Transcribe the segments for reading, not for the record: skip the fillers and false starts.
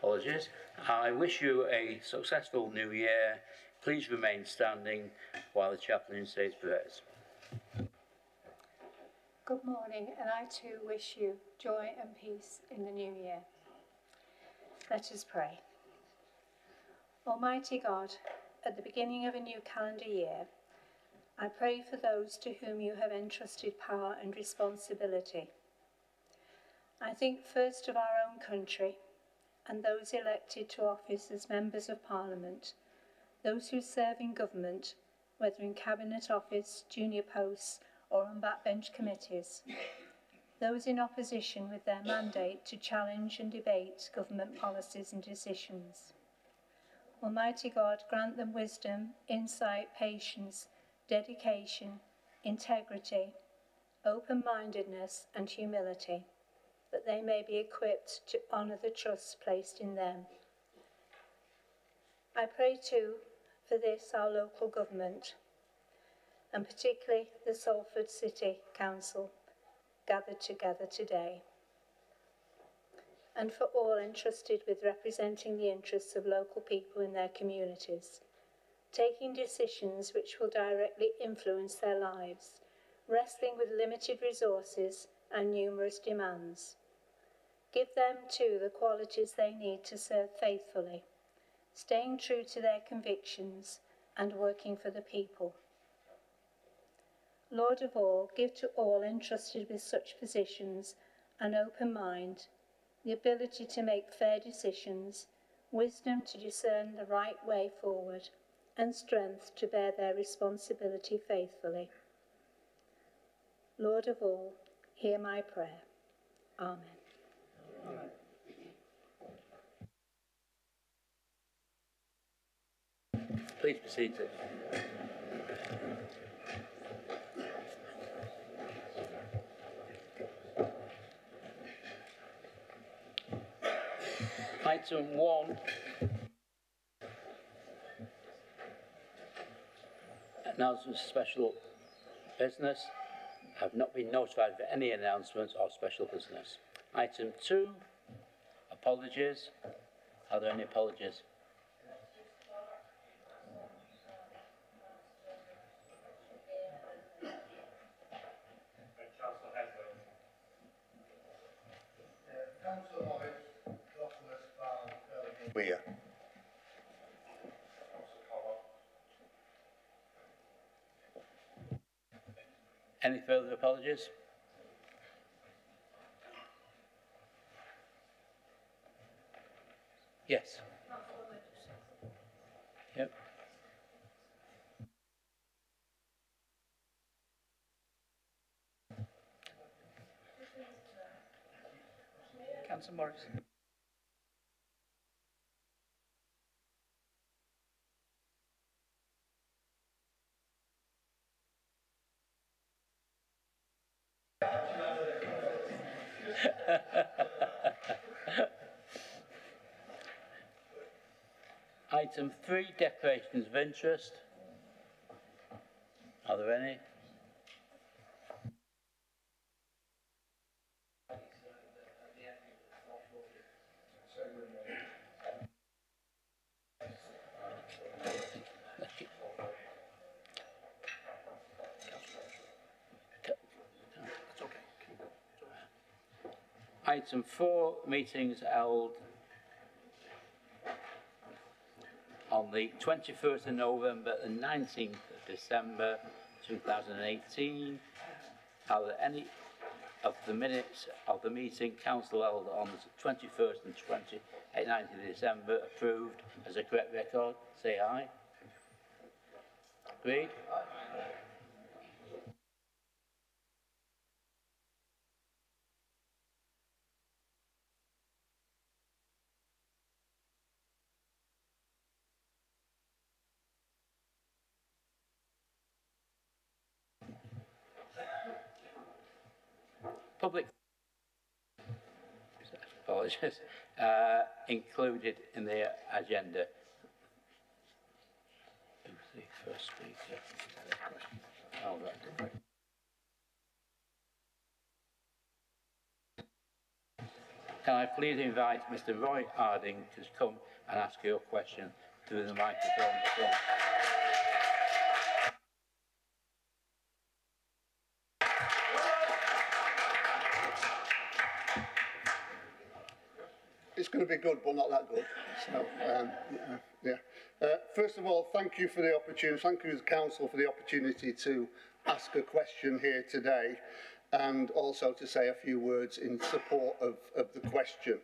Apologies. I wish you a successful new year. Please remain standing while the chaplain says prayers. Good morning, and I too wish you joy and peace in the new year. Let us pray. Almighty God, at the beginning of a new calendar year, I pray for those to whom you have entrusted power and responsibility. I think first of our own country and those elected to office as members of Parliament, those who serve in government, whether in Cabinet Office, junior posts or on backbench committees, those in opposition with their mandate to challenge and debate government policies and decisions. Almighty God, grant them wisdom, insight, patience, dedication, integrity, open-mindedness and humility, that they may be equipped to honour the trust placed in them. I pray too for this, our local government, and particularly the Salford City Council gathered together today, and for all entrusted with representing the interests of local people in their communities, taking decisions which will directly influence their lives, wrestling with limited resources and numerous demands. Give them too the qualities they need to serve faithfully, staying true to their convictions and working for the people. Lord of all, give to all entrusted with such positions an open mind, the ability to make fair decisions, wisdom to discern the right way forward, and strength to bear their responsibility faithfully. Lord of all, hear my prayer. Amen. Amen. Please be seated. Item 1. Announcements of special business. I have not been notified of any announcements or special business. Item 2. Apologies. Are there any apologies? Weir. Any further apologies? Yes. Yep. Councillor Morris. Item 3, declarations of interest. Are there any? Item 4, meetings held on the 21st of November and 19th of December 2018. Are there any of the minutes of the meeting council held on the 21st and 19th of December approved as a correct record? Say aye. Agreed? Public apologies, included in the agenda. Who's the first speaker? Oh, right. Can I please invite Mr. Roy Harding to come and ask your question through the microphone at front. It's going to be good, but not that good. So, first of all, thank you for the opportunity. Thank you to the Council for the opportunity to ask a question here today, and also to say a few words in support of the question.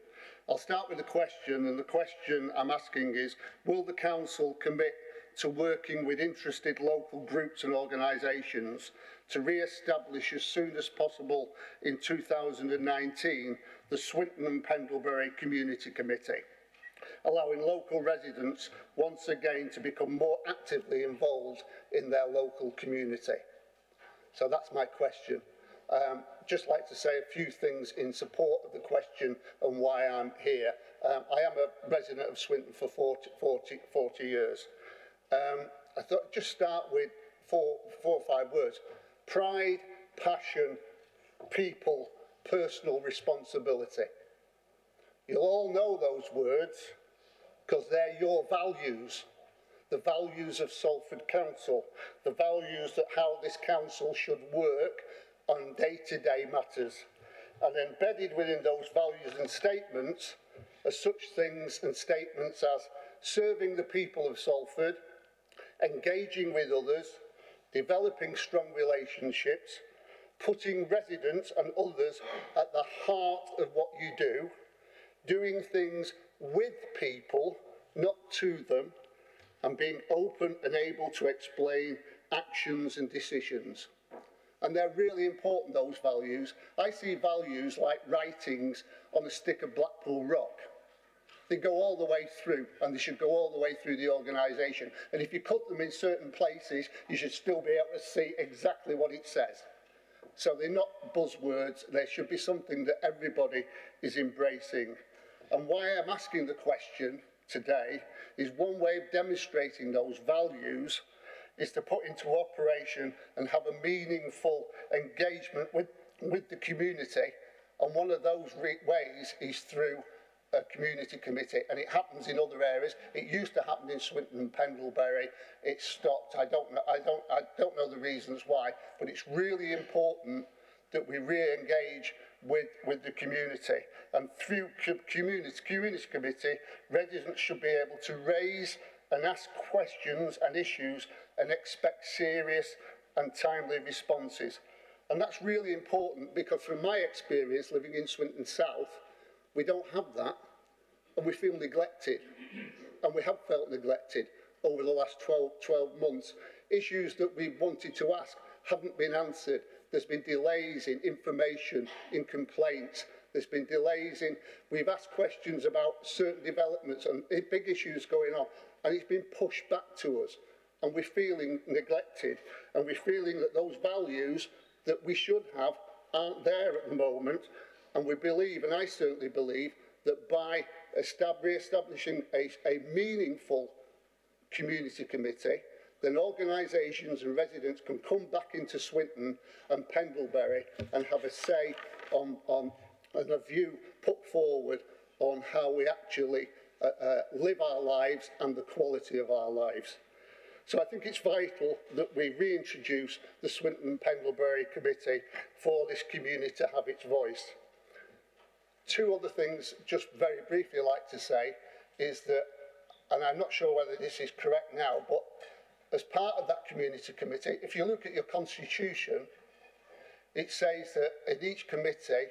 I'll start with the question, and the question I'm asking is, will the Council commit to working with interested local groups and organisations to re-establish as soon as possible in 2019 the Swinton and Pendlebury Community Committee, allowing local residents once again to become more actively involved in their local community? So that's my question. Just like to say a few things in support of the question and why I'm here. I am a resident of Swinton for 40 years. I thought just start with four or five words: pride, passion, people, personal responsibility. You'll all know those words because they're your values, the values of Salford Council, the values that how this council should work on day-to-day matters. And embedded within those values and statements are such things and statements as serving the people of Salford, engaging with others, developing strong relationships, putting residents and others at the heart of what you do, doing things with people, not to them, and being open and able to explain actions and decisions. And they're really important, those values. I see values like writings on a stick of Blackpool rock. They go all the way through, and they should go all the way through the organisation. And if you cut them in certain places, you should still be able to see exactly what it says. So they're not buzzwords. They should be something that everybody is embracing. And why I'm asking the question today is one way of demonstrating those values is to put into operation and have a meaningful engagement with the community. And one of those ways is through a community committee, and it happens in other areas. It used to happen in Swinton and Pendlebury. It stopped. I don't know the reasons why, but it's really important that we re-engage with the community. And through community committee, residents should be able to raise and ask questions and issues and expect serious and timely responses. And that's really important because from my experience living in Swinton South, we don't have that, and we feel neglected. And we have felt neglected over the last 12 months. Issues that we wanted to ask haven't been answered. There's been delays in information, in complaints. There's been delays in, we've asked questions about certain developments and big issues going on, and it's been pushed back to us. And we're feeling neglected, and we're feeling that those values that we should have aren't there at the moment. And we believe, and I certainly believe, that by re-establishing a meaningful community committee, then organisations and residents can come back into Swinton and Pendlebury and have a say on and a view put forward on how we actually live our lives and the quality of our lives. So I think it's vital that we reintroduce the Swinton and Pendlebury Committee for this community to have its voice. Two other things, just very briefly, I'd like to say, is that, and I'm not sure whether this is correct now, but as part of that community committee, if you look at your constitution, it says that in each committee,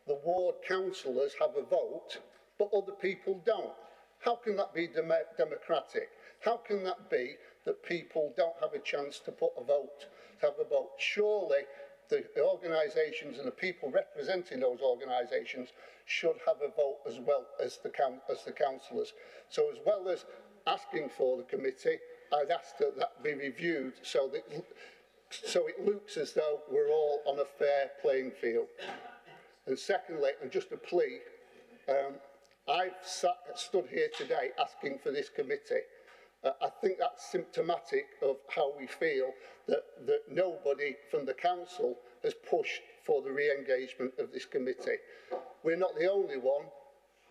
the ward councillors have a vote, but other people don't. How can that be democratic? How can that be that people don't have a chance to put a vote, to have a vote? Surely the organisations and the people representing those organisations should have a vote as well as the councillors. So as well as asking for the committee, I'd ask that that be reviewed so it looks as though we're all on a fair playing field. And secondly, and just a plea, I've stood here today asking for this committee, I think that's symptomatic of how we feel that nobody from the council has pushed for the re-engagement of this committee. We're not the only one.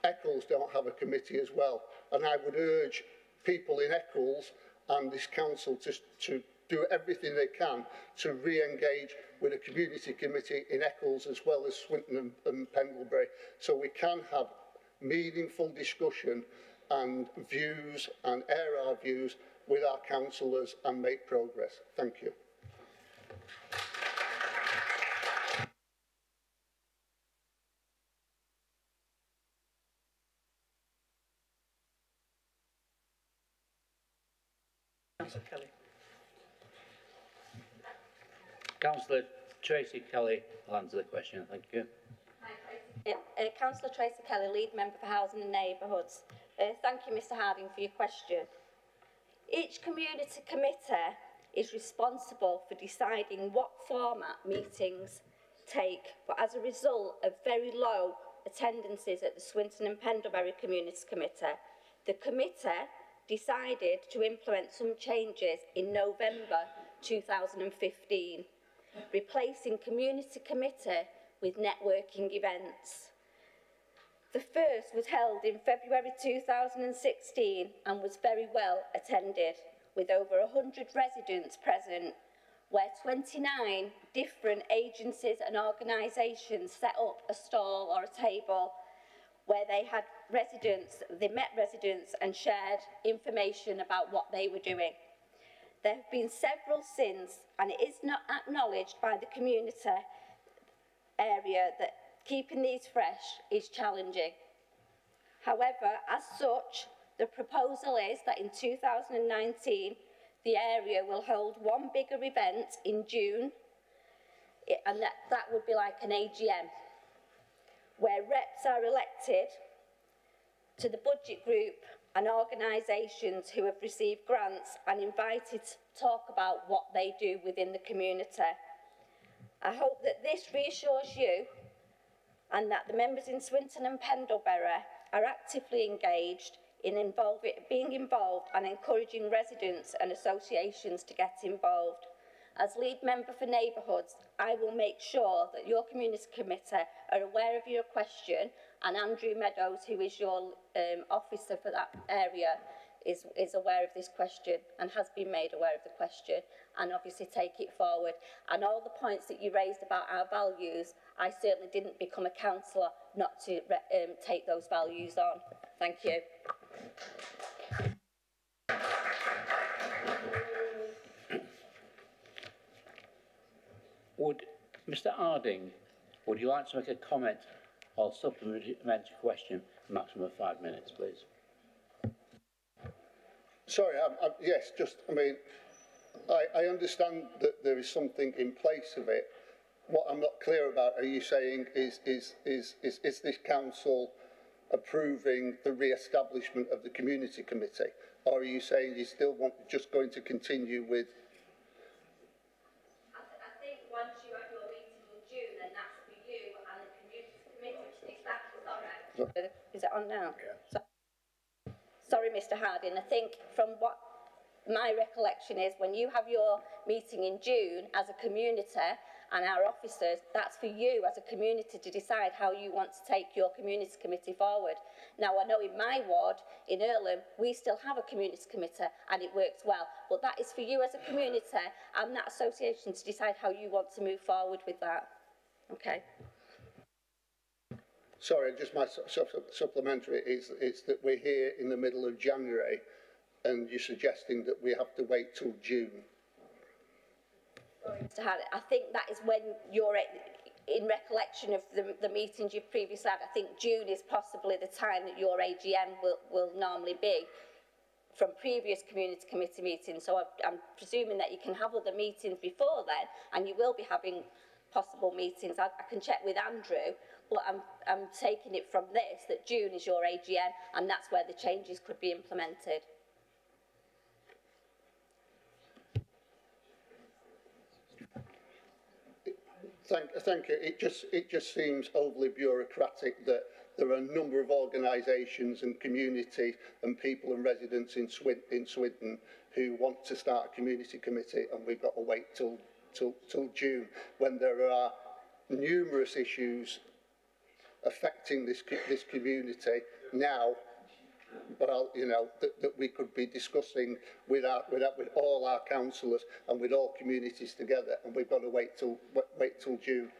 Eccles don't have a committee as well. And I would urge people in Eccles and this council to do everything they can to re-engage with a community committee in Eccles as well as Swinton and Pendlebury, so we can have meaningful discussion and views and air our views with our councillors and make progress. Thank you. Councillor Kelly. Councillor Tracy Kelly will answer the question. Thank you. Councillor Tracy Kelly, Lead Member for Housing and Neighbourhoods. Thank you, Mr Harding, for your question. Each community committee is responsible for deciding what format meetings take, but as a result of very low attendances at the Swinton and Pendlebury Community Committee, the committee decided to implement some changes in November 2015, replacing community committee with networking events. The first was held in February 2016 and was very well attended, with over 100 residents present, where 29 different agencies and organisations set up a stall or a table where they met residents and shared information about what they were doing. There have been several since, and it is not acknowledged by the community area that keeping these fresh is challenging. However, as such, the proposal is that in 2019, the area will hold one bigger event in June, and that would be like an AGM, where reps are elected to the budget group and organisations who have received grants and invited to talk about what they do within the community. I hope that this reassures you and that the members in Swinton and Pendlebury are actively engaged in being involved and encouraging residents and associations to get involved. As Lead Member for Neighbourhoods, I will make sure that your community committee are aware of your question, and Andrew Meadows, who is your officer for that area, is aware of this question and has been made aware of the question, and obviously take it forward. And all the points that you raised about our values, I certainly didn't become a councillor not to take those values on. Thank you. Would Mr Harding, would you like to make a comment or supplementary question? Maximum of 5 minutes, please. Sorry, yes, I mean, I understand that there is something in place of it. What I'm not clear about, are you saying, is this council approving the re-establishment of the community committee? Or are you saying you still just going to continue with... I think once you have your meeting in June, then that's for you and the community committee. Is that correct? Is it on now? Yeah. Sorry, Mr Harding, I think from what my recollection is, when you have your meeting in June as a community and our officers, that's for you as a community to decide how you want to take your community committee forward. Now, I know in my ward, in Earlham, we still have a community committee and it works well, but that is for you as a community and that association to decide how you want to move forward with that. Okay. Sorry, just my supplementary is that we're here in the middle of January and you're suggesting that we have to wait till June. I think that is when you're in recollection of the meetings you've previously had. I think June is possibly the time that your AGM will normally be from previous community committee meetings. So I'm presuming that you can have other meetings before then, and you will be having possible meetings. I can check with Andrew, but I'm taking it from this that June is your AGM, and that's where the changes could be implemented. Thank you. It just seems overly bureaucratic that there are a number of organisations and community and people and residents in Swindon who want to start a community committee, and we've got to wait till June, when there are numerous issues affecting this community now. Well, you know, that we could be discussing with all our councillors and with all communities together, and we've got to wait till June.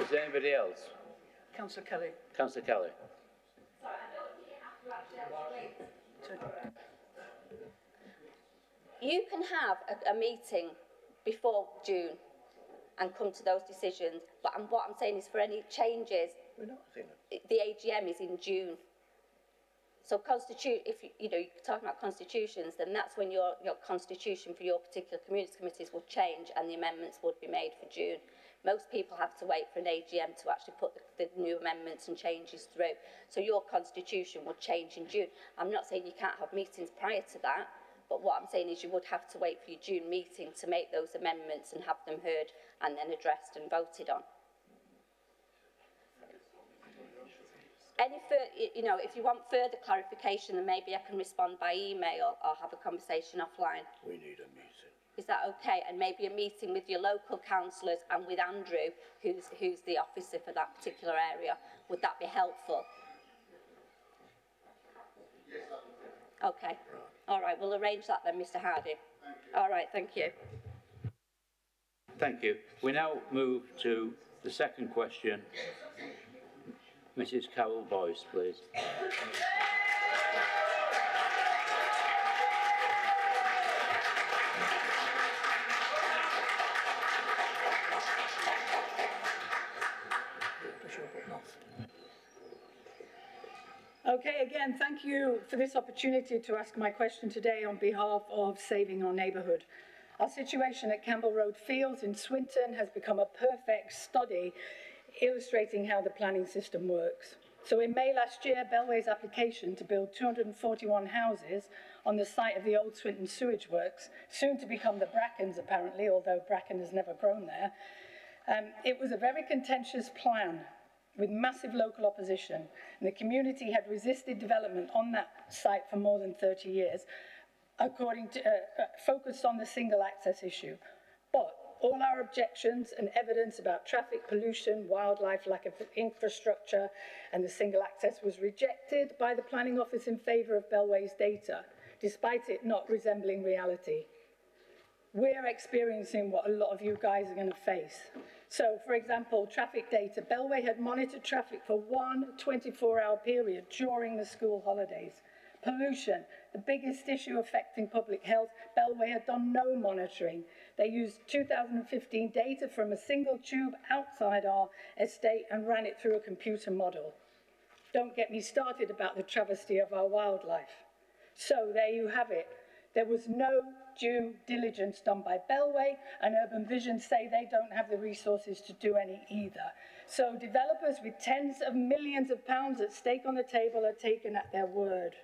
Is there anybody else? Councillor Kelly. Councillor Kelly. You can have a meeting before June and come to those decisions, but what I'm saying is for any changes, the AGM is in June. So if you're talking about constitutions, then that's when your constitution for your particular community committees will change and the amendments would be made for June. Most people have to wait for an AGM to actually put the new amendments and changes through. So your constitution will change in June. I'm not saying you can't have meetings prior to that, but what I'm saying is you would have to wait for your June meeting to make those amendments and have them heard and then addressed and voted on. If you want further clarification, then maybe I can respond by email or have a conversation offline. We need a meeting. Is that okay? And maybe a meeting with your local councillors and with Andrew, who's the officer for that particular area. Would that be helpful? Yes, okay. All right, we'll arrange that then, Mr. Hardy. All right, thank you. Thank you. We now move to the second question. Mrs. Carol Boyce, please. Okay, again, thank you for this opportunity to ask my question today on behalf of Saving Our Neighbourhood. Our situation at Campbell Road Fields in Swinton has become a perfect study illustrating how the planning system works. So in May last year, Bellway's application to build 241 houses on the site of the old Swinton sewage works, soon to become the Brackens apparently, although Bracken has never grown there, it was a very contentious plan with massive local opposition, and the community had resisted development on that site for more than 30 years, focused on the single access issue. But all our objections and evidence about traffic pollution, wildlife, lack of infrastructure, and the single access was rejected by the Planning Office in favour of Bellway's data, despite it not resembling reality. We're experiencing what a lot of you guys are going to face. So, for example, traffic data. Bellway had monitored traffic for one 24-hour period during the school holidays. Pollution, the biggest issue affecting public health, Bellway had done no monitoring. They used 2015 data from a single tube outside our estate and ran it through a computer model. Don't get me started about the travesty of our wildlife. So there you have it. There was no due diligence done by Bellway, and Urban Vision say they don't have the resources to do any either. So developers with tens of millions of pounds at stake on the table are taken at their word.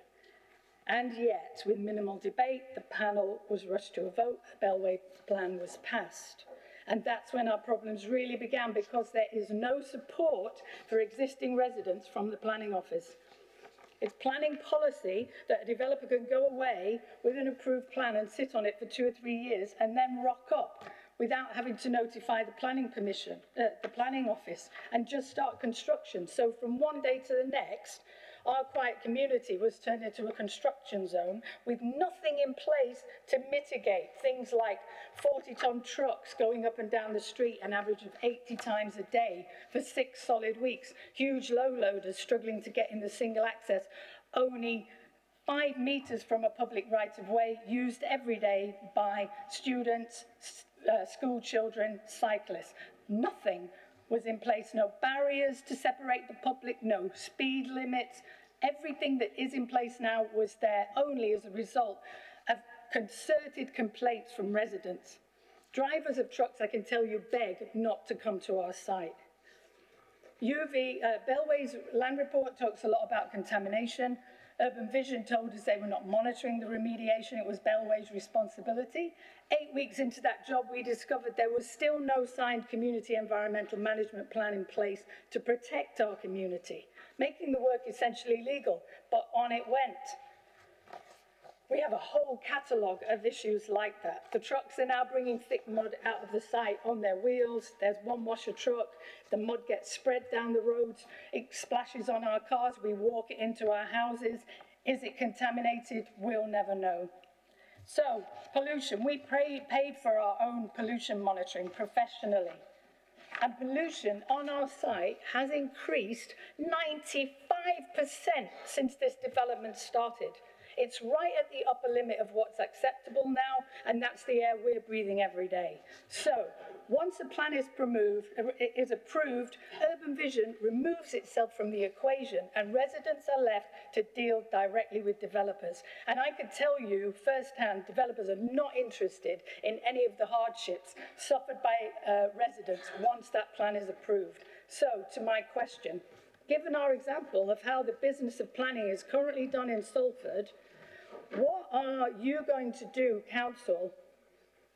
And yet, with minimal debate, the panel was rushed to a vote, the Bellway plan was passed. And that's when our problems really began, because there is no support for existing residents from the Planning Office. It's planning policy that a developer can go away with an approved plan and sit on it for 2 or 3 years and then rock up without having to notify the planning commission, the Planning Office, and just start construction. So from one day to the next, our quiet community was turned into a construction zone with nothing in place to mitigate things like 40-ton trucks going up and down the street an average of 80 times a day for 6 solid weeks, huge low loaders struggling to get in the single access, only 5 metres from a public right-of-way used every day by students, school children, cyclists. Nothing was in place, no barriers to separate the public, no speed limits. Everything that is in place now was there only as a result of concerted complaints from residents. Drivers of trucks, I can tell you, beg not to come to our site. Bellway's land report talks a lot about contamination. Urban Vision told us they were not monitoring the remediation, it was Bellway's responsibility. 8 weeks into that job, we discovered there was still no signed community environmental management plan in place to protect our community, making the work essentially legal, but on it went. We have a whole catalogue of issues like that. The trucks are now bringing thick mud out of the site on their wheels. There's one washer truck. The mud gets spread down the roads. It splashes on our cars. We walk it into our houses. Is it contaminated? We'll never know. So, pollution. We paid for our own pollution monitoring professionally. And pollution on our site has increased 95% since this development started. It's right at the upper limit of what's acceptable now, and that's the air we're breathing every day. So, once a plan is approved, Urban Vision removes itself from the equation, and residents are left to deal directly with developers. And I can tell you firsthand, developers are not interested in any of the hardships suffered by residents once that plan is approved. So, to my question, given our example of how the business of planning is currently done in Salford, what are you going to do, Council,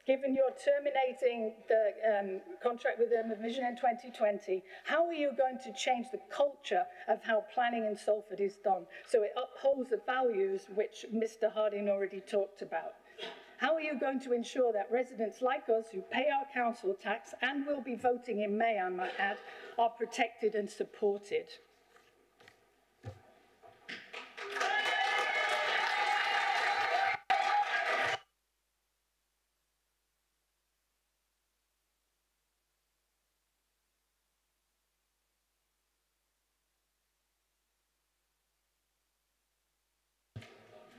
given you're terminating the contract with Urban Vision in 2020, how are you going to change the culture of how planning in Salford is done so it upholds the values which Mr. Harding already talked about? How are you going to ensure that residents like us who pay our council tax and will be voting in May, I might add, are protected and supported?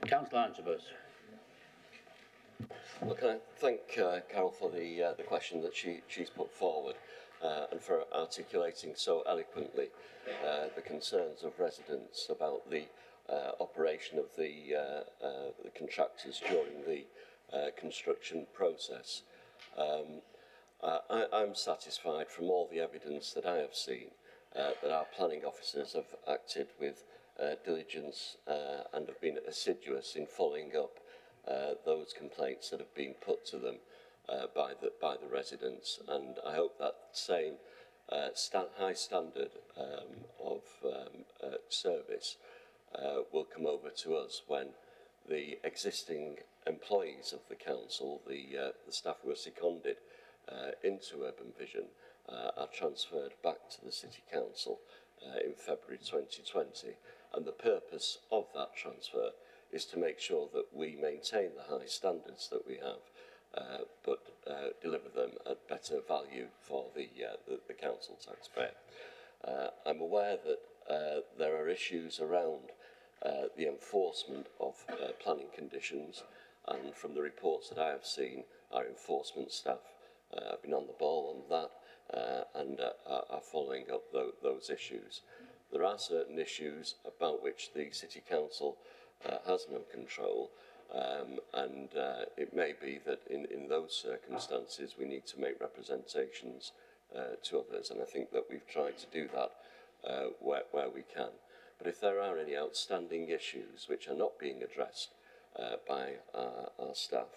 Councillor Antrobus. Look, I thank Carol for the question that she's put forward and for articulating so eloquently the concerns of residents about the operation of the contractors during the construction process. I'm satisfied from all the evidence that I have seen that our planning officers have acted with diligence and have been assiduous in following up those complaints that have been put to them by the residents, and I hope that same high standard of service will come over to us when the existing employees of the council, the staff who are seconded into Urban Vision, are transferred back to the City Council in February 2020, and the purpose of that transfer is to make sure that we maintain the high standards that we have, but deliver them at better value for the council taxpayer. I'm aware that there are issues around the enforcement of planning conditions, and from the reports that I have seen, our enforcement staff have been on the ball on that and are following up those issues. There are certain issues about which the City Council has no control, and it may be that in those circumstances we need to make representations to others, and I think that we've tried to do that where we can. But if there are any outstanding issues which are not being addressed by our staff,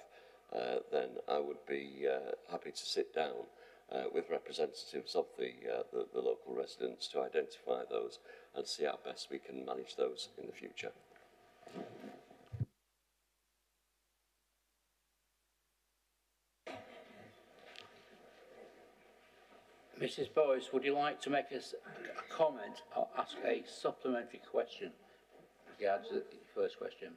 then I would be happy to sit down with representatives of the local residents to identify those and see how best we can manage those in the future. Mrs. Boyce, would you like to make a comment or ask a supplementary question with regard to the first question?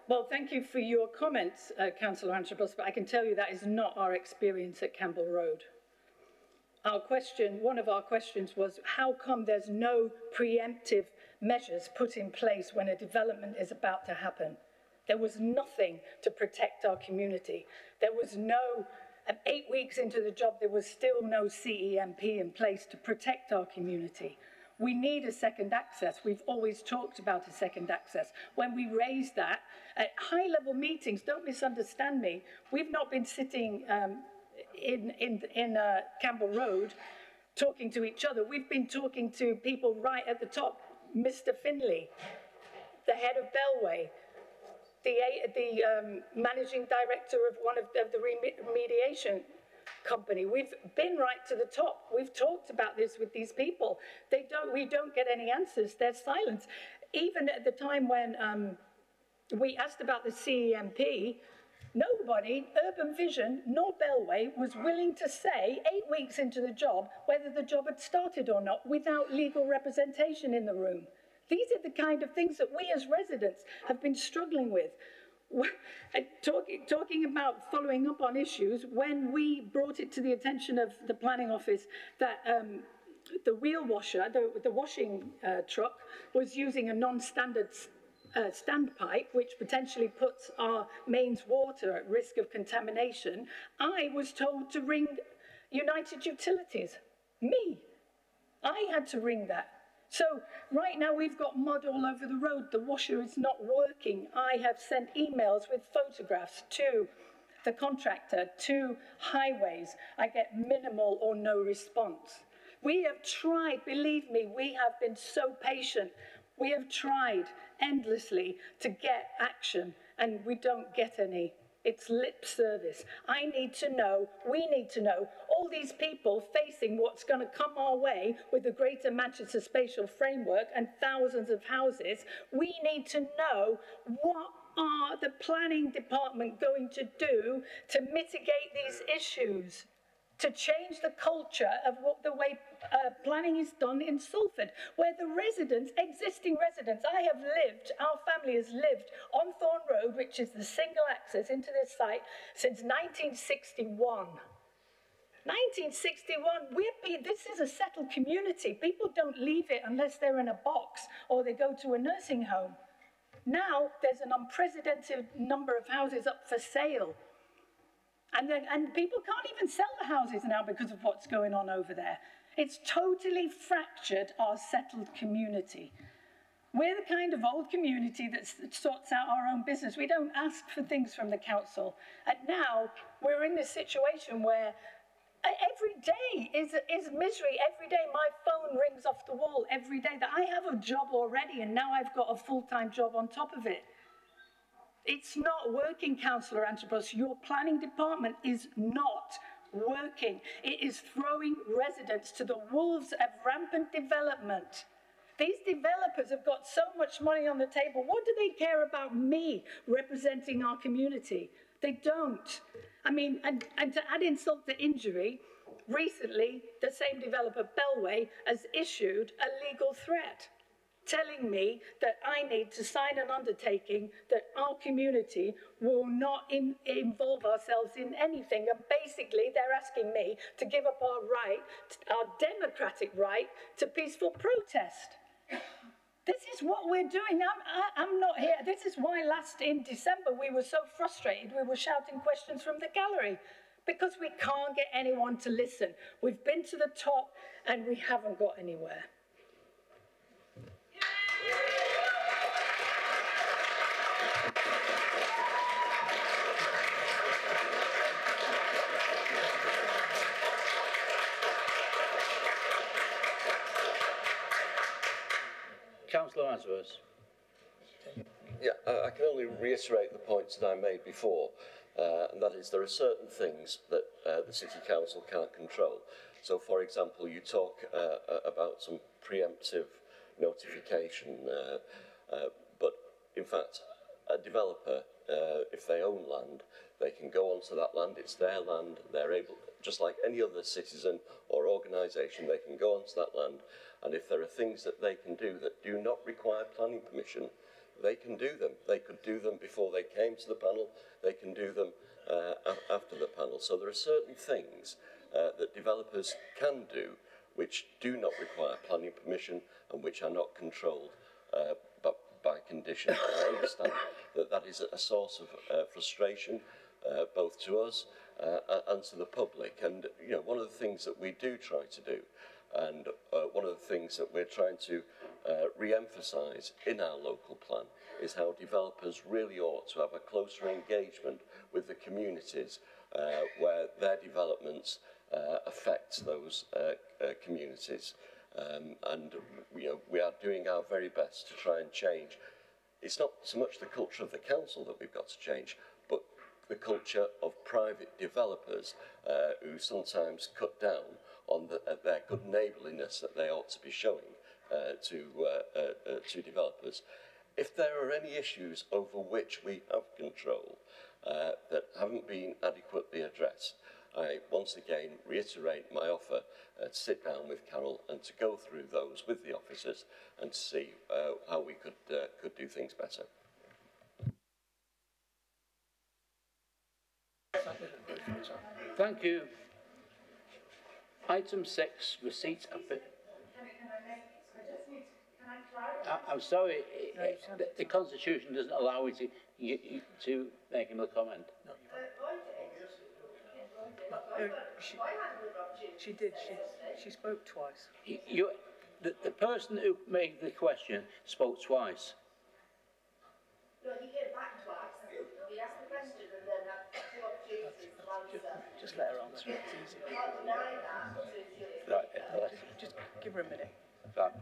Well, thank you for your comments, Councillor Antrobus, but I can tell you that is not our experience at Campbell Road. Our question, one of our questions was, how come there's no preemptive measures put in place when a development is about to happen? There was nothing to protect our community. There was no, 8 weeks into the job, there was still no CEMP in place to protect our community. We need a second access. We've always talked about a second access. When we raised that at high-level meetings, don't misunderstand me, we've not been sitting in Campbell Road talking to each other. We've been talking to people right at the top. Mr. Finlay, the head of Bellway, the managing director of one of the remediation company. We've been right to the top. We've talked about this with these people. We don't get any answers. There's silence. Even at the time when we asked about the CEMP, nobody, Urban Vision nor Bellway, was willing to say 8 weeks into the job whether the job had started or not without legal representation in the room. These are the kind of things that we as residents have been struggling with. Talking about following up on issues, when we brought it to the attention of the planning office that the wheel washer, the washing truck, was using a non-standard standpipe, which potentially puts our mains water at risk of contamination, I was told to ring United Utilities. Me. I had to ring that. So right now we've got mud all over the road. The washer is not working. I have sent emails with photographs to the contractor, to highways. I get minimal or no response. We have tried, believe me, we have been so patient. We have tried endlessly to get action, and we don't get any. It's lip service. I need to know, we need to know, all these people facing what's going to come our way with the Greater Manchester Spatial Framework and thousands of houses, we need to know what are the planning department going to do to mitigate these issues, to change the culture of the way planning is done in Salford, where the residents, existing residents, our family has lived on Thorn Road, which is the single access into this site, since 1961. 1961, this is a settled community. People don't leave it unless they're in a box or they go to a nursing home. Now, there's an unprecedented number of houses up for sale. And people can't even sell the houses now because of what's going on over there. It's totally fractured our settled community. We're the kind of old community that sorts out our own business. We don't ask for things from the council. And now we're in this situation where every day is misery. Every day my phone rings off the wall every day that I have a job already and now I've got a full-time job on top of it. It's not working, Councillor Antrobus. Your planning department is not working. It is throwing residents to the wolves of rampant development. These developers have got so much money on the table. What do they care about me representing our community? They don't. I mean, and to add insult to injury, recently the same developer, Bellway, has issued a legal threat, telling me that I need to sign an undertaking that our community will not involve ourselves in anything. And basically, they're asking me to give up our democratic right to peaceful protest. This is what we're doing. I'm not here. This is why in December we were so frustrated. We were shouting questions from the gallery because we can't get anyone to listen. We've been to the top and we haven't got anywhere. Councillor Answorth. Yeah, I can only reiterate the points that I made before, and that is there are certain things that the City Council can't control. So, for example, you talk about some preemptive notification, but in fact, a developer, if they own land, they can go onto that land, it's their land, they're able, just like any other citizen or organisation, they can go onto that land, and if there are things that they can do that do not require planning permission, they can do them. They could do them before they came to the panel, they can do them after the panel. So there are certain things that developers can do which do not require planning permission and which are not controlled by condition. I understand that that is a source of frustration both to us and to the public. And you know, one of the things that we do try to do, and one of the things that we're trying to re-emphasise in our local plan, is how developers really ought to have a closer engagement with the communities where their developments affects those communities. And we are doing our very best to try and change. It's not so much the culture of the council that we've got to change, but the culture of private developers who sometimes cut down on their good neighbourliness that they ought to be showing to developers. If there are any issues over which we have control that haven't been adequately addressed, I once again reiterate my offer to sit down with Carol and to go through those with the officers and to see how we could do things better. Thank you. Item 6, receipt of... I'm sorry, the Constitution doesn't allow you to make another comment. She did. She spoke twice. The person who made the question spoke twice. No, he came back twice. He asked the question and then had 2 opportunities to answer. Just let her answer. It's easy. I can't deny that. Right, Just give her a minute. right.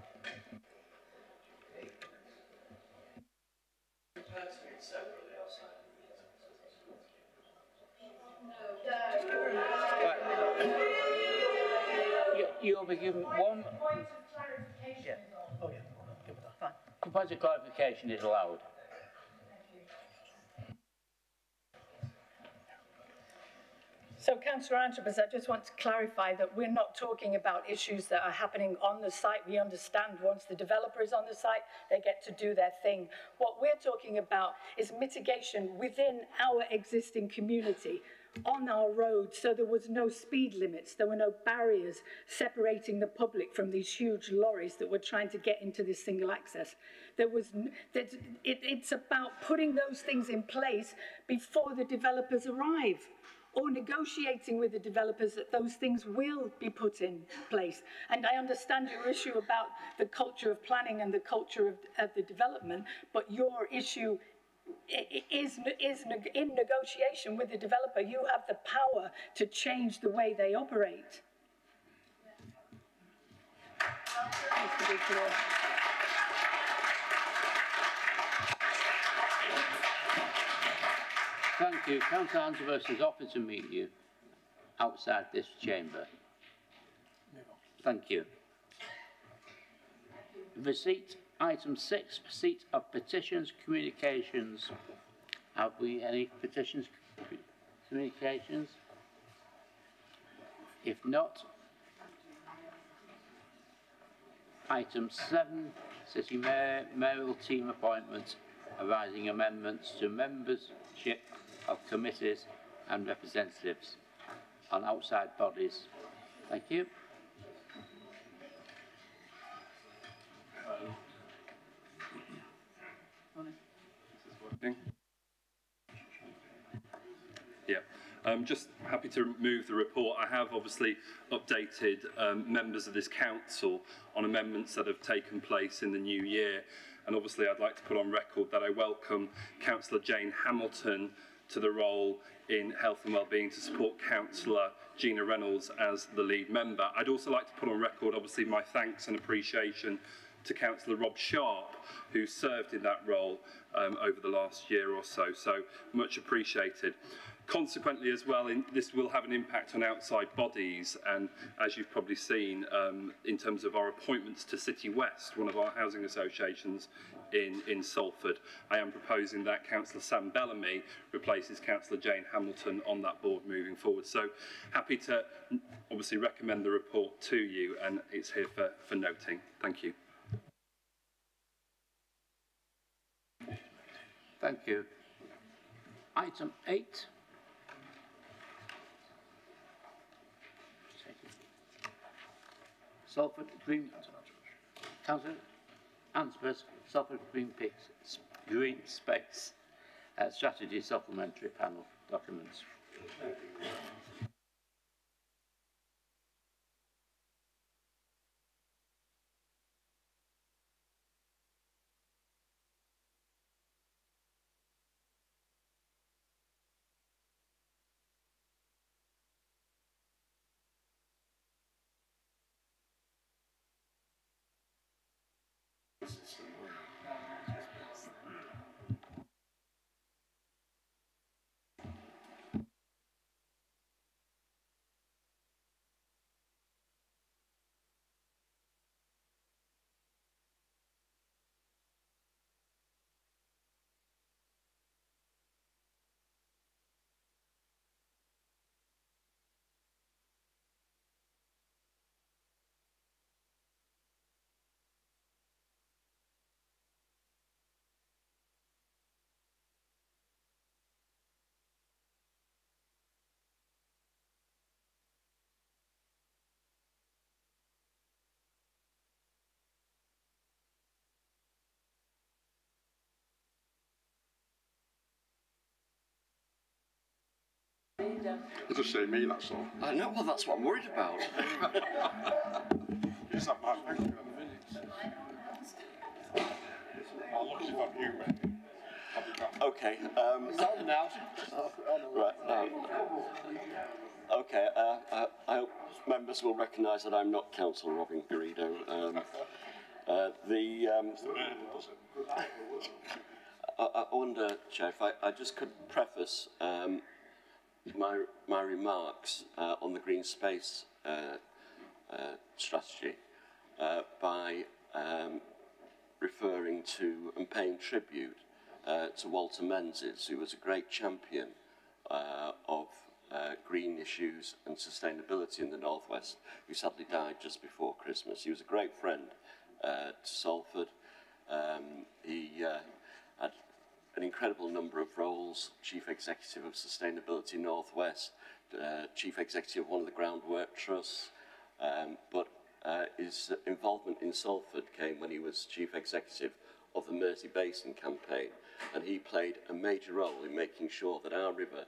You'll be given one Point of clarification. Yeah. Oh, yeah. Good with that. Fine. point of clarification is allowed. So, Councillor Antrobus, I just want to clarify that we're not talking about issues that are happening on the site. We understand once the developer is on the site, they get to do their thing. What we're talking about is mitigation within our existing community, on our roads, so there was no speed limits, there were no barriers separating the public from these huge lorries that were trying to get into this single access. It's about putting those things in place before the developers arrive, or negotiating with the developers that those things will be put in place. And I understand your issue about the culture of planning and the culture of the development, but your issue is in negotiation with the developer. You have the power to change the way they operate. Thank you. Councillor Antrobus has offered to meet you outside this chamber. Thank you. Receipt. Item 6, receipt of petitions, communications. Have we any petitions, communications? If not, item 7, city mayoral team appointments, arising amendments to membership of committees and representatives on outside bodies. Thank you. Yeah, I'm just happy to move the report. I have obviously updated members of this council on amendments that have taken place in the new year, and obviously I'd like to put on record that I welcome Councillor Jane Hamilton to the role in Health and Wellbeing to support Councillor Gina Reynolds as the lead member. I'd also like to put on record obviously my thanks and appreciation to Councillor Rob Sharp, who served in that role over the last year or so, so much appreciated. Consequently as well, this will have an impact on outside bodies, and as you've probably seen in terms of our appointments to City West, one of our housing associations in Salford, I am proposing that Councillor Sam Bellamy replaces Councillor Jane Hamilton on that board moving forward. So happy to obviously recommend the report to you, and it's here for noting. Thank you. Thank you. Item 8. Salford Green, Councillor Antrobus, Salford Green Space Strategy Supplementary Panel documents. It's just say me, that's all. I know, well, that's what I'm worried about. It's that bad, thank you. I'll look if I'm you, mate. I'll be back. Okay. Right. Okay. I hope members will recognise that I'm not Councillor Robin Garrido. I wonder, Chair, if I just could preface my remarks on the green space strategy by referring to and paying tribute to Walter Menzies, who was a great champion of green issues and sustainability in the North West, who sadly died just before Christmas. He was a great friend to Salford. He had an incredible number of roles: Chief Executive of Sustainability North West, Chief Executive of one of the Groundwork Trusts, but his involvement in Salford came when he was Chief Executive of the Mersey Basin campaign, and he played a major role in making sure that our river,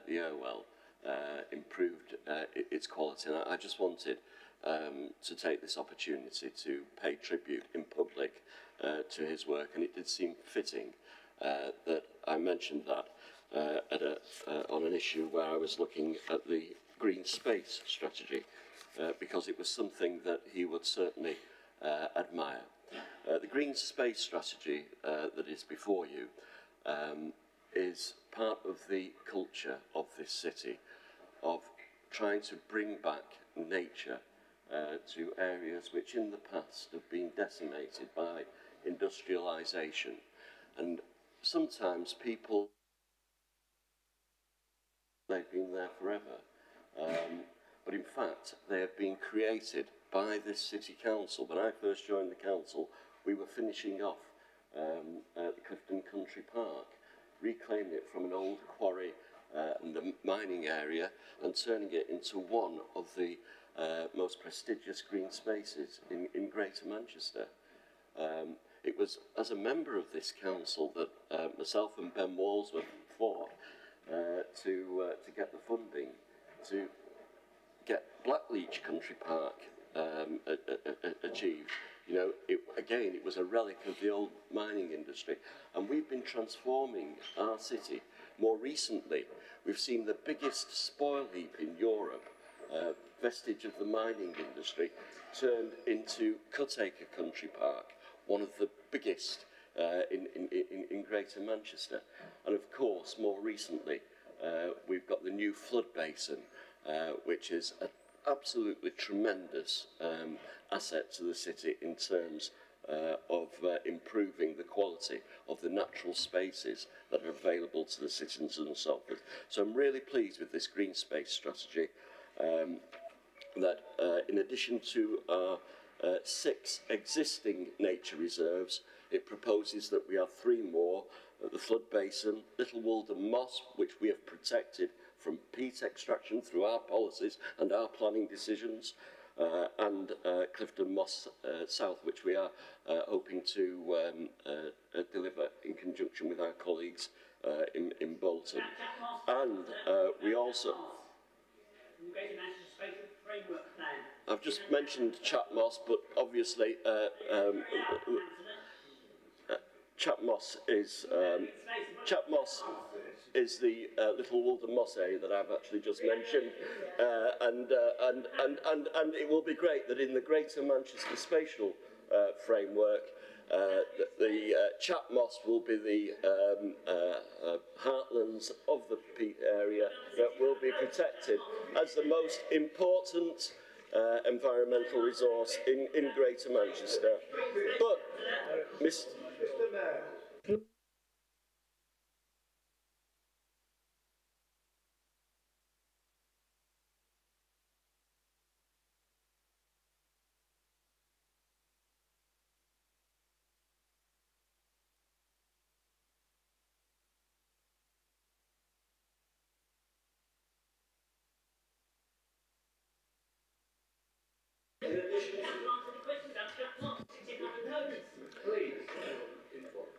the Irwell, improved its quality. And I just wanted to take this opportunity to pay tribute in public to his work, and it did seem fitting that I mentioned that on an issue where I was looking at the green space strategy, because it was something that he would certainly admire. The green space strategy that is before you is part of the culture of this city, of trying to bring back nature to areas which in the past have been decimated by industrialisation. And sometimes people, they've been there forever. But in fact, they have been created by this city council. When I first joined the council, we were finishing off the Clifton Country Park, reclaiming it from an old quarry and the mining area and turning it into one of the most prestigious green spaces in Greater Manchester. It was as a member of this council that myself and Ben Walsworth fought to get the funding to get Blackleach Country Park achieved. You know, again, it was a relic of the old mining industry, and we've been transforming our city. More recently, we've seen the biggest spoil heap in Europe, vestige of the mining industry, turned into Cutacre Country Park, one of the biggest in Greater Manchester. And of course, more recently, we've got the new flood basin, which is an absolutely tremendous asset to the city in terms of improving the quality of the natural spaces that are available to the citizens of Salford. So I'm really pleased with this green space strategy, that in addition to our 6 existing nature reserves, it proposes that we have 3 more: the flood basin, Little Woolden Moss, which we have protected from peat extraction through our policies and our planning decisions, and Clifton Moss South, which we are hoping to deliver in conjunction with our colleagues in Bolton. And we also... I've just mentioned Chat Moss, but obviously Chat Moss is the Little Woolden Moss area that I've actually just mentioned, and it will be great that in the Greater Manchester Spatial Framework the Chat Moss will be the heartlands of the peat area that will be protected as the most important environmental resource in Greater Manchester. But, Mr. Mayor.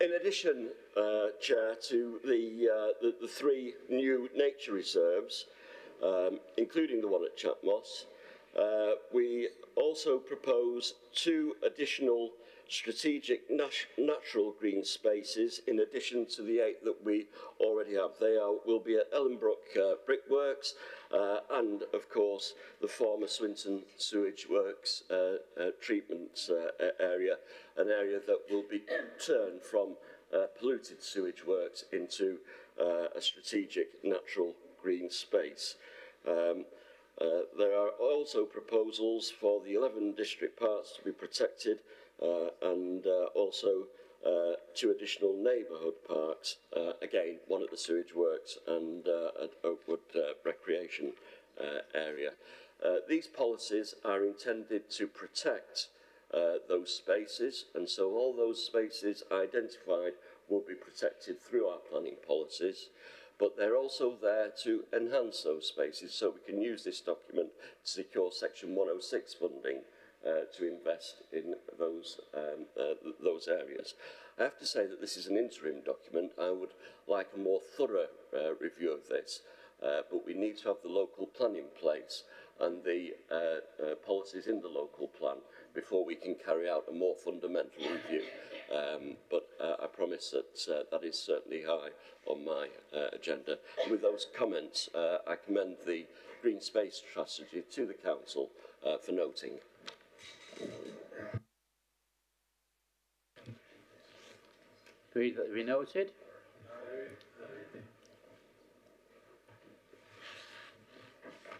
In addition, Chair, to the three new nature reserves, including the one at Chat Moss, we also propose 2 additional strategic natural green spaces in addition to the 8 that we already have. They will be at Ellenbrook Brickworks and, of course, the former Swinton Sewage Works treatment area, an area that will be turned from polluted sewage works into a strategic natural green space. There are also proposals for the 11 district parks to be protected and also 2 additional neighbourhood parks, again, one at the sewage works and at Oakwood Recreation area. These policies are intended to protect those spaces, and so all those spaces identified will be protected through our planning policies, but they're also there to enhance those spaces, so we can use this document to secure Section 106 funding to invest in those areas. I have to say that this is an interim document. I would like a more thorough review of this, but we need to have the local plan in place and the policies in the local plan before we can carry out a more fundamental review. But I promise that that is certainly high on my agenda. And with those comments, I commend the Green Space Strategy to the Council for noting. Agreed that be noted.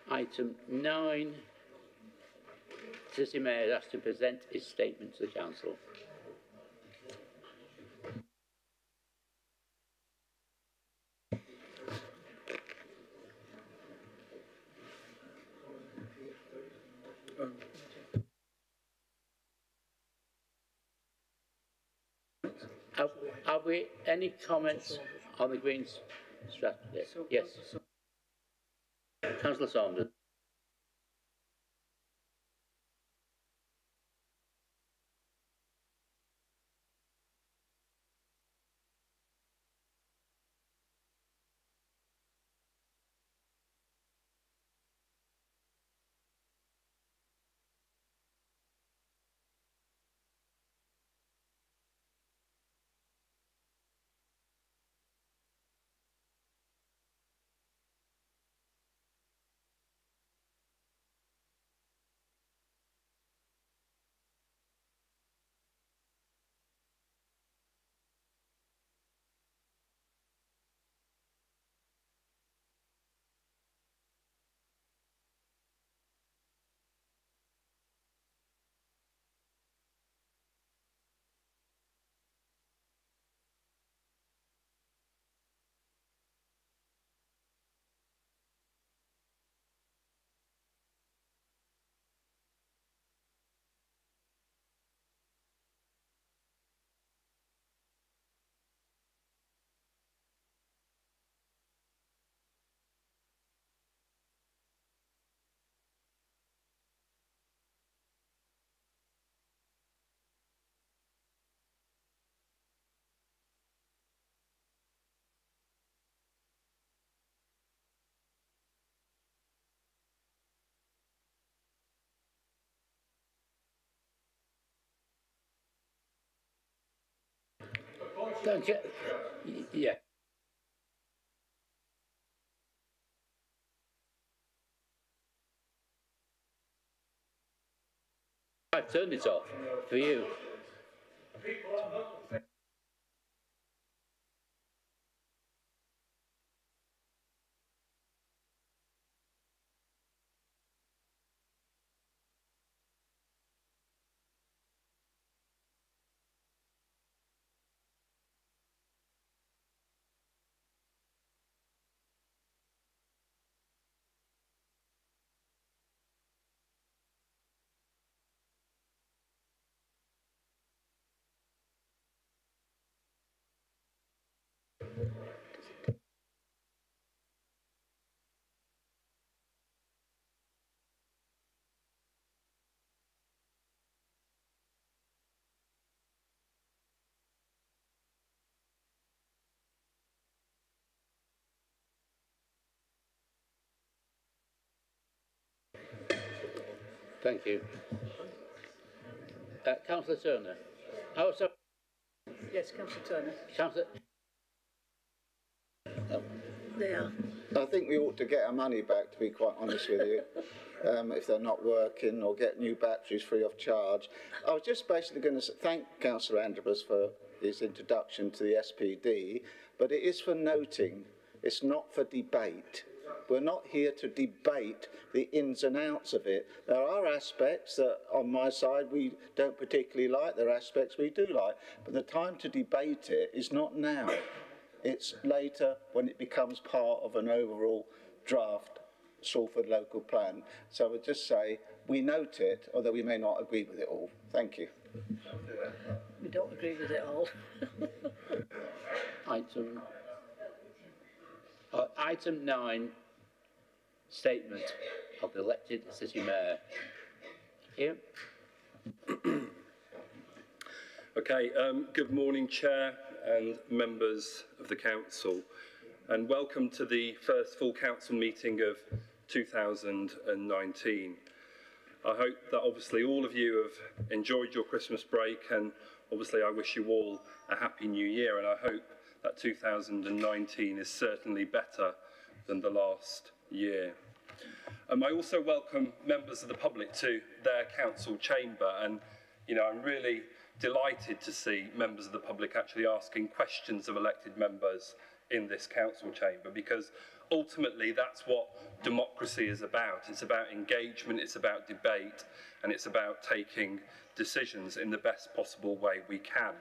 Item 9. City Mayor is asked to present his statement to the Council. Have we any comments on the Greens strategy? Yes. Councillor Saunders. Don't you? Yeah. I've turned it off for you. Thank you. Councillor Turner. Oh, sorry. Yes, Councillor Turner. Councillor. There. I think we ought to get our money back, to be quite honest with you, if they're not working, or get new batteries free of charge. I was just basically going to thank Councillor Androbus for his introduction to the SPD, but it is for noting, it's not for debate. We're not here to debate the ins and outs of it. There are aspects that, on my side, we don't particularly like. There are aspects we do like. But the time to debate it is not now. It's later when it becomes part of an overall draft Salford local plan. So I would just say we note it, although we may not agree with it all. Thank you. We don't agree with it all. Item 9, statement of the elected city mayor. Here. Okay, good morning, Chair and members of the Council, and welcome to the first full Council meeting of 2019. I hope that obviously all of you have enjoyed your Christmas break, and obviously I wish you all a happy new year, and I hope that 2019 is certainly better than the last year. I also welcome members of the public to their council chamber, and I'm really delighted to see members of the public actually asking questions of elected members in this council chamber, because ultimately that's what democracy is about. It's about engagement, it's about debate, and it's about taking decisions in the best possible way we can.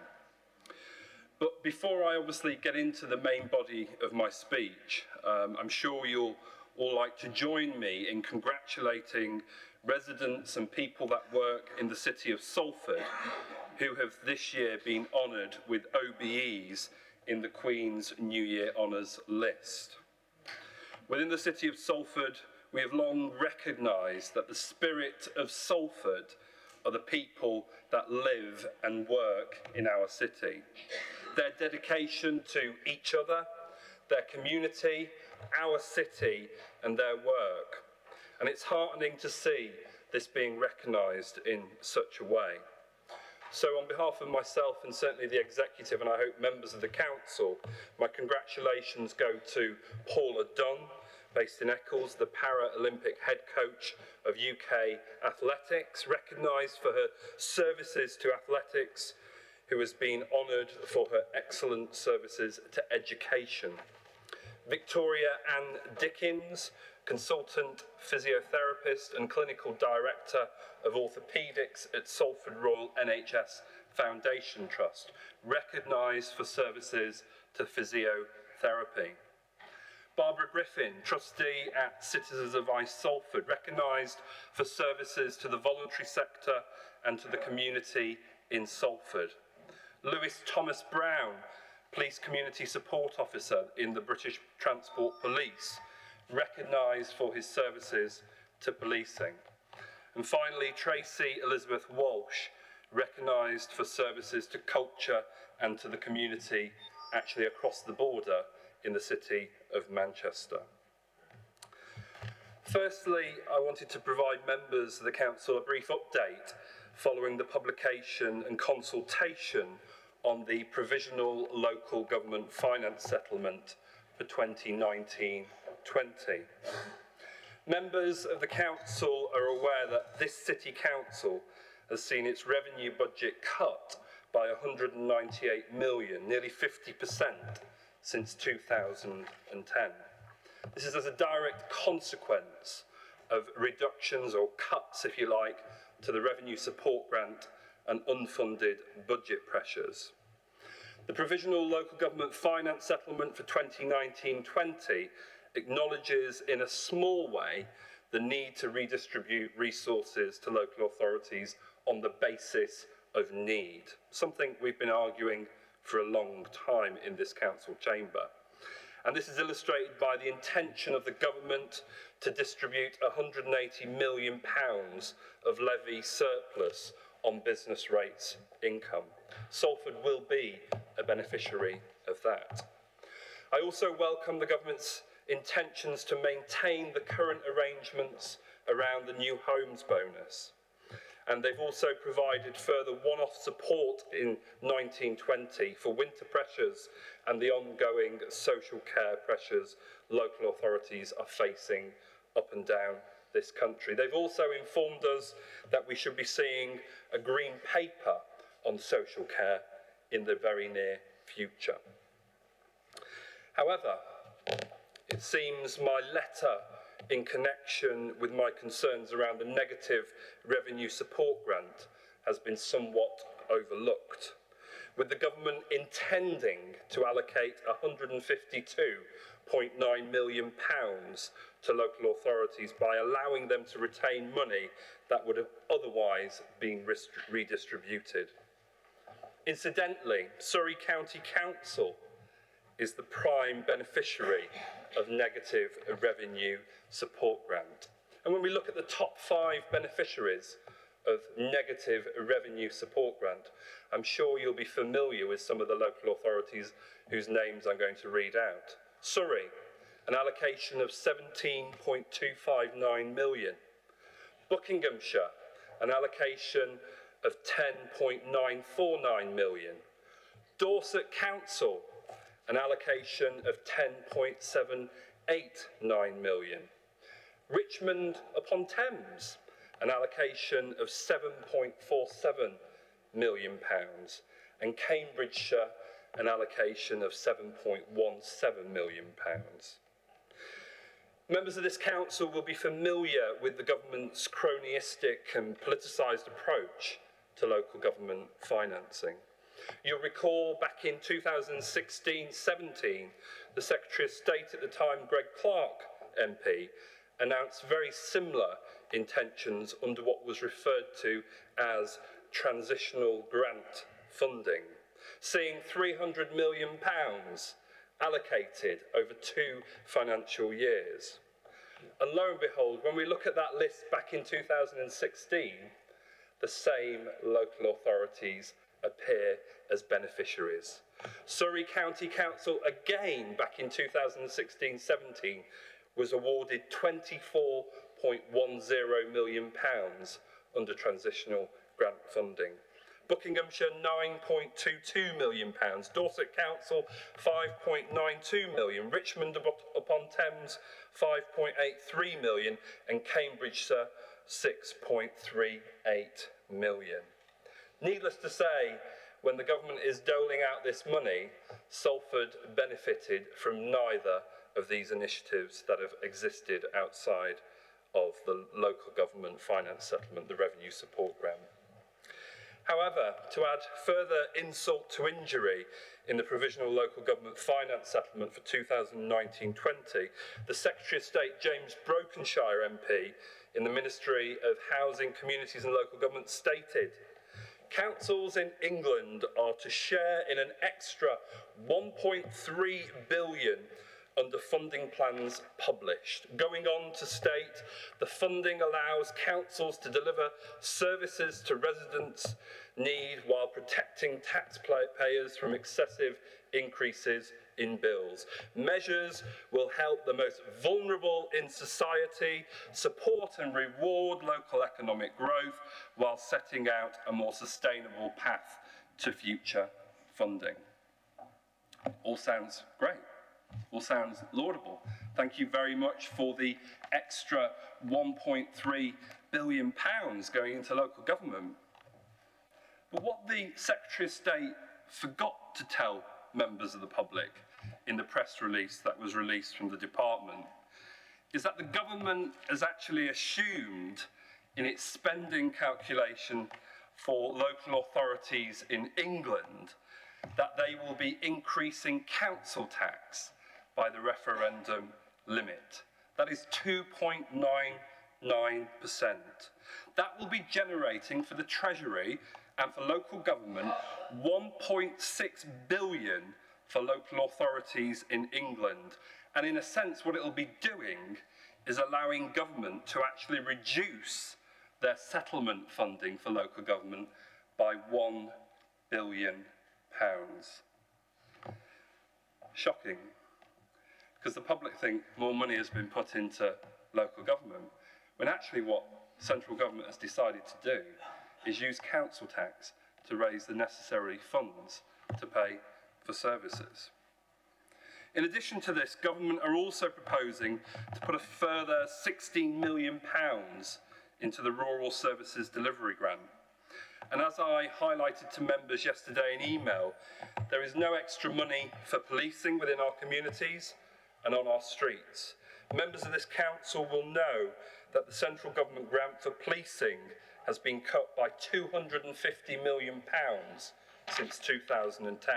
But before I obviously get into the main body of my speech, I'm sure you'll all like to join me in congratulating residents and people that work in the city of Salford who have this year been honoured with OBEs in the Queen's New Year Honours list. Within the city of Salford, we have long recognised that the spirit of Salford are the people that live and work in our city. Their dedication to each other, their community, our city and their work. And it's heartening to see this being recognised in such a way. So on behalf of myself and certainly the executive, and I hope members of the council, my congratulations go to Paula Dunn, based in Eccles, the Paralympic head coach of UK athletics, recognised for her services to athletics, who has been honoured for her excellent services to education. Victoria Ann Dickens, consultant physiotherapist and clinical director of orthopaedics at Salford Royal NHS Foundation Trust, recognised for services to physiotherapy. Barbara Griffin, trustee at Citizens Advice Salford, recognised for services to the voluntary sector and to the community in Salford. Lewis Thomas Brown, Police Community Support Officer in the British Transport Police, recognised for his services to policing. And finally, Tracy Elizabeth Walsh, recognised for services to culture and to the community actually across the border in the city of Manchester. Firstly, I wanted to provide members of the Council a brief update following the publication and consultation on the Provisional Local Government Finance Settlement for 2019-20. Members of the Council are aware that this City Council has seen its revenue budget cut by 198 million, nearly 50% since 2010. This is as a direct consequence of reductions or cuts, if you like, to the revenue support grant and unfunded budget pressures. The Provisional Local Government Finance Settlement for 2019-20 acknowledges in a small way the need to redistribute resources to local authorities on the basis of need, something we've been arguing for a long time in this council chamber. And this is illustrated by the intention of the government to distribute £180 million of levy surplus on business rates income. Salford will be a beneficiary of that. I also welcome the government's intentions to maintain the current arrangements around the new homes bonus. And they've also provided further one-off support in 1920 for winter pressures and the ongoing social care pressures local authorities are facing up and down this country. They've also informed us that we should be seeing a green paper on social care in the very near future. However, it seems my letter in connection with my concerns around the negative revenue support grant has been somewhat overlooked, with the government intending to allocate £152.9 million to local authorities by allowing them to retain money that would have otherwise been redistributed. Incidentally, Surrey County Council is the prime beneficiary of negative revenue support grant. And when we look at the top 5 beneficiaries of negative revenue support grant, I'm sure you'll be familiar with some of the local authorities whose names I'm going to read out. Surrey, an allocation of £17.259 million. Buckinghamshire, an allocation of £10.949 million. Dorset Council, an allocation of £10.789 million. Richmond upon Thames, an allocation of £7.47 million, and Cambridgeshire, an allocation of £7.17 million. Members of this council will be familiar with the government's cronyistic and politicised approach to local government financing. You'll recall back in 2016-17, the Secretary of State at the time, Greg Clark MP, announced very similar intentions under what was referred to as transitional grant funding, seeing £300 million allocated over 2 financial years. And lo and behold, when we look at that list back in 2016, the same local authorities appear as beneficiaries. Surrey County Council, again back in 2016-17, was awarded £24.10 million under transitional grant funding. Buckinghamshire, £9.22 million. Dorset Council, £5.92 million. Richmond upon Thames, £5.83 million. And Cambridgeshire, £6.38 million. Needless to say, when the government is doling out this money, Salford benefited from neither of these initiatives that have existed outside of the local government finance settlement, the revenue support grant. However, to add further insult to injury in the Provisional Local Government Finance Settlement for 2019-20, the Secretary of State, James Brokenshire MP, in the Ministry of Housing, Communities and Local Government stated, councils in England are to share in an extra £1.3 billion under funding plans published. Going on to state, the funding allows councils to deliver services to residents' need while protecting taxpayers from excessive increases in bills. Measures will help the most vulnerable in society, support and reward local economic growth while setting out a more sustainable path to future funding. All sounds great. All sounds laudable. Thank you very much for the extra £1.3 billion going into local government. But what the Secretary of State forgot to tell members of the public in the press release that was released from the department is that the government has actually assumed in its spending calculation for local authorities in England that they will be increasing council tax by the referendum limit. That is 2.99%. That will be generating for the Treasury and for local government 1.6 billion for local authorities in England. And in a sense, what it will be doing is allowing government to actually reduce their settlement funding for local government by £1 billion. Shocking, because the public think more money has been put into local government, when actually what central government has decided to do is use council tax to raise the necessary funds to pay for services. In addition to this, government are also proposing to put a further £16 million into the Rural Services Delivery Grant. And as I highlighted to members yesterday in email, there is no extra money for policing within our communities and on our streets. Members of this council will know that the central government grant for policing has been cut by £250 million since 2010,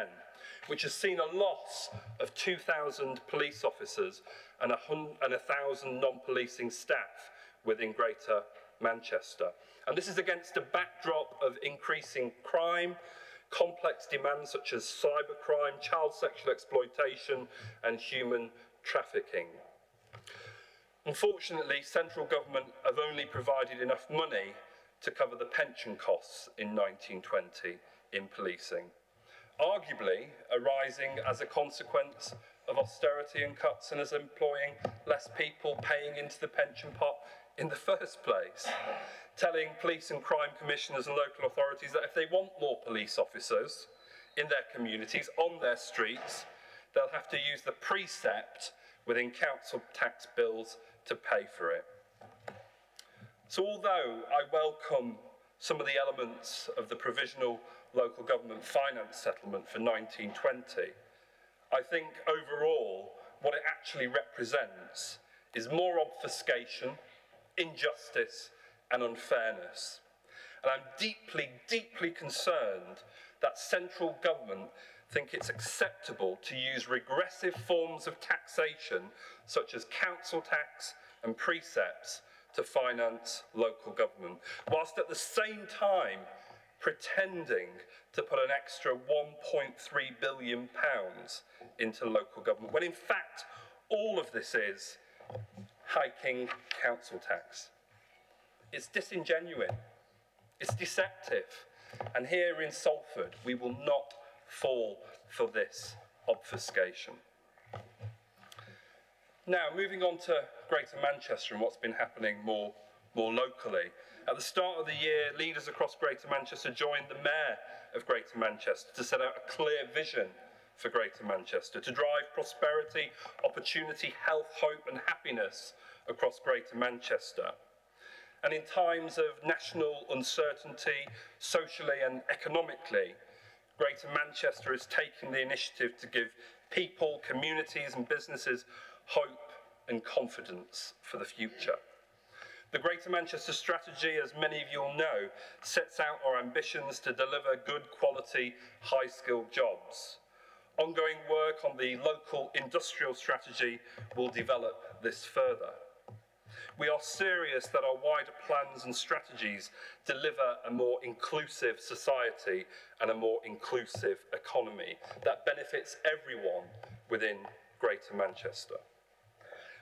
which has seen a loss of 2,000 police officers and 1,000 non-policing staff within Greater Manchester. And this is against a backdrop of increasing crime, complex demands such as cybercrime, child sexual exploitation and human trafficking. Unfortunately, central government have only provided enough money to cover the pension costs in 1920 in policing, arguably arising as a consequence of austerity and cuts and as employing less people paying into the pension pot in the first place, telling police and crime commissioners and local authorities that if they want more police officers in their communities, on their streets, they'll have to use the precept within council tax bills to pay for it. So although I welcome some of the elements of the provisional local government finance settlement for 1920, I think overall what it actually represents is more obfuscation, injustice and unfairness. And I'm deeply, deeply concerned that central government think it's acceptable to use regressive forms of taxation such as council tax and precepts to finance local government, whilst at the same time pretending to put an extra £1.3 billion into local government, when in fact all of this is hiking council tax. It's disingenuous, it's deceptive, and here in Salford we will not fall for this obfuscation. Now, moving on to Greater Manchester and what's been happening more locally. At the start of the year, leaders across Greater Manchester joined the Mayor of Greater Manchester to set out a clear vision for Greater Manchester, to drive prosperity, opportunity, health, hope and happiness across Greater Manchester. And in times of national uncertainty, socially and economically, Greater Manchester is taking the initiative to give people, communities and businesses hope and confidence for the future. The Greater Manchester Strategy, as many of you will know, sets out our ambitions to deliver good quality, high-skilled jobs. Ongoing work on the local industrial strategy will develop this further. We are serious that our wider plans and strategies deliver a more inclusive society and a more inclusive economy that benefits everyone within Greater Manchester.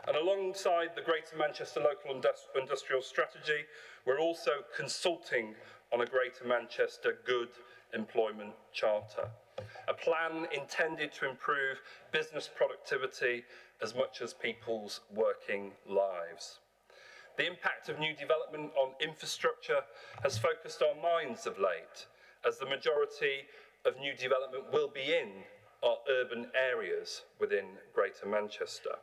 And alongside the Greater Manchester Local Industrial Strategy, we're also consulting on a Greater Manchester Good Employment Charter, a plan intended to improve business productivity as much as people's working lives. The impact of new development on infrastructure has focused our minds of late, as the majority of new development will be in our urban areas within Greater Manchester.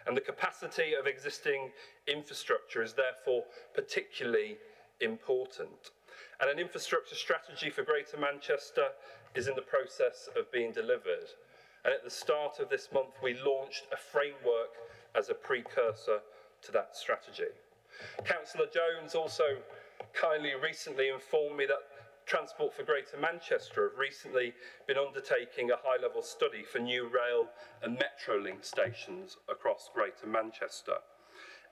And the capacity of existing infrastructure is therefore particularly important. And an infrastructure strategy for Greater Manchester is in the process of being delivered. And at the start of this month, we launched a framework as a precursor to that strategy. Councillor Jones also kindly recently informed me that Transport for Greater Manchester have recently been undertaking a high-level study for new rail and Metrolink stations across Greater Manchester.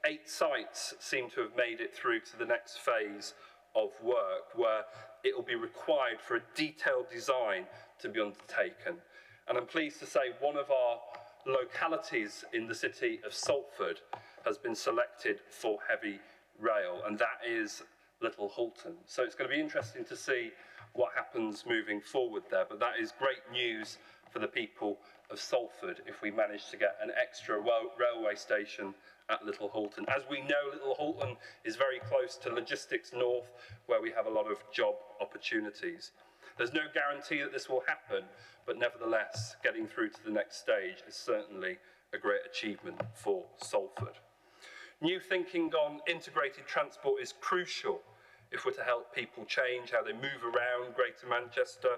8 sites seem to have made it through to the next phase of work, where it will be required for a detailed design to be undertaken. And I'm pleased to say one of our localities in the city of Salford has been selected for heavy rail, and that is Little Hulton. So it's going to be interesting to see what happens moving forward there, but that is great news for the people of Salford if we manage to get an extra railway station at Little Hulton. As we know, Little Hulton is very close to Logistics North, where we have a lot of job opportunities. There's no guarantee that this will happen, but nevertheless, getting through to the next stage is certainly a great achievement for Salford. New thinking on integrated transport is crucial if we're to help people change how they move around Greater Manchester,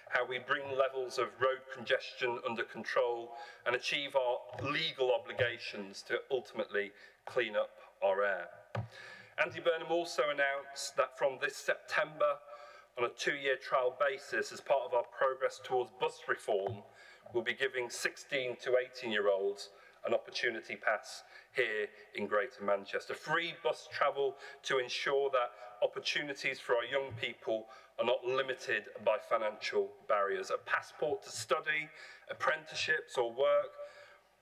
how we bring levels of road congestion under control and achieve our legal obligations to ultimately clean up our air. Andy Burnham also announced that from this September, on a 2-year trial basis, as part of our progress towards bus reform, we'll be giving 16 to 18-year-olds an opportunity pass here in Greater Manchester. Free bus travel to ensure that opportunities for our young people are not limited by financial barriers. A passport to study, apprenticeships or work,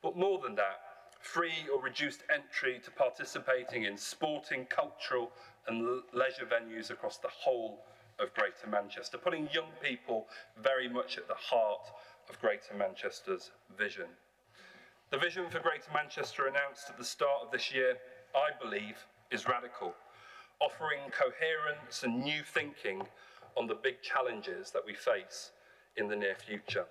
but more than that, free or reduced entry to participating in sporting, cultural and leisure venues across the whole of Greater Manchester, putting young people very much at the heart of Greater Manchester's vision. The vision for Greater Manchester announced at the start of this year, I believe, is radical, offering coherence and new thinking on the big challenges that we face in the near future.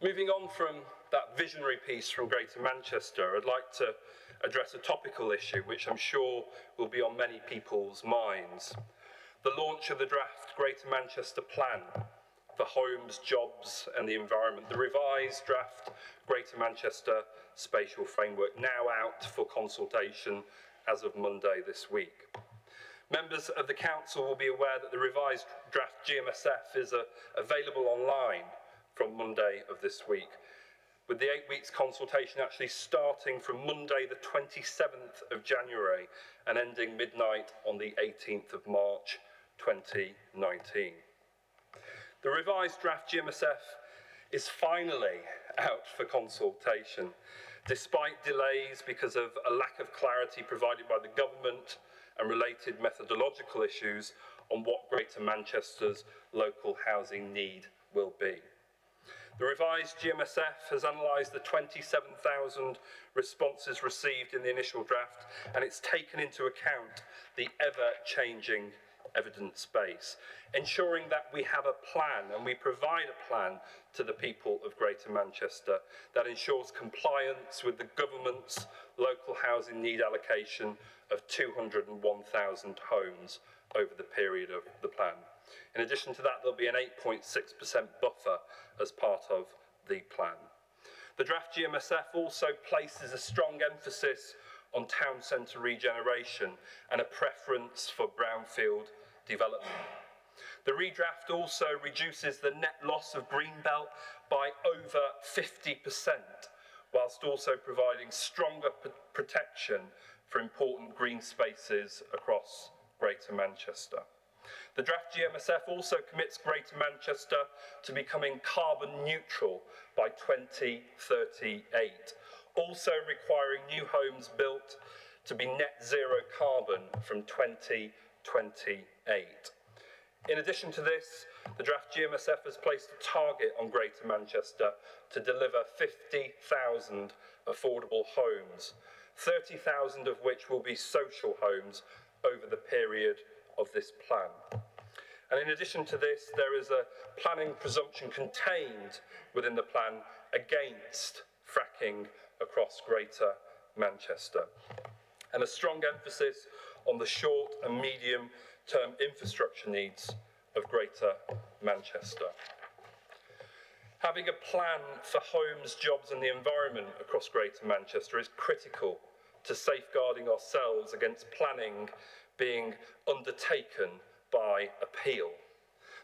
Moving on from that visionary piece from Greater Manchester, I'd like to address a topical issue which I'm sure will be on many people's minds. The launch of the draft Greater Manchester Plan for Homes, Jobs and the Environment, the revised draft Greater Manchester Spatial Framework, now out for consultation as of Monday this week. Members of the Council will be aware that the revised draft GMSF is available online from Monday of this week, with the 8 weeks consultation actually starting from Monday the 27th of January and ending midnight on the 18th of March 2019. The revised draft GMSF is finally out for consultation, despite delays because of a lack of clarity provided by the government and related methodological issues on what Greater Manchester's local housing need will be. The revised GMSF has analysed the 27,000 responses received in the initial draft, and it's taken into account the ever-changing evidence base, ensuring that we have a plan and we provide a plan to the people of Greater Manchester that ensures compliance with the government's local housing need allocation of 201,000 homes over the period of the plan. In addition to that, there'll be an 8.6% buffer as part of the plan. The draft GMSF also places a strong emphasis on town centre regeneration and a preference for brownfield development. The redraft also reduces the net loss of Greenbelt by over 50%, whilst also providing stronger protection for important green spaces across Greater Manchester. The draft GMSF also commits Greater Manchester to becoming carbon neutral by 2038, also requiring new homes built to be net zero carbon from 2028. In addition to this, the draft GMSF has placed a target on Greater Manchester to deliver 50,000 affordable homes, 30,000 of which will be social homes over the period of this plan. And in addition to this, there is a planning presumption contained within the plan against fracking across Greater Manchester, and a strong emphasis on the short and medium term infrastructure needs of Greater Manchester. Having a plan for homes, jobs and the environment across Greater Manchester is critical to safeguarding ourselves against planning being undertaken by appeal.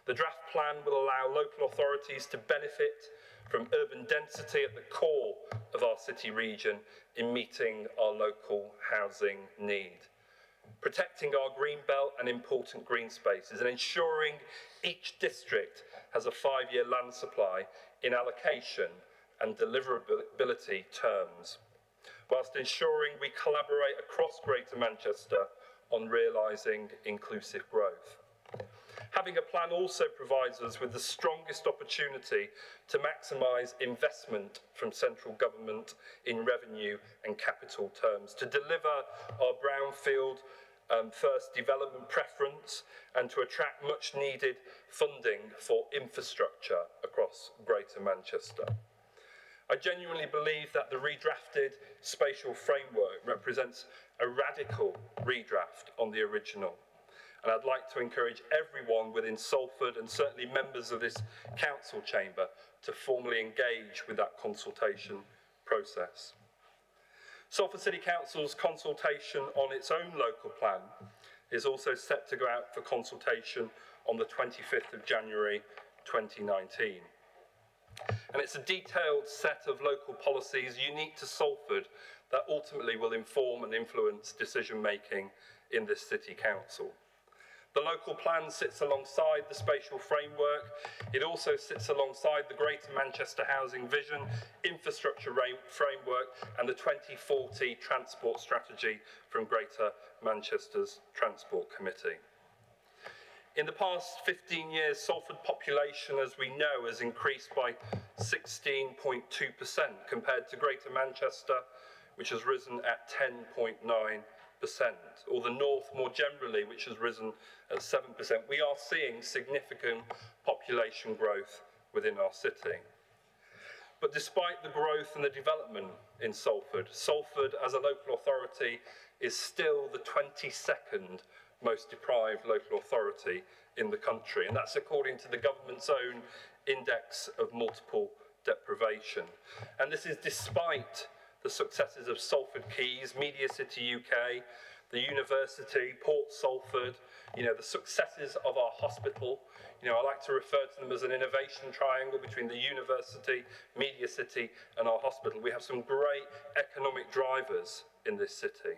The draft plan will allow local authorities to benefit from urban density at the core of our city region in meeting our local housing need, protecting our green belt and important green spaces, and ensuring each district has a 5-year land supply in allocation and deliverability terms, whilst ensuring we collaborate across Greater Manchester on realising inclusive growth. Having a plan also provides us with the strongest opportunity to maximise investment from central government in revenue and capital terms, to deliver our brownfield first development preference and to attract much needed funding for infrastructure across Greater Manchester. I genuinely believe that the redrafted spatial framework represents a radical redraft on the original. And I'd like to encourage everyone within Salford and certainly members of this council chamber to formally engage with that consultation process. Salford City Council's consultation on its own local plan is also set to go out for consultation on the 25th of January 2019. And it's a detailed set of local policies unique to Salford that ultimately will inform and influence decision making in this city council. The local plan sits alongside the spatial framework. It also sits alongside the Greater Manchester Housing Vision, infrastructure framework and the 2040 transport strategy from Greater Manchester's Transport Committee. In the past 15 years, Salford population, as we know, has increased by 16.2% compared to Greater Manchester, which has risen at 10.9%, or the North more generally, which has risen at 7%. We are seeing significant population growth within our city. But despite the growth and the development in Salford, Salford as a local authority is still the 22nd most deprived local authority in the country, and that's according to the government's own index of multiple deprivation. And this is despite the successes of Salford Quays, Media City UK, the university, Port Salford, the successes of our hospital. I like to refer to them as an innovation triangle between the university, Media City and our hospital. We have some great economic drivers in this city.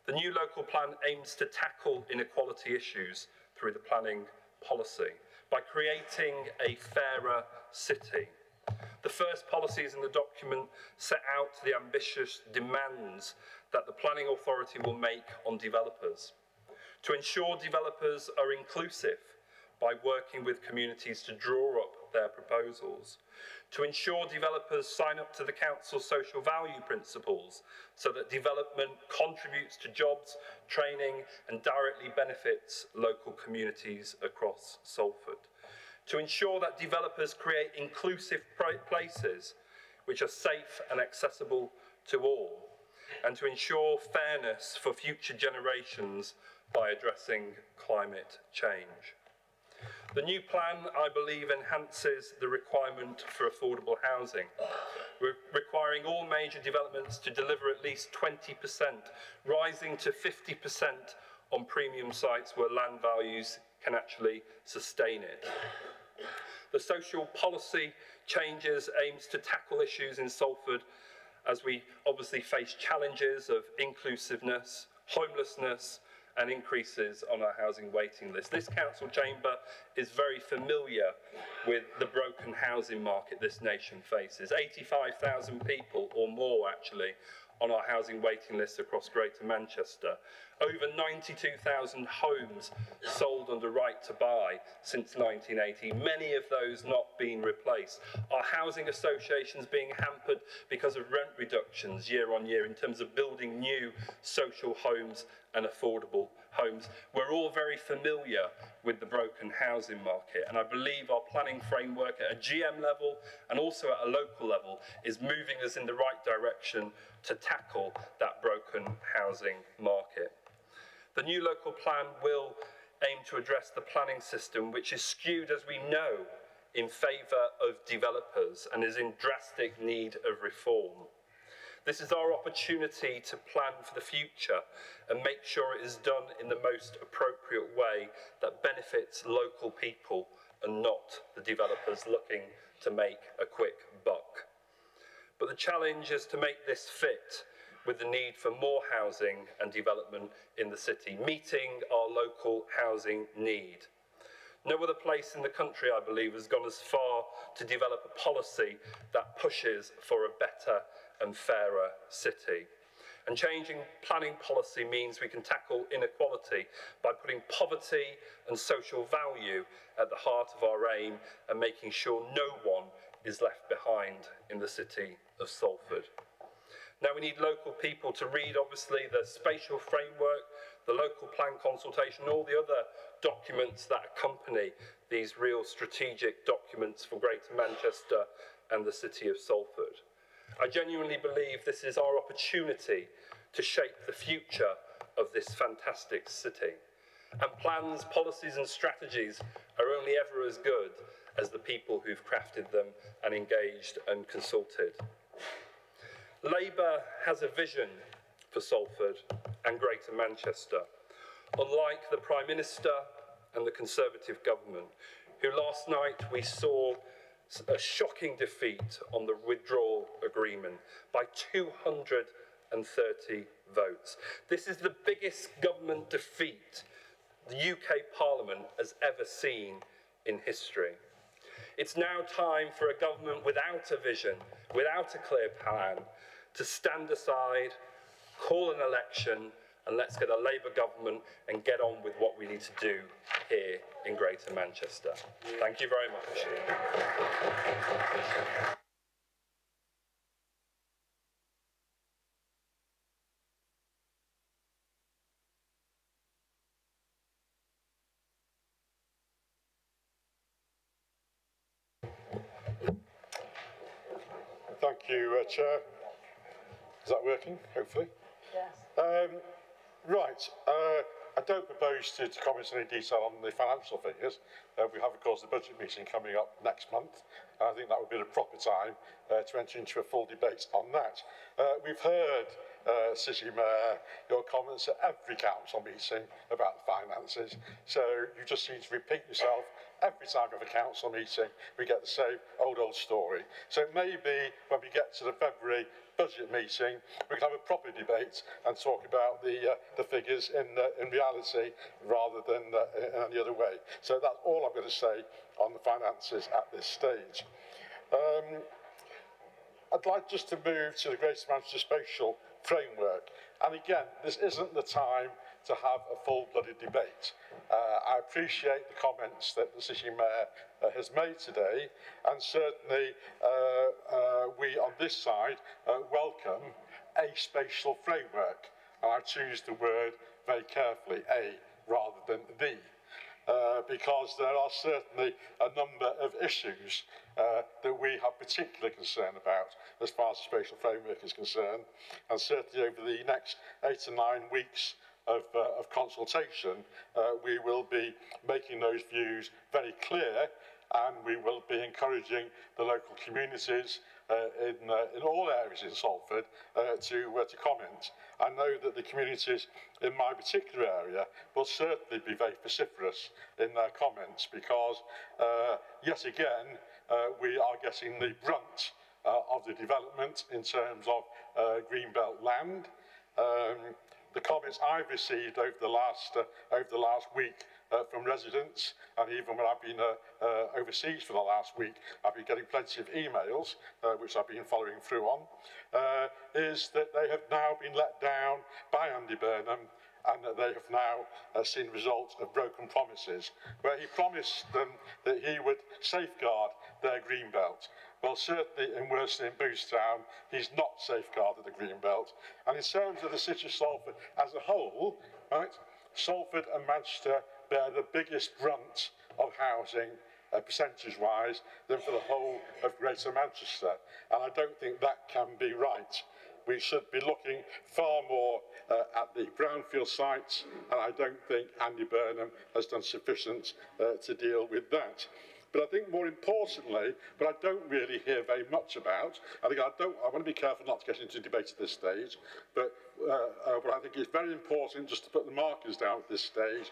The new local plan aims to tackle inequality issues through the planning policy by creating a fairer city. The first policies in the document set out the ambitious demands that the planning authority will make on developers. To ensure developers are inclusive by working with communities to draw up their proposals. To ensure developers sign up to the council's social value principles so that development contributes to jobs, training and directly benefits local communities across Salford. To ensure that developers create inclusive places which are safe and accessible to all, and to ensure fairness for future generations by addressing climate change. The new plan, I believe, enhances the requirement for affordable housing, requiring all major developments to deliver at least 20%, rising to 50% on premium sites where land values can actually sustain it. The social policy changes aims to tackle issues in Salford as we obviously face challenges of inclusiveness, homelessness, and increases on our housing waiting list. This council chamber is very familiar with the broken housing market this nation faces. 85,000 people or more actually on our housing waiting list across Greater Manchester. Over 92,000 homes sold under right to buy since 1980, many of those not being replaced. Our housing associations being hampered because of rent reductions year on year in terms of building new social homes and affordable homes. We're all very familiar with the broken housing market, and I believe our planning framework at a GM level and also at a local level is moving us in the right direction to tackle that broken housing market. The new local plan will aim to address the planning system, which is skewed, as we know, in favour of developers and is in drastic need of reform. This is our opportunity to plan for the future and make sure it is done in the most appropriate way that benefits local people and not the developers looking to make a quick buck. But the challenge is to make this fit with the need for more housing and development in the city, meeting our local housing need. No other place in the country, I believe, has gone as far to develop a policy that pushes for a better and fairer city. And changing planning policy means we can tackle inequality by putting poverty and social value at the heart of our aim and making sure no one is left behind in the city of Salford. Now we need local people to read, obviously, the spatial framework, the local plan consultation, all the other documents that accompany these real strategic documents for Greater Manchester and the city of Salford. I genuinely believe this is our opportunity to shape the future of this fantastic city. And plans, policies and strategies are only ever as good as the people who've crafted them and engaged and consulted. Labour has a vision for Salford and Greater Manchester, unlike the Prime Minister and the Conservative government, who last night we saw a shocking defeat on the withdrawal agreement by 230 votes. This is the biggest government defeat the UK Parliament has ever seen in history. It's now time for a government without a vision, without a clear plan, to stand aside, call an election, and let's get a Labour government and get on with what we need to do here in Greater Manchester. Thank you very much. Thank you, Chair. Is that working, hopefully? Yes. Right. I don't propose to comment in any detail on the financial figures. We have, of course, the budget meeting coming up next month. And I think that would be the proper time to enter into a full debate on that. We've heard, City Mayor, your comments at every council meeting about the finances. So you just need to repeat yourself. Every time we have a council meeting, we get the same old story. So maybe when we get to the February budget meeting, we can have a proper debate and talk about the figures in reality rather than in any other way. So that's all I'm going to say on the finances at this stage. I'd like just to move to the Greater Manchester Spatial Framework. And again, this isn't the time to have a full-blooded debate. I appreciate the comments that the City Mayor has made today, and certainly we on this side welcome a spatial framework. And I choose the word very carefully, a rather than the, because there are certainly a number of issues that we have particular concern about as far as the spatial framework is concerned, and certainly over the next 8 to 9 weeks of consultation, we will be making those views very clear, and we will be encouraging the local communities in all areas in Salford to comment. I know that the communities in my particular area will certainly be very vociferous in their comments because, yet again, we are getting the brunt of the development in terms of greenbelt land. The comments I've received over the last week from residents, and even when I've been overseas for the last week, I've been getting plenty of emails, which I've been following through on, is that they have now been let down by Andy Burnham, and that they have now seen results of broken promises, where he promised them that he would safeguard their greenbelt. Well, certainly in Worston and Boothstown, he's not safeguarded the greenbelt. And in terms of the city of Salford as a whole, right, Salford and Manchester bear the biggest brunt of housing, percentage-wise, than for the whole of Greater Manchester. And I don't think that can be right. we should be looking far more at the brownfield sites, and I don't think Andy Burnham has done sufficient to deal with that. But I think more importantly, what I don't really hear very much about, and again, I want to be careful not to get into debate at this stage, but what I think is very important, just to put the markers down at this stage,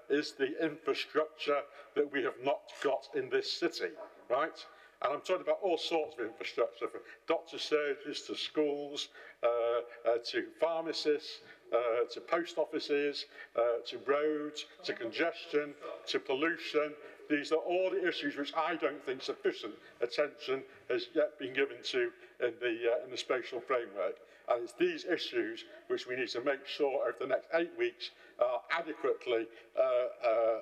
is the infrastructure that we have not got in this city, right? And I'm talking about all sorts of infrastructure, from doctor surgeries to schools, to pharmacists, to post offices, to roads, to congestion, to pollution. These are all the issues which I don't think sufficient attention has yet been given to in the spatial framework. And it's these issues which we need to make sure over the next 8 weeks are adequately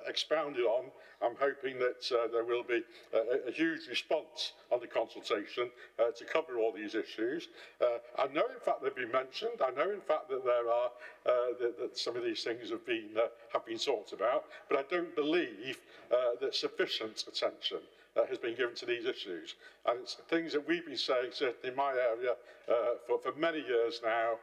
expounded on. I'm hoping that there will be a huge response on the consultation to cover all these issues. I know, in fact, they've been mentioned. I know, in fact, that there are that some of these things have been talked about, but I don't believe that sufficient attention has been given to these issues. And it's things that we've been saying, certainly in my area, for many years now.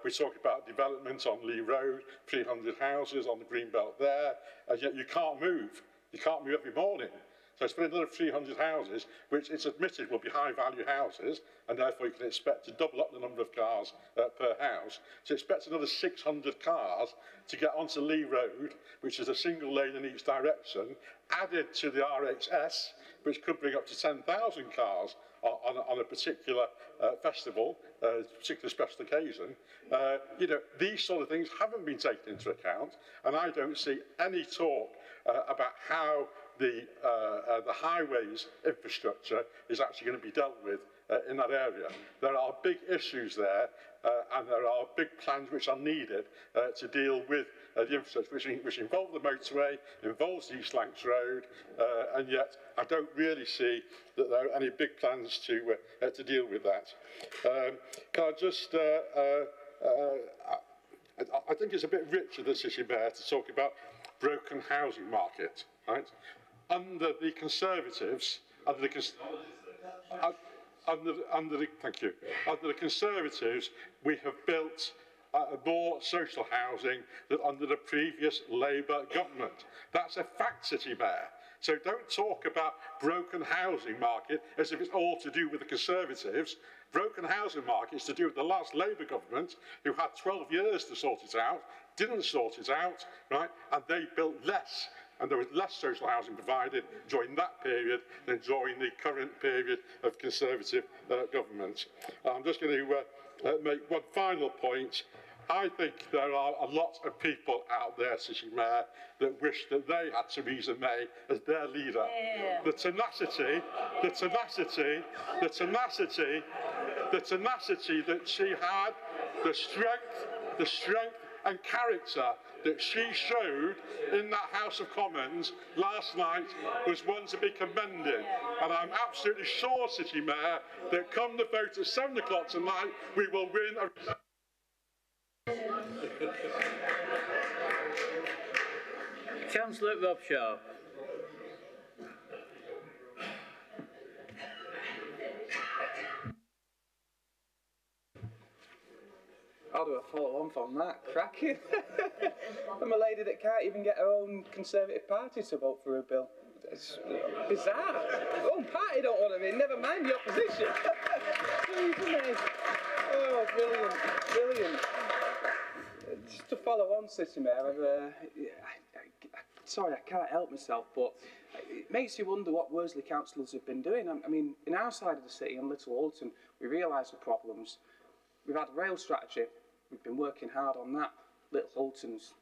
We talk about development on Lee Road, 300 houses on the green belt there, and yet you can't move. You can't move every morning. So it's been another 300 houses, which it's admitted will be high-value houses, and therefore you can expect to double up the number of cars per house. So expect another 600 cars to get onto Lee Road, which is a single lane in each direction, added to the RHS, which could bring up to 10,000 cars on a particular festival, particular special occasion. You know, these sort of things haven't been taken into account, and I don't see any talk about how the highways infrastructure is actually going to be dealt with in that area. There are big issues there, and there are big plans which are needed to deal with the infrastructure, which involve the motorway, involves East Lancs Road, and yet I don't really see that there are any big plans to deal with that. Can I just, I think it's a bit rich of this issue, Mayor, to talk about broken housing market, right? Under the Conservatives, under the Conservatives, we have built more social housing than under the previous Labour government. That's a fact, City Mayor. So don't talk about broken housing market as if it's all to do with the Conservatives. Broken housing market is to do with the last Labour government, who had 12 years to sort it out, didn't sort it out, right? And they built less. And there was less social housing provided during that period than during the current period of Conservative government. I'm just going to make one final point. I think there are a lot of people out there, City Mayor, that wish that they had Theresa May as their leader. Yeah. The tenacity that she had, the strength and character that she showed in that House of Commons last night was one to be commended. And I'm absolutely sure, City Mayor, that come the vote at 7 o'clock tonight, we will win a... Councillor Robshaw. How do I follow on from that? Cracking. I'm a lady that can't even get her own Conservative Party to vote for a bill. It's bizarre. Her own party don't want to be, never mind the opposition. Oh, brilliant. Just to follow on, City Mayor, sorry, I can't help myself, but it makes you wonder what Worsley councillors have been doing. I mean, in our side of the city, in Little Alton, we realise the problems. We've had a rail strategy. We've been working hard on that. Little Alton's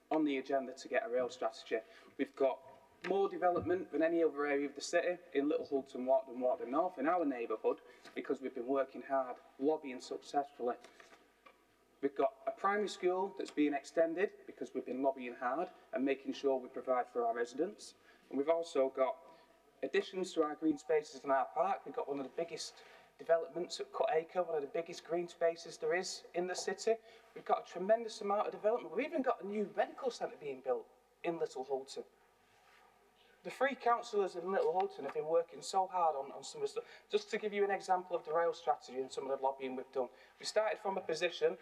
on the agenda to get a rail strategy. We've got more development than any other area of the city in Little Alton, Warden North, in our neighbourhood, because we've been working hard, lobbying successfully. We've got a primary school that's being extended because we've been lobbying hard and making sure we provide for our residents. And we've also got additions to our green spaces in our park. We've got one of the biggest developments at Cut Acre, one of the biggest green spaces there is in the city. We've got a tremendous amount of development. We've even got a new medical centre being built in Little Alton. The three councillors in Little Houghton have been working so hard on some of the stuff. Just to give you an example of the rail strategy and some of the lobbying we've done. We started from a position,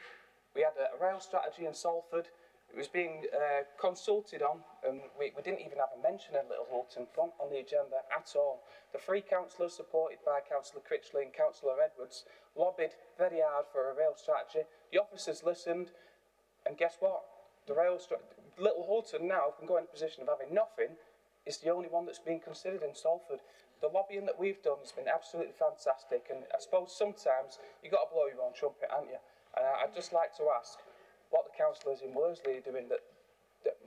we had a rail strategy in Salford, it was being consulted on, and we didn't even have a mention of Little Houghton on the agenda at all. The three councillors, supported by Councillor Critchley and Councillor Edwards, lobbied very hard for a rail strategy. The officers listened, and guess what? The Little Houghton now can go in a position of having nothing. Is the only one that's been considered in Salford. The lobbying that we've done has been absolutely fantastic, and I suppose sometimes you've got to blow your own trumpet, haven't you? And I'd just like to ask what the councillors in Worsley are doing that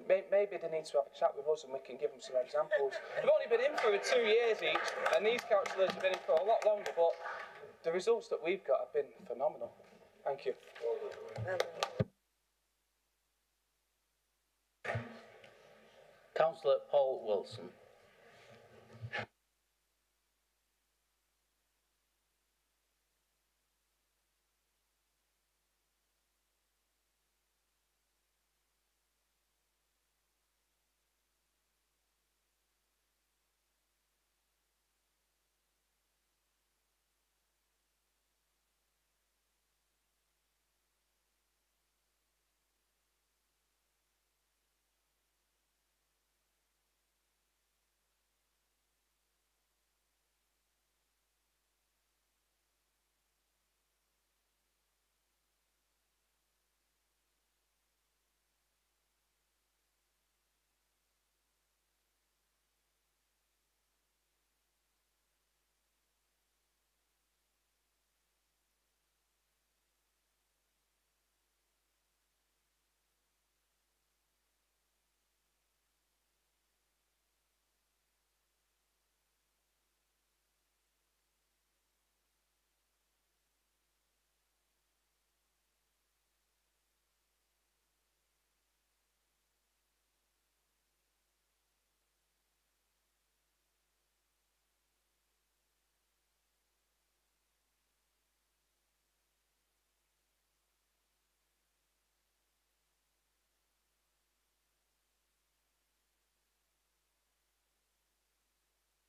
maybe they need to have a chat with us and we can give them some examples. They've only been in for 2 years each, and these councillors have been in for a lot longer, but the results that we've got have been phenomenal. Thank you. Councillor Paul Wilson.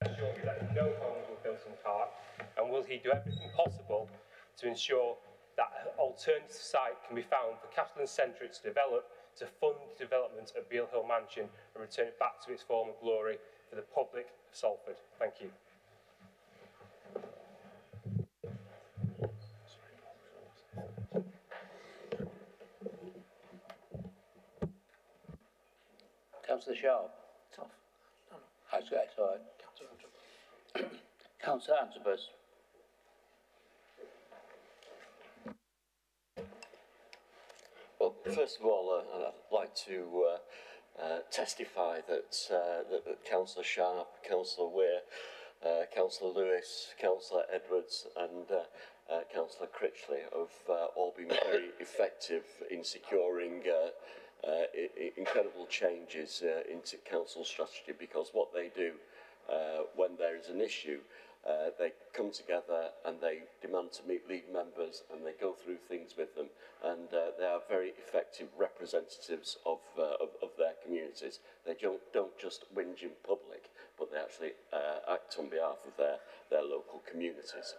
Assure me that no homes will built in Park, and will he do everything possible to ensure that an alternative site can be found for Catalan Centric to develop, to fund the development of Beal Hill Mansion and return it back to its former glory for the public of Salford? Thank you. Councillor Sharp. Tough. That's right, all right. Councillor Antrobus. Well, first of all, I'd like to testify that Councillor Sharp, Councillor Weir, Councillor Lewis, Councillor Edwards and Councillor Critchley have all been very effective in securing incredible changes into council strategy, because what they do when there is an issue, they come together and they demand to meet lead members and they go through things with them, and they are very effective representatives of their communities. They don't just whinge in public, but they actually act on behalf of their local communities.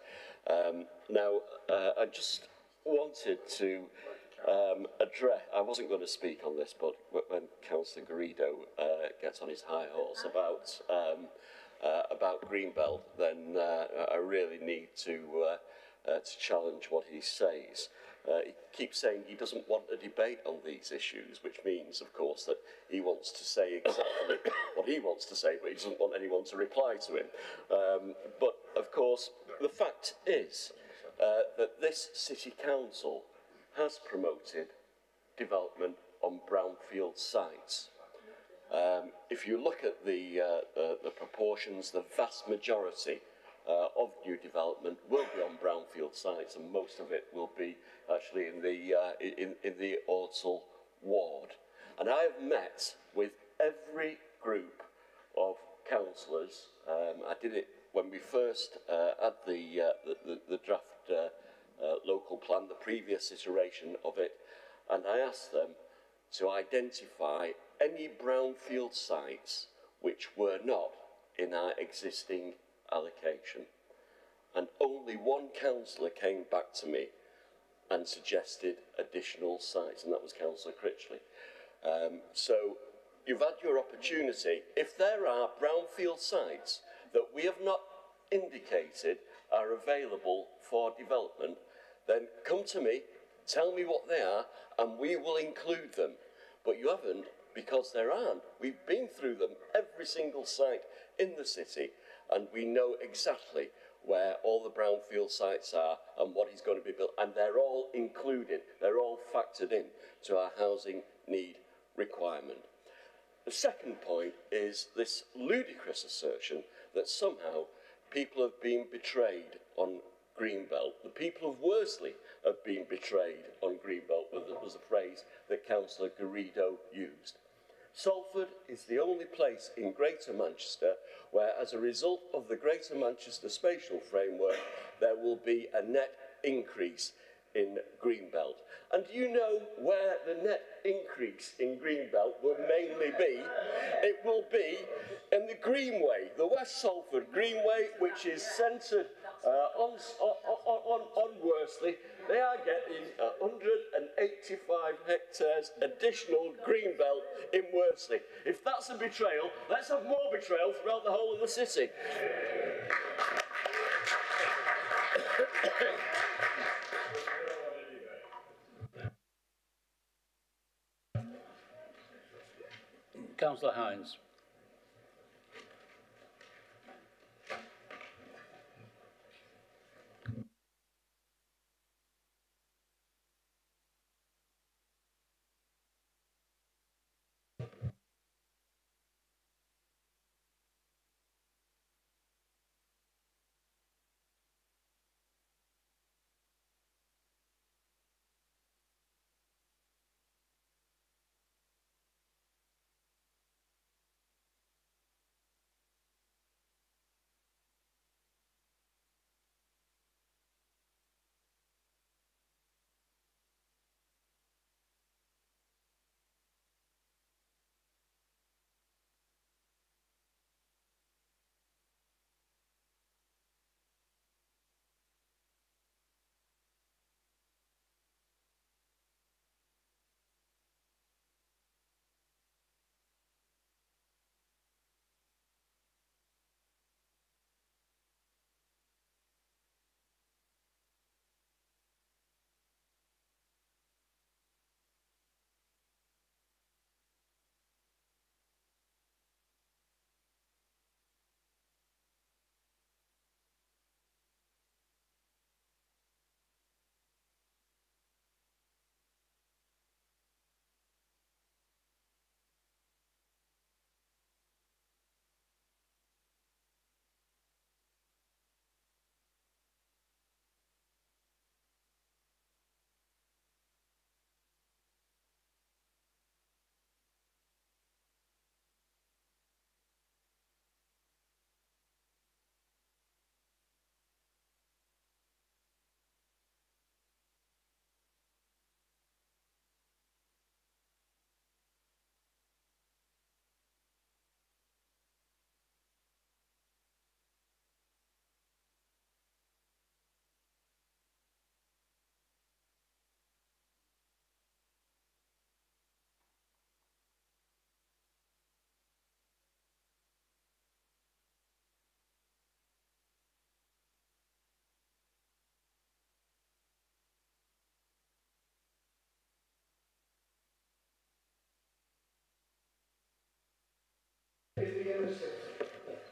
Now, I just wanted to address, I wasn't going to speak on this, but when Councillor Garrido gets on his high horse about Greenbelt, then I really need to challenge what he says. He keeps saying he doesn't want a debate on these issues, which means, of course, that he wants to say exactly what he wants to say, but he doesn't want anyone to reply to him. But, of course, the fact is that this City Council has promoted development on brownfield sites. If you look at the proportions, the vast majority of new development will be on brownfield sites, and most of it will be actually in the Ortal ward. And I have met with every group of councillors. I did it when we first had the draft local plan, the previous iteration of it, and I asked them to identify any brownfield sites which were not in our existing allocation. And only one councillor came back to me and suggested additional sites, and that was Councillor Critchley. So you've had your opportunity. If there are brownfield sites that we have not indicated are available for development, then come to me, tell me what they are, and we will include them. But you haven't, because there aren't. We've been through them, every single site in the city, and we know exactly where all the brownfield sites are and what is going to be built, and they're all included, they're all factored in to our housing need requirement. The second point is this ludicrous assertion that somehow people have been betrayed on Greenbelt. The people of Worsley have been betrayed on Greenbelt, was a phrase that Councillor Garrido used. Salford is the only place in Greater Manchester where, as a result of the Greater Manchester Spatial Framework, there will be a net increase in Greenbelt. And do you know where the net increase in Greenbelt will mainly be? It will be in the Greenway, the West Salford Greenway, which is centred on Worsley. They are getting 185 hectares additional Greenbelt in Worsley. If that's a betrayal, let's have more betrayal throughout the whole of the city. Councillor Hines.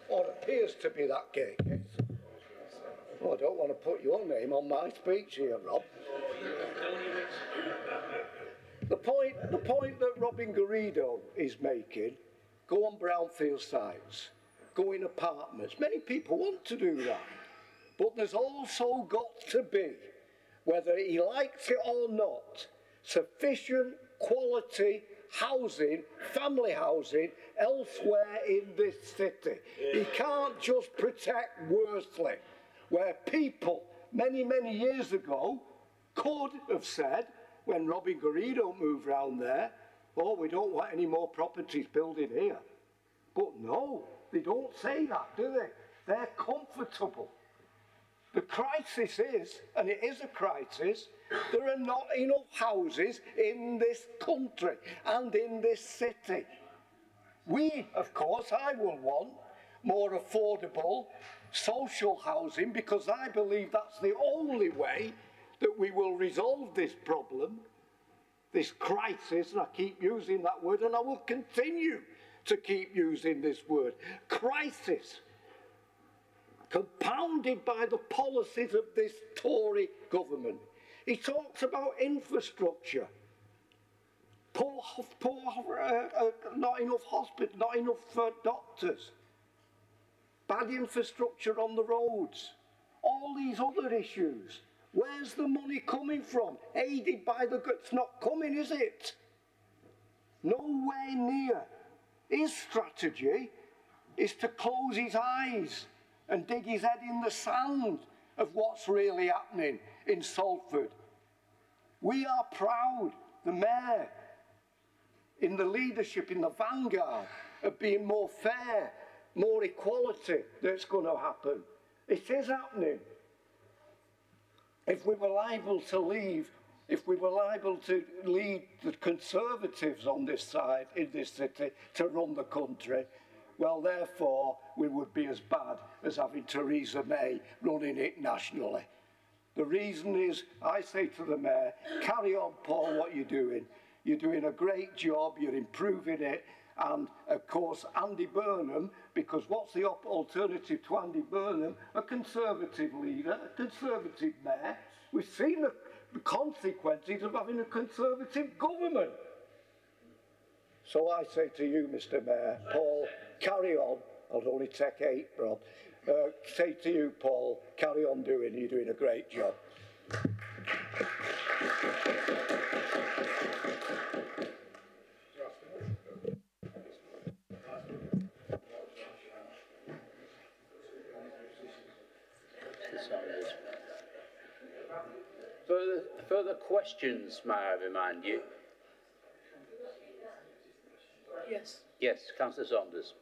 Or appears to be that case. Oh, I don't want to put your name on my speech here, Rob. The point that Robin Garrido is making, go on brownfield sites, go in apartments. Many people want to do that. But there's also got to be, whether he likes it or not, sufficient quality housing, family housing, elsewhere in this city. He can't just protect Worsley, where people many, many years ago could have said, when Robin Garrido moved round there, oh, we don't want any more properties building here. But no, They don't say that, do they? They're comfortable. The crisis is, and it is a crisis, there are not enough houses in this country and in this city. We, of course, I will want more affordable social housing because I believe that's the only way that we will resolve this problem, this crisis, and I keep using that word and I will continue to keep using this word, crisis, compounded by the policies of this Tory government. He talks about infrastructure, not enough hospitals, not enough doctors, bad infrastructure on the roads, all these other issues. Where's the money coming from? Aided by the... It's not coming, is it? Nowhere near. His strategy is to close his eyes and dig his head in the sand of what's really happening in Salford. We are proud, the mayor, in the leadership, in the vanguard, of being more fair, more equality that's going to happen. It is happening. If we were liable to leave, if we were liable to lead the Conservatives on this side, in this city, to run the country, well, therefore, we would be as bad as having Theresa May running it nationally. The reason is, I say to the mayor, carry on, Paul, what you're doing. You're doing a great job, you're improving it, and, of course, Andy Burnham, because what's the alternative to Andy Burnham? A Conservative leader, a Conservative mayor. We've seen the consequences of having a Conservative government. So I say to you, Mr. Mayor, Paul, carry on. I'll only take 8, Rob. Say to you, Paul, carry on doing. You're doing a great job. Further questions, may I remind you? Yes. Yes, Councillor Saunders.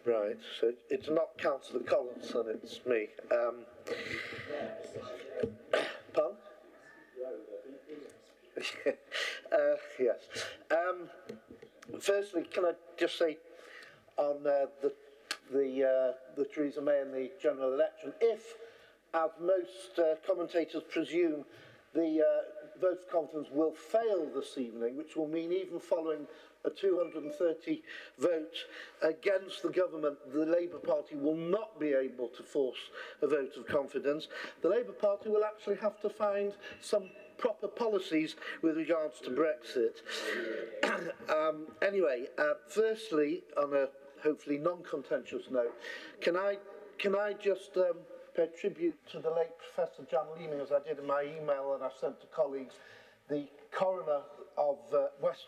Right, so it's not Councillor Collinson, it's me. Pardon? Yes. Firstly, can I just say on the Theresa May and the general election, if, as most commentators presume, the vote of confidence will fail this evening, which will mean even following a 230 vote against the government, the Labour Party will not be able to force a vote of confidence. The Labour Party will actually have to find some proper policies with regards to Brexit. Anyway, firstly, on a hopefully non-contentious note, can I just pay tribute to the late Professor Jan Leeming, as I did in my email that I sent to colleagues. The coroner of West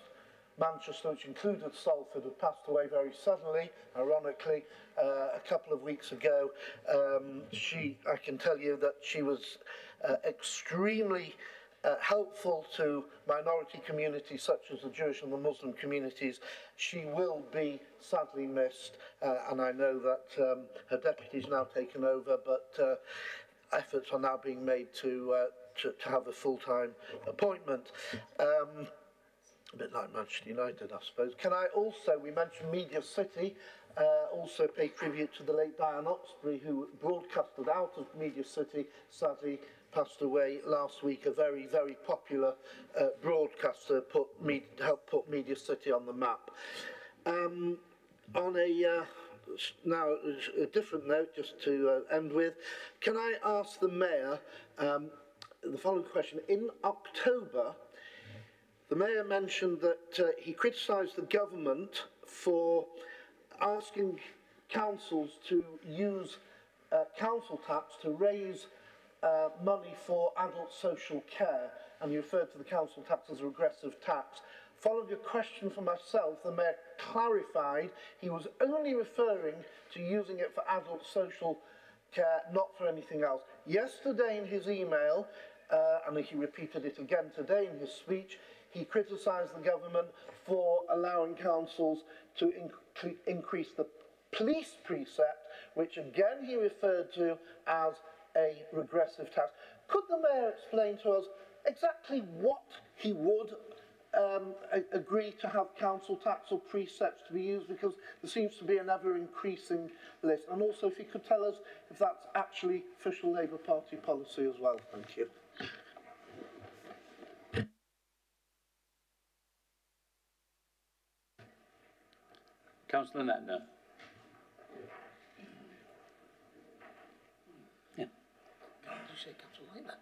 Manchester, which included Salford, had passed away very suddenly, ironically, a couple of weeks ago. I can tell you that she was extremely helpful to minority communities such as the Jewish and the Muslim communities. She will be sadly missed, and I know that her deputy's now taken over, but efforts are now being made to have a full-time appointment. A bit like Manchester United, I suppose. Can I also, we mentioned Media City, also pay tribute to the late Diane Oxbury, who broadcasted out of Media City, sadly passed away last week, a very, very popular broadcaster, helped put Media City on the map. On now a different note, just to end with, can I ask the Mayor the following question? In October, the Mayor mentioned that he criticised the government for asking councils to use council tax to raise money for adult social care, and he referred to the council tax as a regressive tax. Following a question from myself, the Mayor clarified he was only referring to using it for adult social care, not for anything else. Yesterday in his email, and he repeated it again today in his speech. He criticised the government for allowing councils to increase the police precept, which again he referred to as a regressive tax. Could the Mayor explain to us exactly what he would agree to have council tax or precepts to be used, because there seems to be an ever-increasing list. And also if you could tell us if that's actually official Labour Party policy as well. Thank you. Councillor Lettner. Yeah. Did you say Councillor Lightner?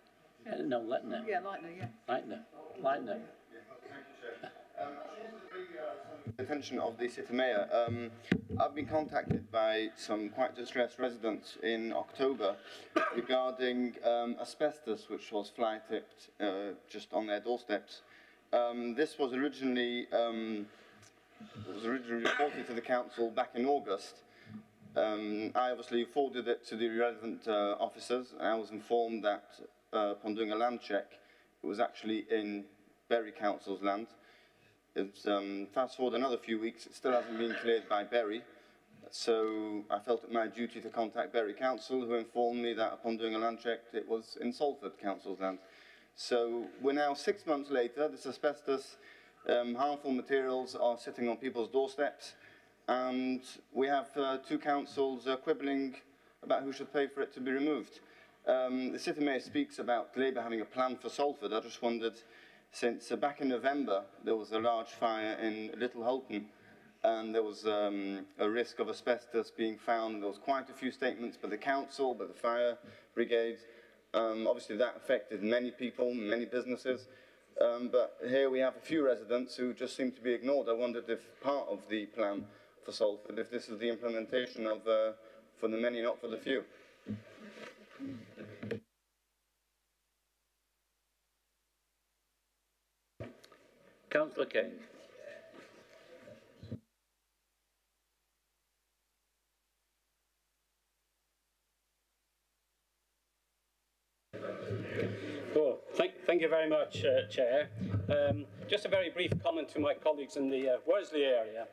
Yeah, no, Lettner. Yeah, Lightner, yeah. Leitner. Attention of the City Mayor. I've been contacted by some quite distressed residents in October regarding asbestos, which was fly tipped just on their doorsteps. This was originally reported to the council back in August. I obviously forwarded it to the relevant officers, and I was informed that upon doing a land check, it was actually in Bury Council's land. It's, fast forward another few weeks, it still hasn't been cleared by Bury, so I felt it my duty to contact Bury Council, who informed me that upon doing a land check, it was in Salford Council's land. So we're now 6 months later, this asbestos, harmful materials are sitting on people's doorsteps, and we have two councils quibbling about who should pay for it to be removed. The City Mayor speaks about Labour having a plan for Salford. I just wondered, since back in November there was a large fire in Little Holton, and there was a risk of asbestos being found. There was quite a few statements by the council, by the fire brigade. Obviously that affected many people, many businesses. But here we have a few residents who just seem to be ignored. I wondered if part of the plan for Salford, if this is the implementation of for the many, not for the few. Councillor King. Cool. Thank you very much, Chair. Just a very brief comment to my colleagues in the Worsley area.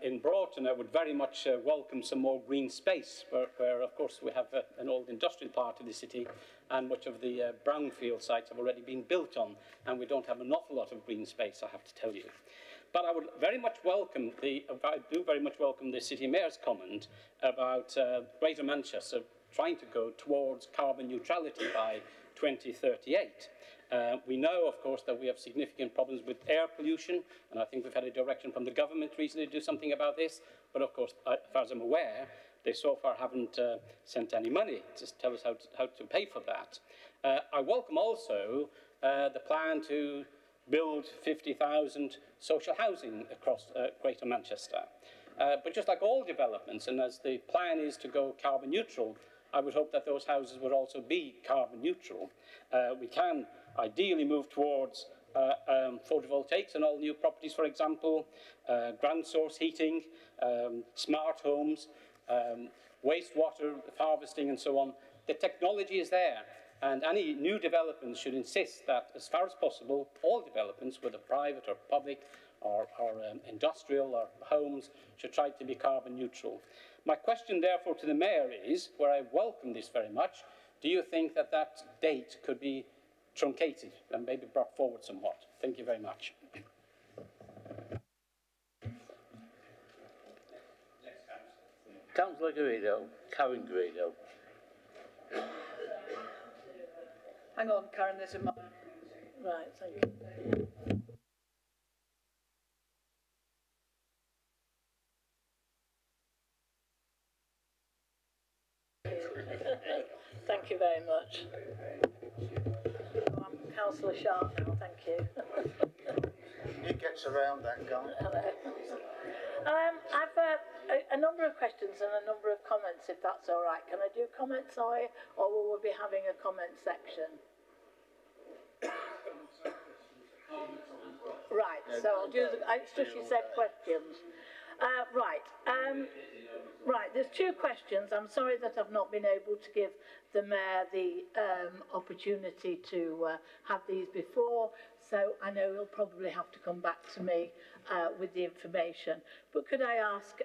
In Broughton, I would very much welcome some more green space, where of course we have an old industrial part of the city, and much of the brownfield sites have already been built on, and we don't have an awful lot of green space, I have to tell you. But I would very much welcome the City Mayor's comment about Greater Manchester trying to go towards carbon neutrality by 2038. We know, of course, that we have significant problems with air pollution, and I think we've had a direction from the government recently to do something about this. But of course, as far as I'm aware, they so far haven't sent any money to tell us how to pay for that. I welcome also the plan to build 50,000 social housing across Greater Manchester. But just like all developments, and as the plan is to go carbon neutral, I would hope that those houses would also be carbon neutral. We can ideally move towards photovoltaics on all new properties, for example, ground source heating, smart homes, wastewater harvesting and so on. The technology is there, and any new developments should insist that, as far as possible, all developments, whether private or public or industrial or homes, should try to be carbon neutral. My question, therefore, to the Mayor is, where I welcome this very much, do you think that that date could be truncated and maybe brought forward somewhat? Thank you very much. Councillor Garrido, Karen Garrido. Hang on, Karen, there's a... Right, thank you. Thank you very much. I'm Councillor Sharp now, thank you. He gets around that guy. I've a number of questions and a number of comments, if that's all right. Can I do comments, or will we be having a comment section? Right, so I'll do the, it's just you said questions. Right, there's two questions. I'm sorry that I've not been able to give the Mayor the opportunity to have these before, so I know he'll probably have to come back to me with the information. But could I ask,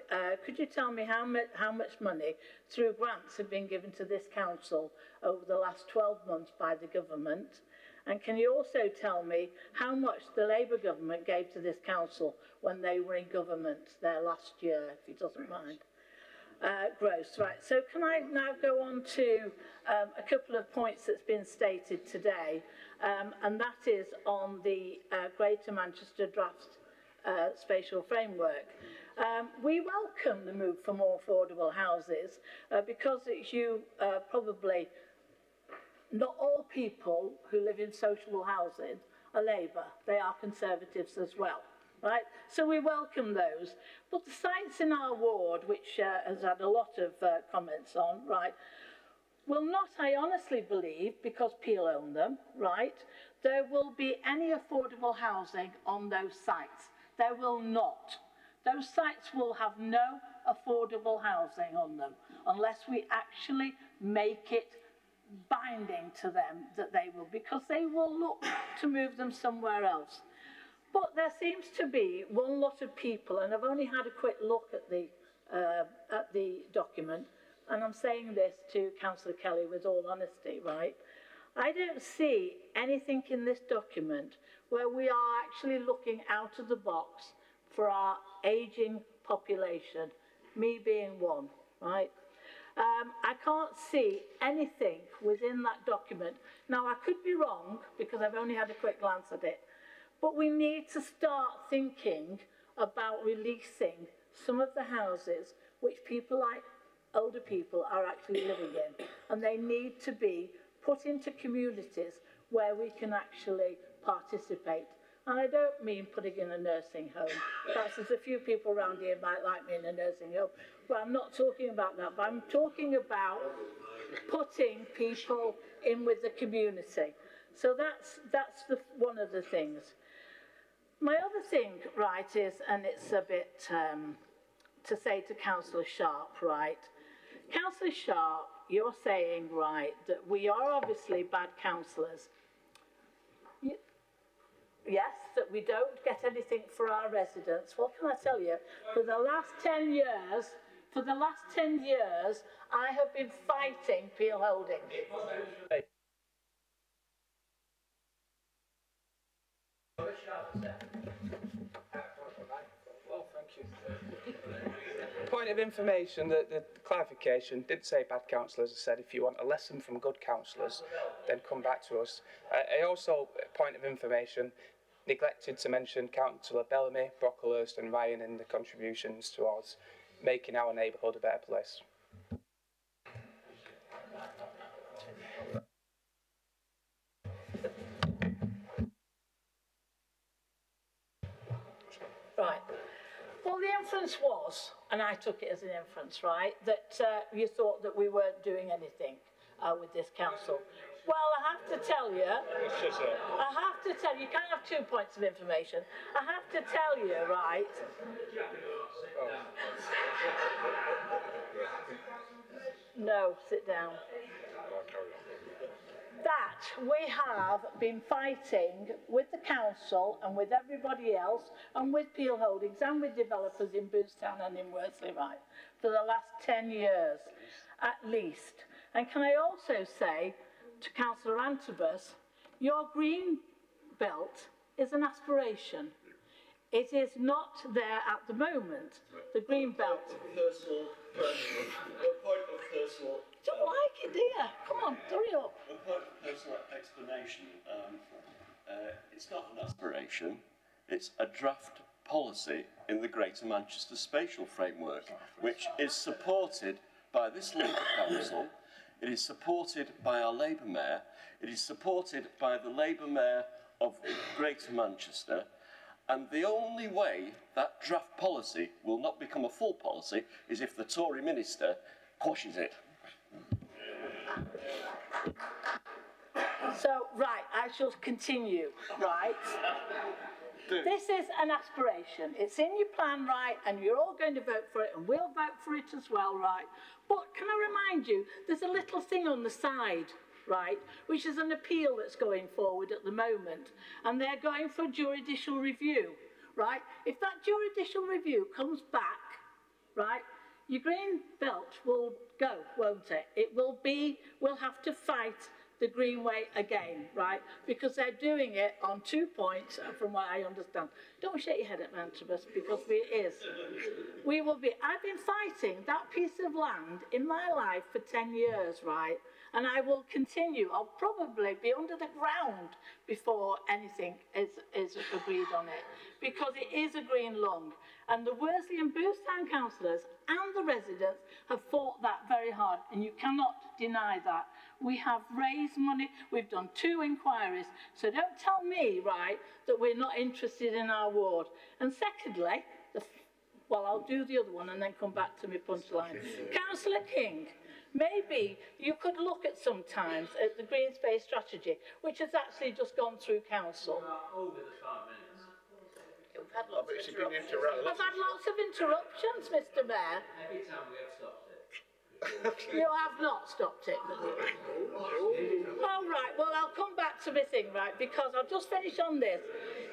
could you tell me how much money through grants have been given to this council over the last 12 months by the government? And can you also tell me how much the Labour government gave to this council when they were in government there last year, if he doesn't mind? Gross, right. So can I now go on to a couple of points that's been stated today, and that is on the Greater Manchester Draft Spatial Framework. We welcome the move for more affordable houses because as you probably, not all people who live in social housing are Labour, they are Conservatives as well. Right? So we welcome those. But the sites in our ward, which has had a lot of comments on, right, will not, I honestly believe, because Peel own them, right, there will be any affordable housing on those sites. There will not. Those sites will have no affordable housing on them unless we actually make it binding to them that they will, because they will look to move them somewhere else. But there seems to be one lot of people, and I've only had a quick look at the document, and I'm saying this to Councillor Kelly with all honesty, right? I don't see anything in this document where we are actually looking out of the box for our ageing population, me being one, right? I can't see anything within that document. Now, I could be wrong, because I've only had a quick glance at it, but we need to start thinking about releasing some of the houses which people like older people are actually living in. And they need to be put into communities where we can actually participate. And I don't mean putting in a nursing home. Perhaps there's a few people around here might like me in a nursing home, but I'm not talking about that. But I'm talking about putting people in with the community. So that's one of the things. My other thing, right, is, and it's a bit to say to Councillor Sharp, right? Councillor Sharp, you're saying, right, that we are obviously bad councillors. Yes, that we don't get anything for our residents. What can I tell you? For the last 10 years, I have been fighting Peel Holdings. Well, thank you. Point of information, the clarification did say bad councillors. I said if you want a lesson from good councillors, then come back to us. I also, point of information, neglected to mention Councillor Bellamy, Brocklehurst and Ryan in the contributions towards making our neighbourhood a better place. Right. Well, the inference was, and I took it as an inference, right, that you thought that we weren't doing anything with this council. Well, I have to tell you, you can't have 2 points of information. I have to tell you, right, no, sit down. That we have been fighting with the council and with everybody else and with Peel Holdings and with developers in Boothstown and in Worsley, right, for the last 10 years at least. And can I also say to Councillor Antrobus, your green belt is an aspiration. It is not there at the moment, the green belt. Personal, a point of personal. Don't like it, dear. Come on, hurry up. A point of personal explanation. It's not an aspiration. It's a draft policy in the Greater Manchester Spatial Framework, which is supported by this Labour Council. It is supported by our Labour Mayor. It is supported by the Labour Mayor of Greater Manchester. And the only way that draft policy will not become a full policy is if the Tory minister quashes it. So, right, I shall continue, right? This is an aspiration. It's in your plan, right, and you're all going to vote for it, and we'll vote for it as well, right? But can I remind you, there's a little thing on the side, right, which is an appeal that's going forward at the moment, and they're going for a judicial review, right? If that judicial review comes back, right, your green belt will go, won't it? We'll have to fight the Greenway again, right? Because they're doing it on 2 points, from what I understand. Don't shake your head at Mantrobus, because it is. I've been fighting that piece of land in my life for 10 years, right? And I will continue. I'll probably be under the ground before anything is agreed on it, because it is a green lung. And the Worsley and Boothstown councillors and the residents have fought that very hard, and you cannot deny that. We have raised money, we've done 2 inquiries, so don't tell me, right, that we're not interested in our ward. And secondly, well, I'll do the other one and then come back to my punchline. Councillor King, maybe you could look at sometimes at the green space strategy, which has actually just gone through council. Over the 5 minutes. I've had lots of interruptions, Mr. Mayor. Every time we have stopped it. You have not stopped it. All right, well, I'll come back to my thing, right, because I'll just finish on this.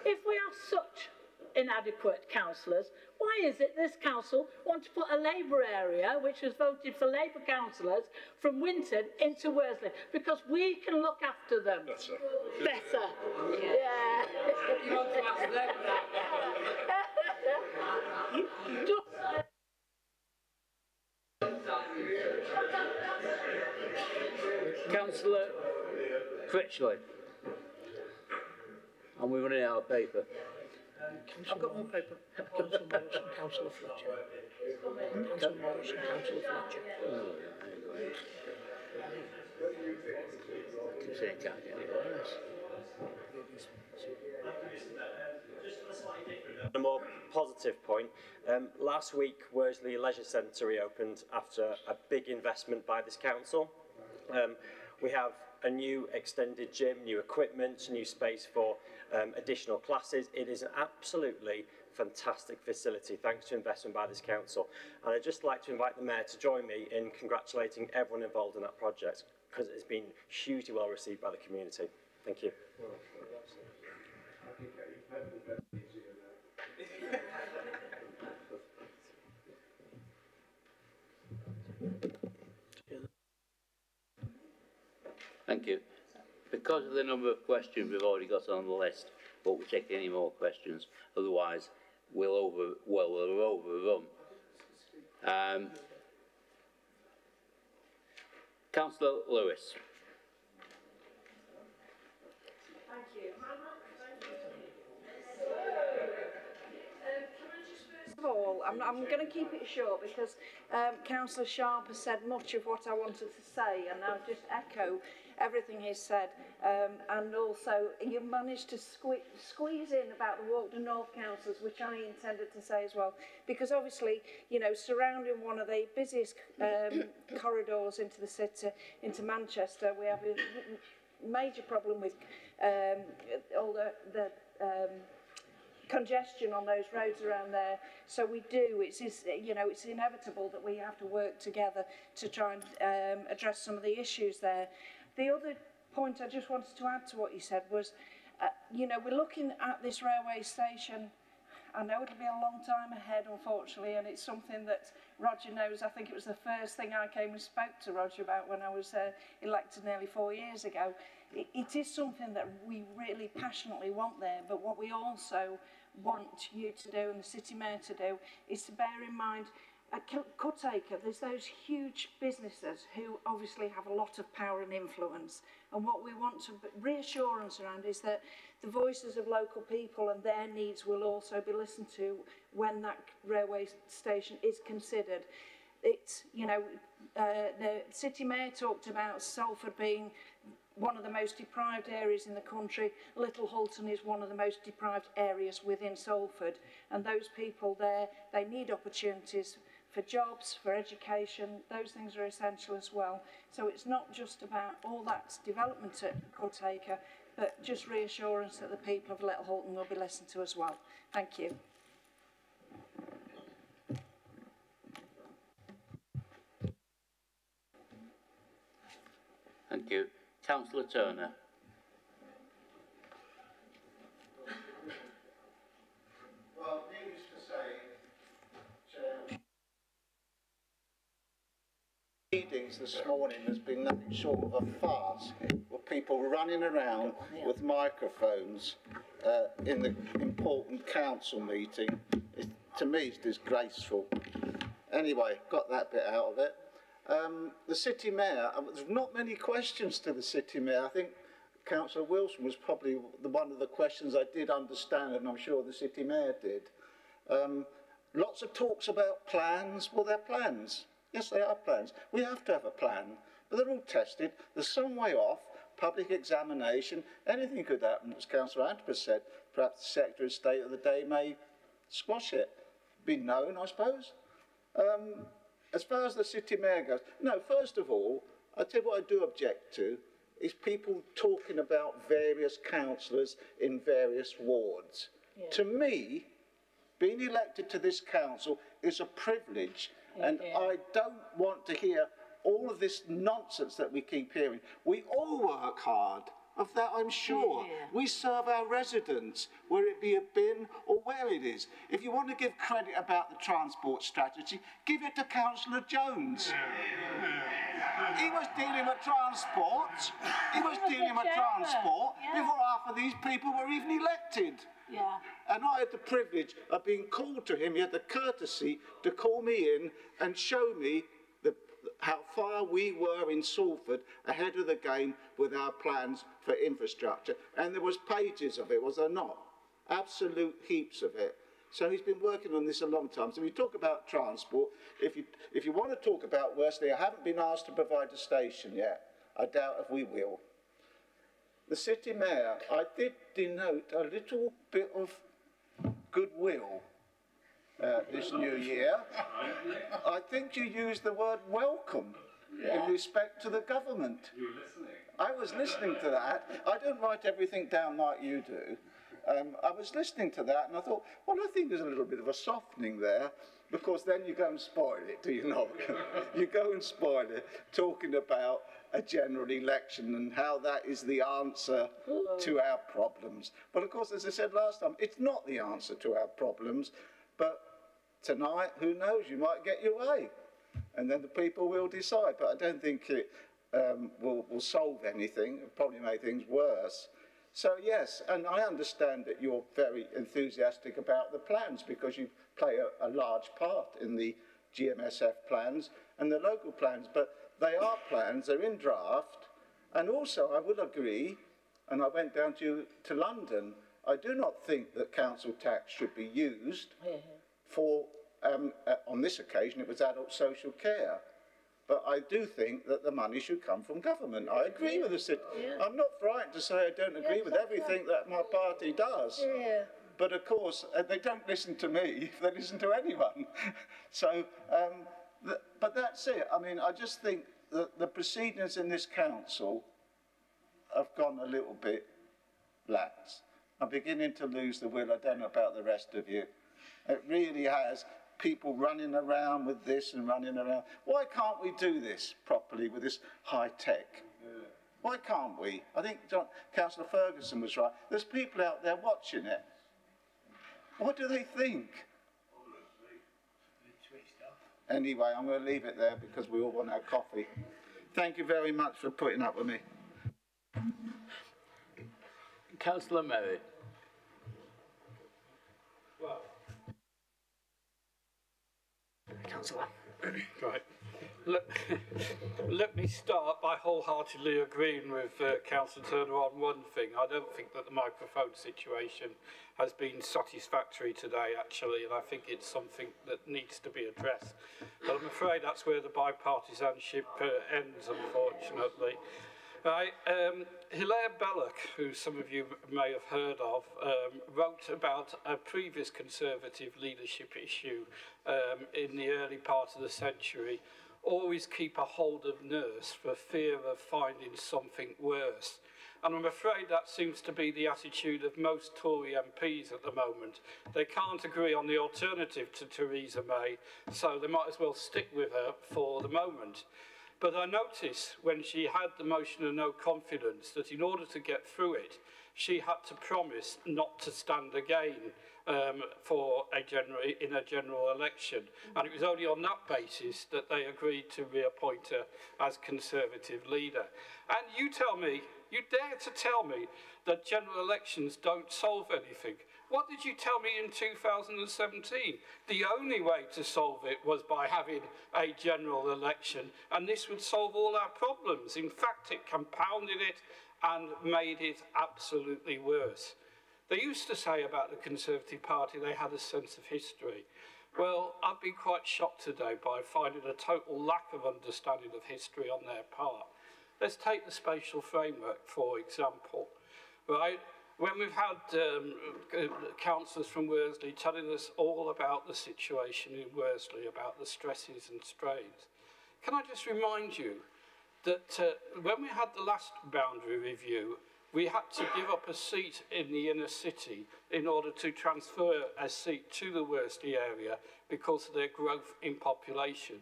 If we have such inadequate councillors, why is it this council want to put a Labour area, which was voted for Labour councillors, from Winton into Worsley? Because we can look after them. Better. Better. Yeah. You want to ask them that? Councillor Critchley. And we're running out of paper. I've got more paper. Councillor Morris and Councillor Fletcher. Councillor Morris and Councillor Fletcher. It can't get any worse. On a more positive point, last week Worsley Leisure Centre reopened after a big investment by this council. We have a new extended gym, new equipment, new space for additional classes. It is an absolutely fantastic facility thanks to investment by this council. And I'd just like to invite the Mayor to join me in congratulating everyone involved in that project, because it's been hugely well received by the community. Thank you. Thank you. Because of the number of questions we've already got on the list, won't we take any more questions? Otherwise, we'll overrun. Councillor Lewis. Thank you. First of all, I'm going to keep it short because Councillor Sharp has said much of what I wanted to say, and I'll just echo everything he said. And also, you managed to squeeze in about the Walkden North councils, which I intended to say as well, because obviously, you know, surrounding one of the busiest corridors into the city, into Manchester, we have a major problem with all the congestion on those roads around there. So we do, it's inevitable that we have to work together to try and address some of the issues there. The other point I just wanted to add to what you said was, you know, we're looking at this railway station. I know it'll be a long time ahead, unfortunately, and it's something that Roger knows. I think it was the first thing I came and spoke to Roger about when I was elected nearly 4 years ago. It is something that we really passionately want there, but what we also want you to do and the City Mayor to do is to bear in mind at Cuttaker, there's those huge businesses who obviously have a lot of power and influence. And what we want to reassurance around is that the voices of local people and their needs will also be listened to when that railway station is considered. It's, you know, the City Mayor talked about Salford being one of the most deprived areas in the country. Little Hulton is one of the most deprived areas within Salford. And those people there, they need opportunities for jobs, for education. Those things are essential as well. So it's not just about all that development at Cuttaker, but just reassurance that the people of Little Hulton will be listened to as well. Thank you. Thank you. Councillor Turner. Well, needless to say, Chair, meetings this morning has been nothing short of a farce, with people running around with microphones in the important council meeting. To me, it's disgraceful. Anyway, got that bit out of it. The City Mayor, there's not many questions to the City Mayor. I think Councillor Wilson was probably one of the questions I did understand, and I'm sure the City Mayor did. Lots of talks about plans. Well, they're plans. Yes, they are plans. We have to have a plan, but they're all tested. There's some way off, public examination. Anything could happen, as Councillor Antrobus said. Perhaps the Secretary of State of the day may squash it. Be known, I suppose. As far as the City Mayor goes, no, first of all, I'll tell you what I do object to, is people talking about various councillors in various wards. Yeah. To me, being elected to this council is a privilege, and I don't want to hear all of this nonsense that we keep hearing. We all work hard. Of that, I'm sure. We serve our residents, whether it be a bin or where it is. If you want to give credit about the transport strategy, give it to Councillor Jones. He was dealing with transport. He was dealing with transport before half of these people were even elected. Yeah. And I had the privilege of being called to him. He had the courtesy to call me in and show me how far we were in Salford ahead of the game with our plans for infrastructure. And there was pages of it, was there not? Absolute heaps of it. So he's been working on this a long time. So we talk about transport. If you want to talk about Worsley, I haven't been asked to provide a station yet. I doubt if we will. The City Mayor, I did denote a little bit of goodwill this new year. I think you used the word welcome in respect to the government. You were listening. I was listening to that. I don't write everything down like you do. I was listening to that and I thought, well, I think there's a little bit of a softening there, because then you go and spoil it, do you not? You go and spoil it, talking about a general election and how that is the answer to our problems. But of course, as I said last time, it's not the answer to our problems, but tonight, who knows, you might get your way, and then the people will decide. But I don't think it will solve anything. It'll probably make things worse. So yes, and I understand that you're very enthusiastic about the plans, because you play a large part in the GMSF plans and the local plans, but they are plans, they're in draft. And also I will agree, and I went down to London, I do not think that council tax should be used for, on this occasion, it was adult social care. But I do think that the money should come from government. I agree with the city. I'm not frightened to say I don't agree with everything that my party does. But of course, they don't listen to me, they listen to anyone. So, but that's it. I mean, I just think that the proceedings in this council have gone a little bit lax. I'm beginning to lose the will. I don't know about the rest of you. It really has. People running around with this and running around. Why can't we do this properly with this high tech? Why can't we? I think Councillor Ferguson was right. There's people out there watching it. What do they think? Anyway, I'm going to leave it there because we all want our coffee. Thank you very much for putting up with me. Councillor Merritt. Well, Councillor. Right. Let me start by wholeheartedly agreeing with Councillor Turner on one thing. I don't think that the microphone situation has been satisfactory today, actually, and I think it's something that needs to be addressed. But I'm afraid that's where the bipartisanship ends, unfortunately. Hilaire Belloc, who some of you may have heard of, wrote about a previous Conservative leadership issue in the early part of the century. Always keep a hold of nurse for fear of finding something worse. And I'm afraid that seems to be the attitude of most Tory MPs at the moment. They can't agree on the alternative to Theresa May, so they might as well stick with her for the moment. But I noticed when she had the motion of no confidence that in order to get through it, she had to promise not to stand again in a general election. And it was only on that basis that they agreed to reappoint her as Conservative leader. And you dare to tell me that general elections don't solve anything. What did you tell me in 2017? The only way to solve it was by having a general election, and this would solve all our problems. In fact, it compounded it and made it absolutely worse. They used to say about the Conservative Party they had a sense of history. Well, I've been quite shocked today by finding a total lack of understanding of history on their part. Let's take the spatial framework, for example, right? When we've had councillors from Worsley telling us all about the situation in Worsley, about the stresses and strains, can I just remind you that when we had the last boundary review, we had to give up a seat in the inner city in order to transfer a seat to the Worsley area because of their growth in population.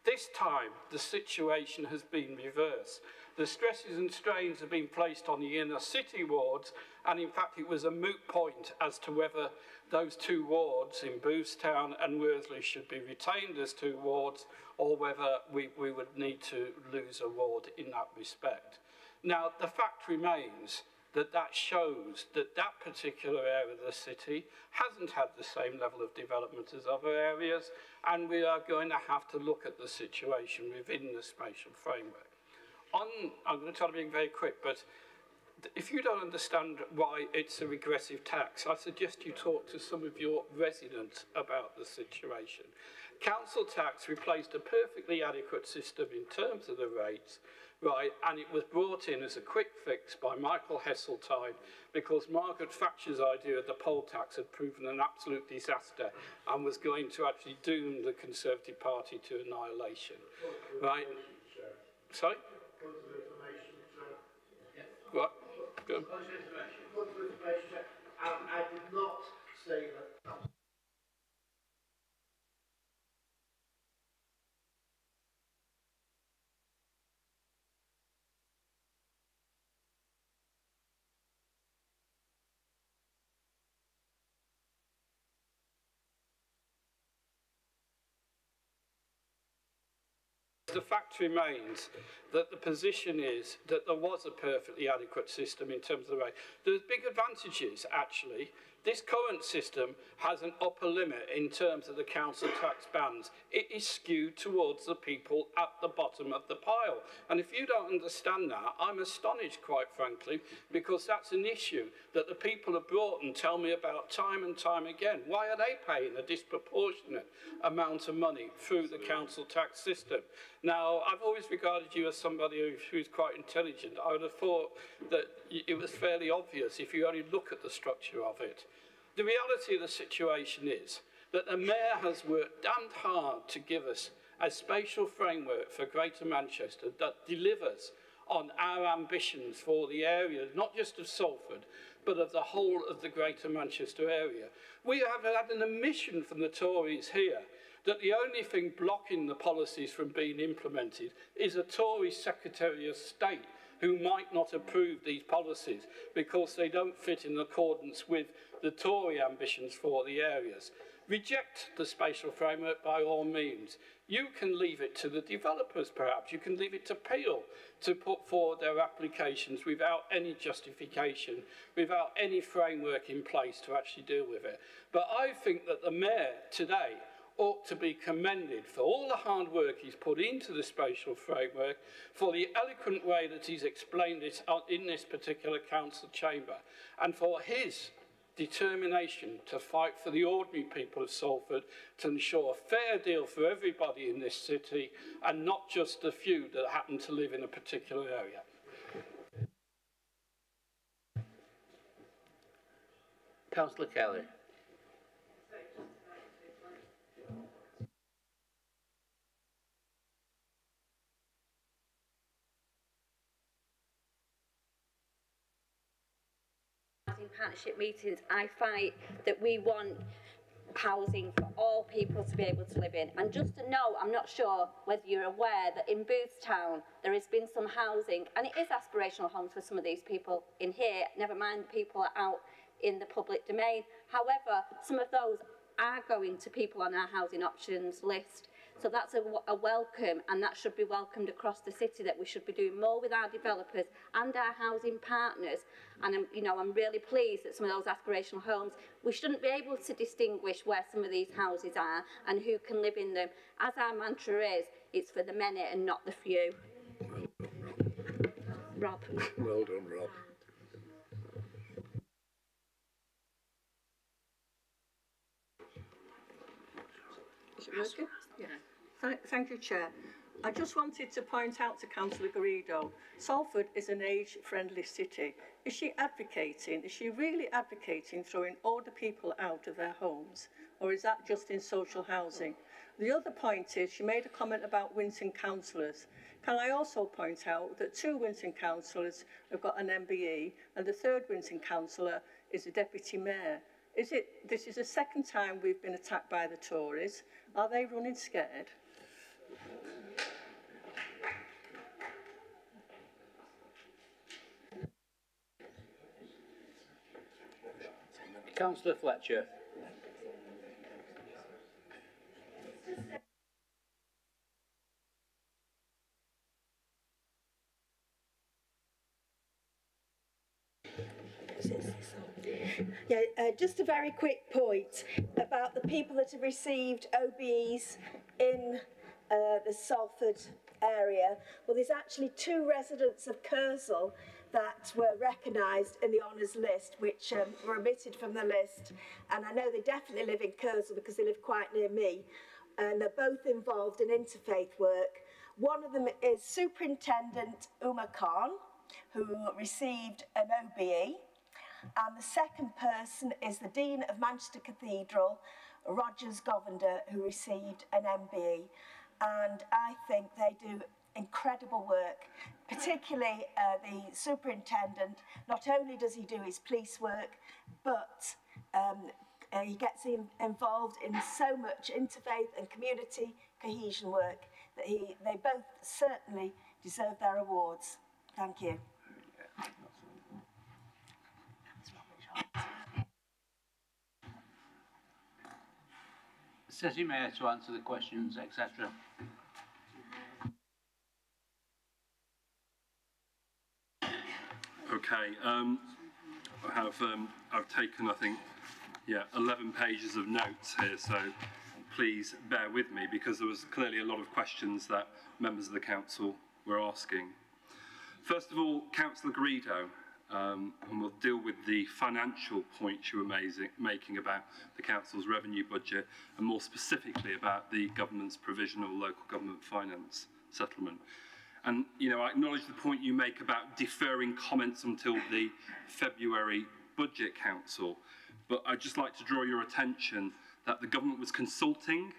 This time, the situation has been reversed. The stresses and strains have been placed on the inner city wards, and in fact it was a moot point as to whether those two wards in Boothstown and Worsley should be retained as two wards or whether we would need to lose a ward in that respect. Now, the fact remains that that shows that that particular area of the city hasn't had the same level of development as other areas, and we are going to have to look at the situation within the spatial framework. I'm going to try to be very quick, but if you don't understand why it's a regressive tax, I suggest you talk to some of your residents about the situation. Council tax replaced a perfectly adequate system in terms of the rates, right, and it was brought in as a quick fix by Michael Heseltine because Margaret Thatcher's idea of the poll tax had proven an absolute disaster and was going to actually doom the Conservative Party to annihilation, right? Sorry? What? Good. I did not say that. The fact remains that the position is that there was a perfectly adequate system in terms of the rate. There's big advantages, actually. This current system has an upper limit in terms of the council tax bands. It is skewed towards the people at the bottom of the pile. And if you don't understand that, I'm astonished, quite frankly, because that's an issue that the people of Broughton tell me about time and time again. Why are they paying a disproportionate amount of money through the council tax system? Now, I've always regarded you as somebody who's quite intelligent. I would have thought that it was fairly obvious if you only look at the structure of it. The reality of the situation is that the Mayor has worked damned hard to give us a spatial framework for Greater Manchester that delivers on our ambitions for the area, not just of Salford, but of the whole of the Greater Manchester area. We have had an admission from the Tories here that the only thing blocking the policies from being implemented is a Tory Secretary of State who might not approve these policies because they don't fit in accordance with the Tory ambitions for the areas. Reject the spatial framework by all means. You can leave it to the developers, perhaps. You can leave it to Peel to put forward their applications without any justification, without any framework in place to actually deal with it. But I think that the Mayor today ought to be commended for all the hard work he's put into the spatial framework, for the eloquent way that he's explained it in this particular council chamber, and for his determination to fight for the ordinary people of Salford to ensure a fair deal for everybody in this city and not just the few that happen to live in a particular area. Councillor Kelly. partnership meetings, I fight that we want housing for all people to be able to live in. And just to know, I'm not sure whether you're aware that in Boothstown there has been some housing, and it is aspirational homes for some of these people in here, never mind the people out in the public domain. However, some of those are going to people on our housing options list. So that's a welcome, and that should be welcomed across the city, that we should be doing more with our developers and our housing partners. And I'm really pleased that some of those aspirational homes, we shouldn't be able to distinguish where some of these houses are and who can live in them. As our mantra is, it's for the many and not the few. Rob. Well done, Rob. Is it working? Yeah. Thank you, Chair. I just wanted to point out to Councillor Garrido, Salford is an age-friendly city. Is she really advocating throwing older people out of their homes, or is that just in social housing? The other point is, she made a comment about Winton councillors. Can I also point out that 2 Winton councillors have got an MBE, and the 3rd Winton councillor is a deputy mayor? This is the 2nd time we've been attacked by the Tories. Are they running scared? Councillor Fletcher. Yeah, just a very quick point about the people that have received OBEs in the Salford area. Well, there's actually 2 residents of Kersal that were recognised in the honours list, which were omitted from the list. And I know they definitely live in Kersal because they live quite near me. And they're both involved in interfaith work. One of them is Superintendent Umar Khan, who received an OBE. And the second person is the Dean of Manchester Cathedral, Rogers Govender, who received an MBE. And I think they do incredible work, particularly the superintendent. Not only does he do his police work, but he gets involved in so much interfaith and community cohesion work that they both certainly deserve their awards. Thank you. City Mayor to answer the questions, etc. Okay, I've taken, I think, 11 pages of notes here, so please bear with me because there was clearly a lot of questions that members of the council were asking. First of all, Councillor Garrido, and we'll deal with the financial points you were making about the council's revenue budget, and more specifically about the government's provisional local government finance settlement. And, I acknowledge the point you make about deferring comments until the February Budget Council, but I'd just like to draw your attention that the government was consulting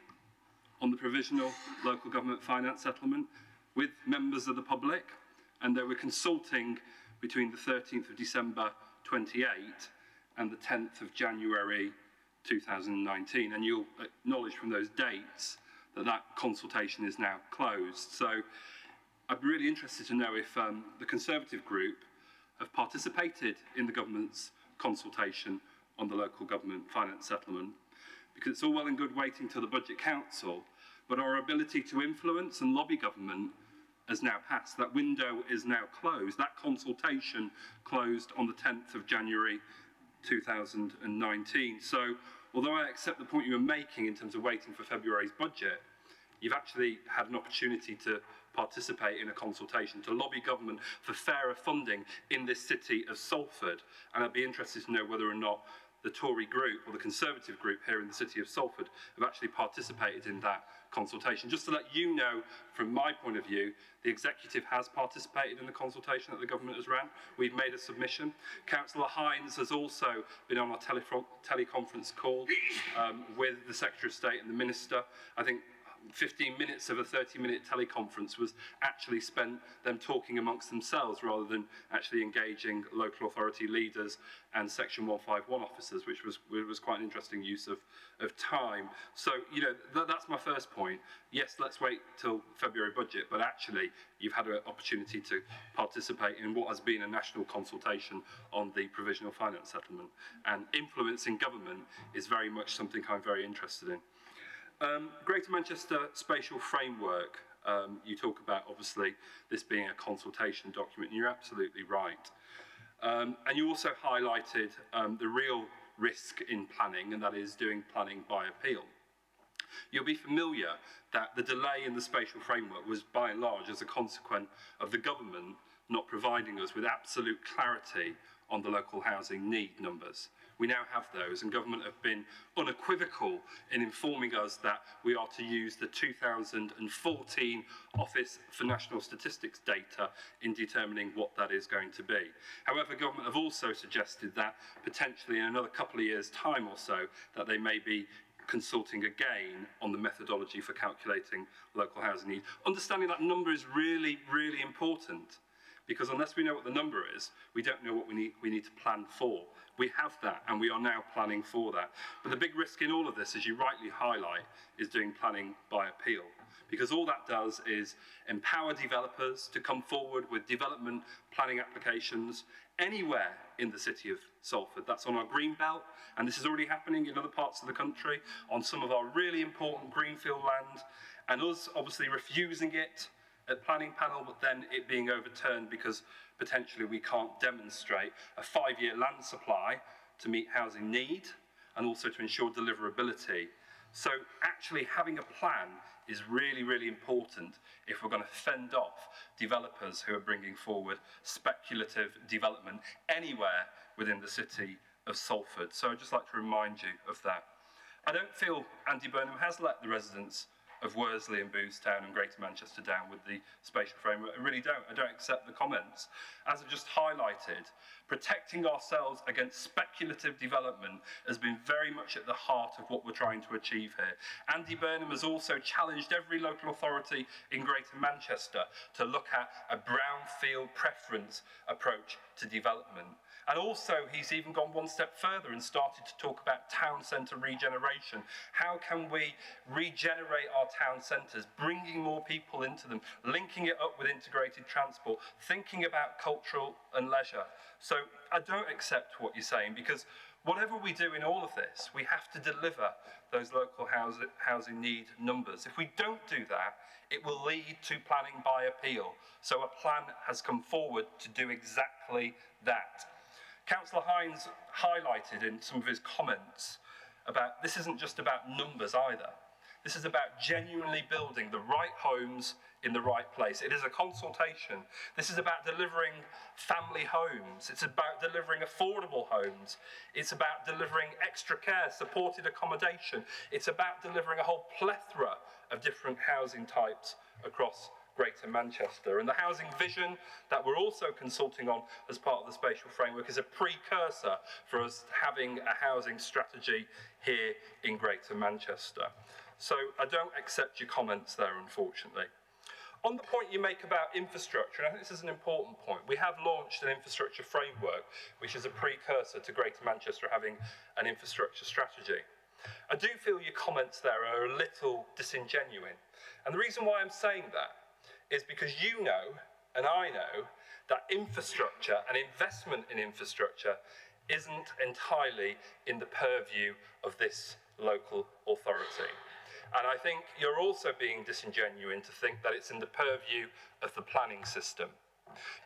on the provisional local government finance settlement with members of the public, and they were consulting between the 13th of December 28 and the 10th of January 2019. And you'll acknowledge from those dates that that consultation is now closed. So I'd be really interested to know if the Conservative group have participated in the government's consultation on the local government finance settlement, because it's all well and good waiting till the Budget Council, but our ability to influence and lobby government has now passed. That window is now closed. That consultation closed on the 10th of January 2019. So although I accept the point you were making in terms of waiting for February's budget, you've actually had an opportunity to participate in a consultation to lobby government for fairer funding in this city of Salford. And I'd be interested to know whether or not the Tory group or the Conservative group here in the city of Salford have actually participated in that consultation. Just to let you know, from my point of view, the executive has participated in the consultation that the government has ran. We've made a submission. Councillor Hines has also been on a teleconference call with the Secretary of State and the Minister. I think 15 minutes of a 30-minute teleconference was actually spent them talking amongst themselves rather than actually engaging local authority leaders and Section 151 officers, which was quite an interesting use of time. So, you know, that's my first point. Yes, let's wait till February budget, but actually you've had an opportunity to participate in what has been a national consultation on the provisional finance settlement. And influencing government is very much something I'm very interested in. Greater Manchester Spatial Framework, you talk about obviously this being a consultation document, and you're absolutely right. And you also highlighted the real risk in planning, and that is doing planning by appeal. You'll be familiar that the delay in the spatial framework was by and large as a consequence of the government not providing us with absolute clarity on the local housing need numbers. We now have those, and government have been unequivocal in informing us that we are to use the 2014 Office for National Statistics data in determining what that is going to be. However, government have also suggested that potentially in another couple of years' time or so, that they may be consulting again on the methodology for calculating local housing need. Understanding that number is really, really important, because unless we know what the number is, we don't know what we need to plan for. We have that, and we are now planning for that. But the big risk in all of this, as you rightly highlight, is doing planning by appeal. Because all that does is empower developers to come forward with development planning applications anywhere in the city of Salford. That's on our green belt, and this is already happening in other parts of the country, on some of our really important greenfield land, and us obviously refusing it at planning panel, but then it being overturned because potentially we can't demonstrate a 5-year land supply to meet housing need and also to ensure deliverability. So actually having a plan is really, really important if we're going to fend off developers who are bringing forward speculative development anywhere within the city of Salford. So I'd just like to remind you of that. I don't feel Andy Burnham has let the residents of Worsley and Boothstown and Greater Manchester down with the spatial framework. I really don't. I don't accept the comments. As I just highlighted, protecting ourselves against speculative development has been very much at the heart of what we're trying to achieve here. Andy Burnham has also challenged every local authority in Greater Manchester to look at a brownfield preference approach to development. And also, he's even gone one step further and started to talk about town centre regeneration. How can we regenerate our town centres, bringing more people into them, linking it up with integrated transport, thinking about cultural and leisure. So I don't accept what you're saying, because whatever we do in all of this, we have to deliver those local housing need numbers. If we don't do that, it will lead to planning by appeal. So a plan has come forward to do exactly that. Councillor Hines highlighted in some of his comments about this isn't just about numbers either. This is about genuinely building the right homes in the right place. It is a consultation. This is about delivering family homes. It's about delivering affordable homes. It's about delivering extra care, supported accommodation. It's about delivering a whole plethora of different housing types across Greater Manchester. And the housing vision that we're also consulting on as part of the spatial framework is a precursor for us having a housing strategy here in Greater Manchester. So I don't accept your comments there, unfortunately. On the point you make about infrastructure, and I think this is an important point, we have launched an infrastructure framework, which is a precursor to Greater Manchester having an infrastructure strategy. I do feel your comments there are a little disingenuine. And the reason why I'm saying that is because you know, and I know, that infrastructure and investment in infrastructure isn't entirely in the purview of this local authority. And I think you're also being disingenuine to think that it's in the purview of the planning system.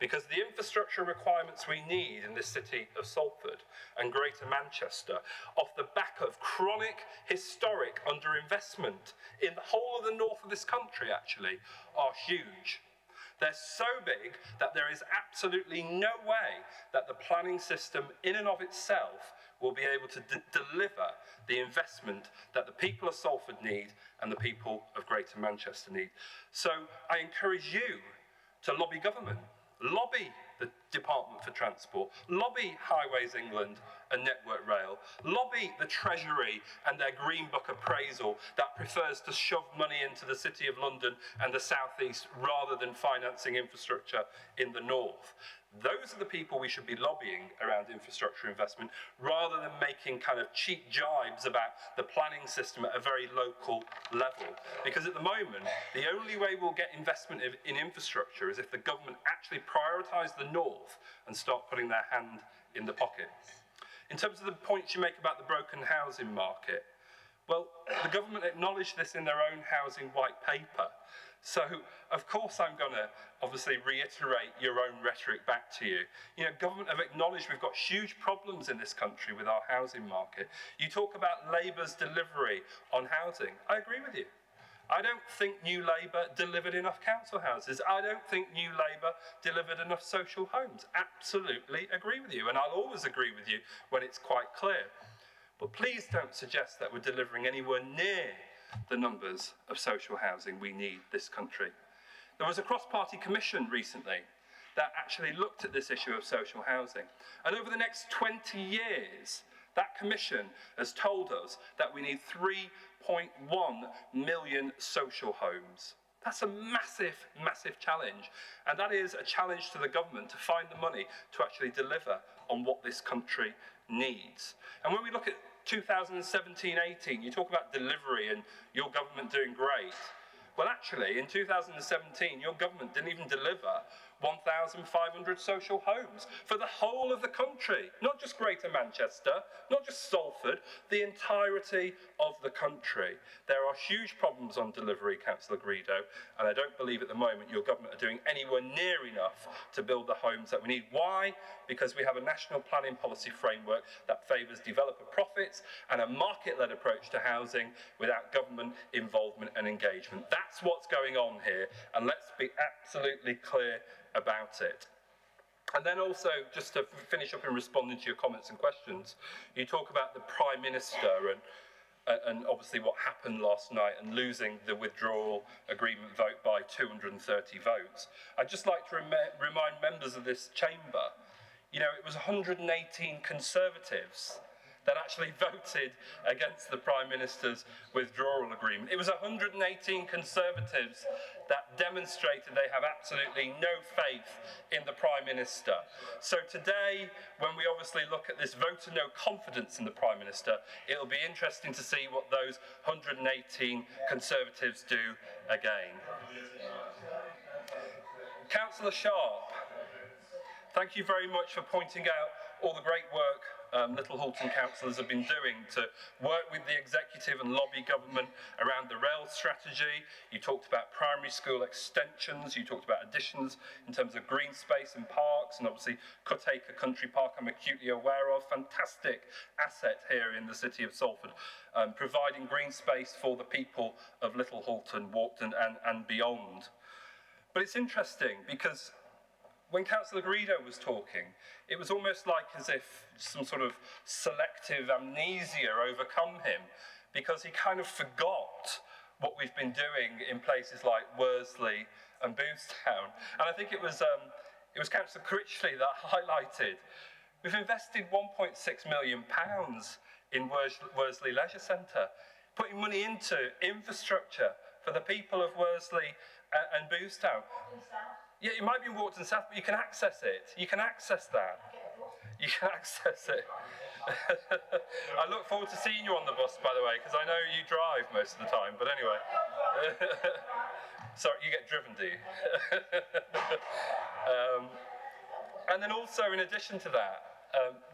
Because the infrastructure requirements we need in this city of Salford and Greater Manchester, off the back of chronic, historic underinvestment in the whole of the north of this country, actually, are huge. They're so big that there is absolutely no way that the planning system in and of itself will be able to deliver the investment that the people of Salford need and the people of Greater Manchester need. So I encourage you to lobby government, lobby the Department for Transport, lobby Highways England and Network Rail, lobby the Treasury and their Green Book appraisal that prefers to shove money into the City of London and the South East rather than financing infrastructure in the North. Those are the people we should be lobbying around infrastructure investment rather than making kind of cheap jibes about the planning system at a very local level. Because at the moment, the only way we'll get investment in infrastructure is if the government actually prioritise the North and start putting their hand in the pocket. In terms of the points you make about the broken housing market, well, the government acknowledged this in their own housing white paper. So, of course, I'm going to obviously reiterate your own rhetoric back to you. You know, government have acknowledged we've got huge problems in this country with our housing market. You talk about Labour's delivery on housing. I agree with you. I don't think New Labour delivered enough council houses. I don't think New Labour delivered enough social homes. Absolutely agree with you. And I'll always agree with you when it's quite clear. But please don't suggest that we're delivering anywhere near the numbers of social housing we need this country. There was a cross-party commission recently that actually looked at this issue of social housing. And over the next 20 years, that commission has told us that we need 3.1 million social homes. That's a massive, massive challenge. And that is a challenge to the government to find the money to actually deliver on what this country needs. And when we look at 2017-18, you talk about delivery and your government doing great. Well, actually, in 2017, your government didn't even deliver 1,500 social homes for the whole of the country, not just Greater Manchester, not just Salford, the entirety of the country. There are huge problems on delivery, Councillor Greedo, and I don't believe at the moment your government are doing anywhere near enough to build the homes that we need. Why? Because we have a national planning policy framework that favours developer profits and a market-led approach to housing without government involvement and engagement. That's what's going on here, and let's be absolutely clear about it. And then also, just to finish up in responding to your comments and questions, you talk about the Prime Minister and obviously what happened last night and losing the withdrawal agreement vote by 230 votes. I'd just like to remind members of this chamber, you know, it was 118 Conservatives that actually voted against the Prime Minister's withdrawal agreement. It was 118 Conservatives that demonstrated they have absolutely no faith in the Prime Minister. So today, when we obviously look at this vote of no confidence in the Prime Minister, it'll be interesting to see what those 118 Conservatives do again. Councillor Sharp, thank you very much for pointing out all the great work Little Hulton councillors have been doing to work with the executive and lobby government around the rail strategy. You talked about primary school extensions, you talked about additions in terms of green space and parks, and obviously Cutacre Country Park I'm acutely aware of. Fantastic asset here in the city of Salford, providing green space for the people of Little Hulton, Walkden and beyond. But it's interesting because when Councillor Greedo was talking, it was almost like as if some sort of selective amnesia overcome him, because he kind of forgot what we've been doing in places like Worsley and Boothstown. And I think it was Councillor Critchley that highlighted, we've invested £1.6 million in Worsley Leisure Centre, putting money into infrastructure for the people of Worsley and Boothstown. Yeah, it might be Walkden South, but you can access it. You can access that. You can access it. I look forward to seeing you on the bus, by the way, because I know you drive most of the time, but anyway. Sorry, you get driven, do you? And then also, in addition to that,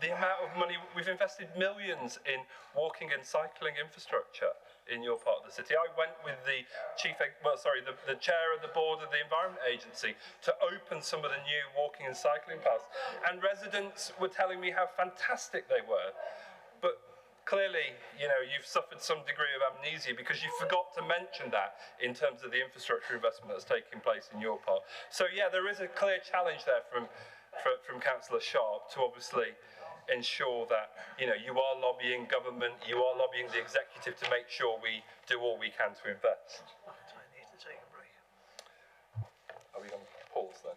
the amount of money, we've invested millions in walking and cycling infrastructure in your part of the city. I went with the the chair of the board of the Environment Agency to open some of the new walking and cycling paths, and residents were telling me how fantastic they were. But clearly, you know, you've suffered some degree of amnesia because you forgot to mention that in terms of the infrastructure investment that's taking place in your part. So yeah, there is a clear challenge there from Councillor Sharp to obviously ensure that, you know, you are lobbying government, you are lobbying the executive to make sure we do all we can to invest. I need to take a break. Are we going to pause then?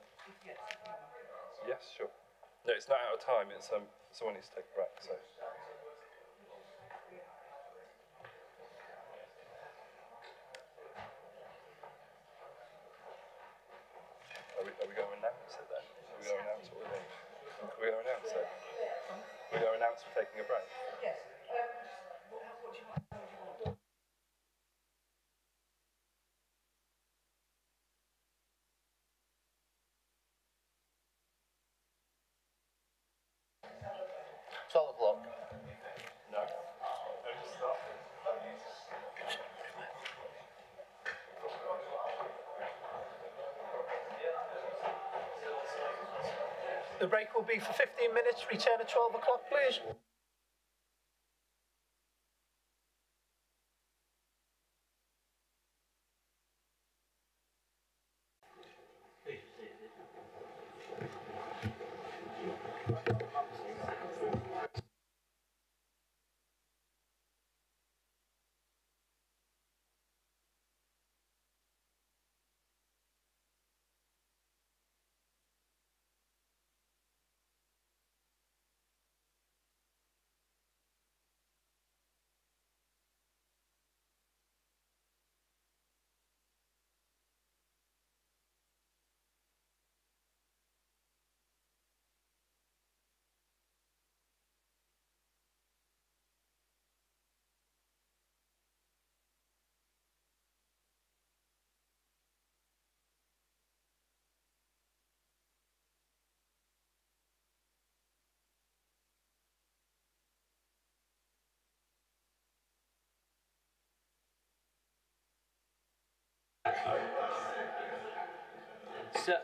Yes, sure. No, it's not out of time. It's someone needs to take a break. So. Are we going to announce it then? Are we going to announce what we're doing? Are we going to announce it? Are we going to announce we're taking a break? Yes. No. The break will be for 15 minutes. Return at 12 o'clock, please.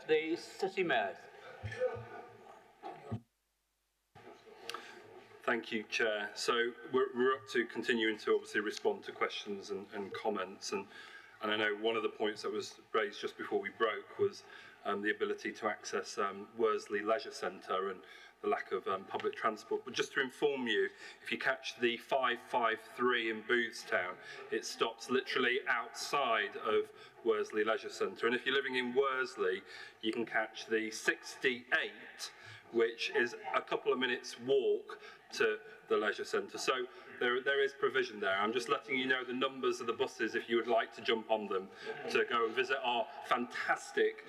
The City Mayor. Thank you, Chair. So we're up to continuing to obviously respond to questions and comments, and I know one of the points that was raised just before we broke was the ability to access Worsley Leisure Centre and the lack of public transport. But just to inform you, if you catch the 553 in Boothstown, it stops literally outside of Worsley Leisure Centre. And if you're living in Worsley, you can catch the 68, which is a couple of minutes walk to the leisure centre. So there is provision there. I'm just letting you know the numbers of the buses if you would like to jump on them to go and visit our fantastic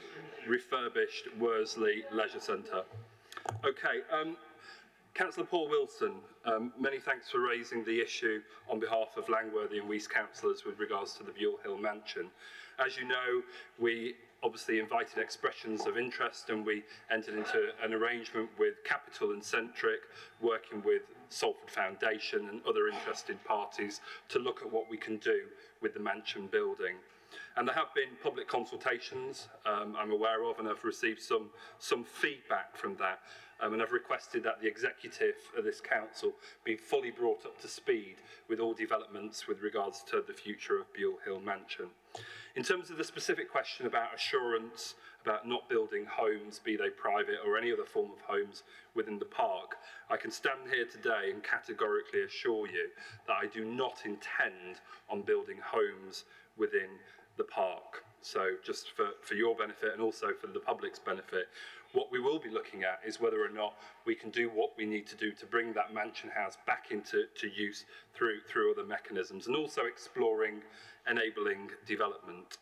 refurbished Worsley Leisure Centre. Okay, Councillor Paul Wilson, many thanks for raising the issue on behalf of Langworthy and Weast councillors with regards to the Buell Hill Mansion. As you know, we obviously invited expressions of interest and we entered into an arrangement with Capital and Centric, working with Salford Foundation and other interested parties to look at what we can do with the mansion building. And there have been public consultations I'm aware of, and I've received some feedback from that. And I've requested that the executive of this council be fully brought up to speed with all developments with regards to the future of Buell Hill Mansion. In terms of the specific question about assurance, about not building homes, be they private or any other form of homes within the park, I can stand here today and categorically assure you that I do not intend on building homes within the park. So just for your benefit and also for the public's benefit, what we will be looking at is whether or not we can do what we need to do to bring that mansion house back into use through other mechanisms, and also exploring enabling development.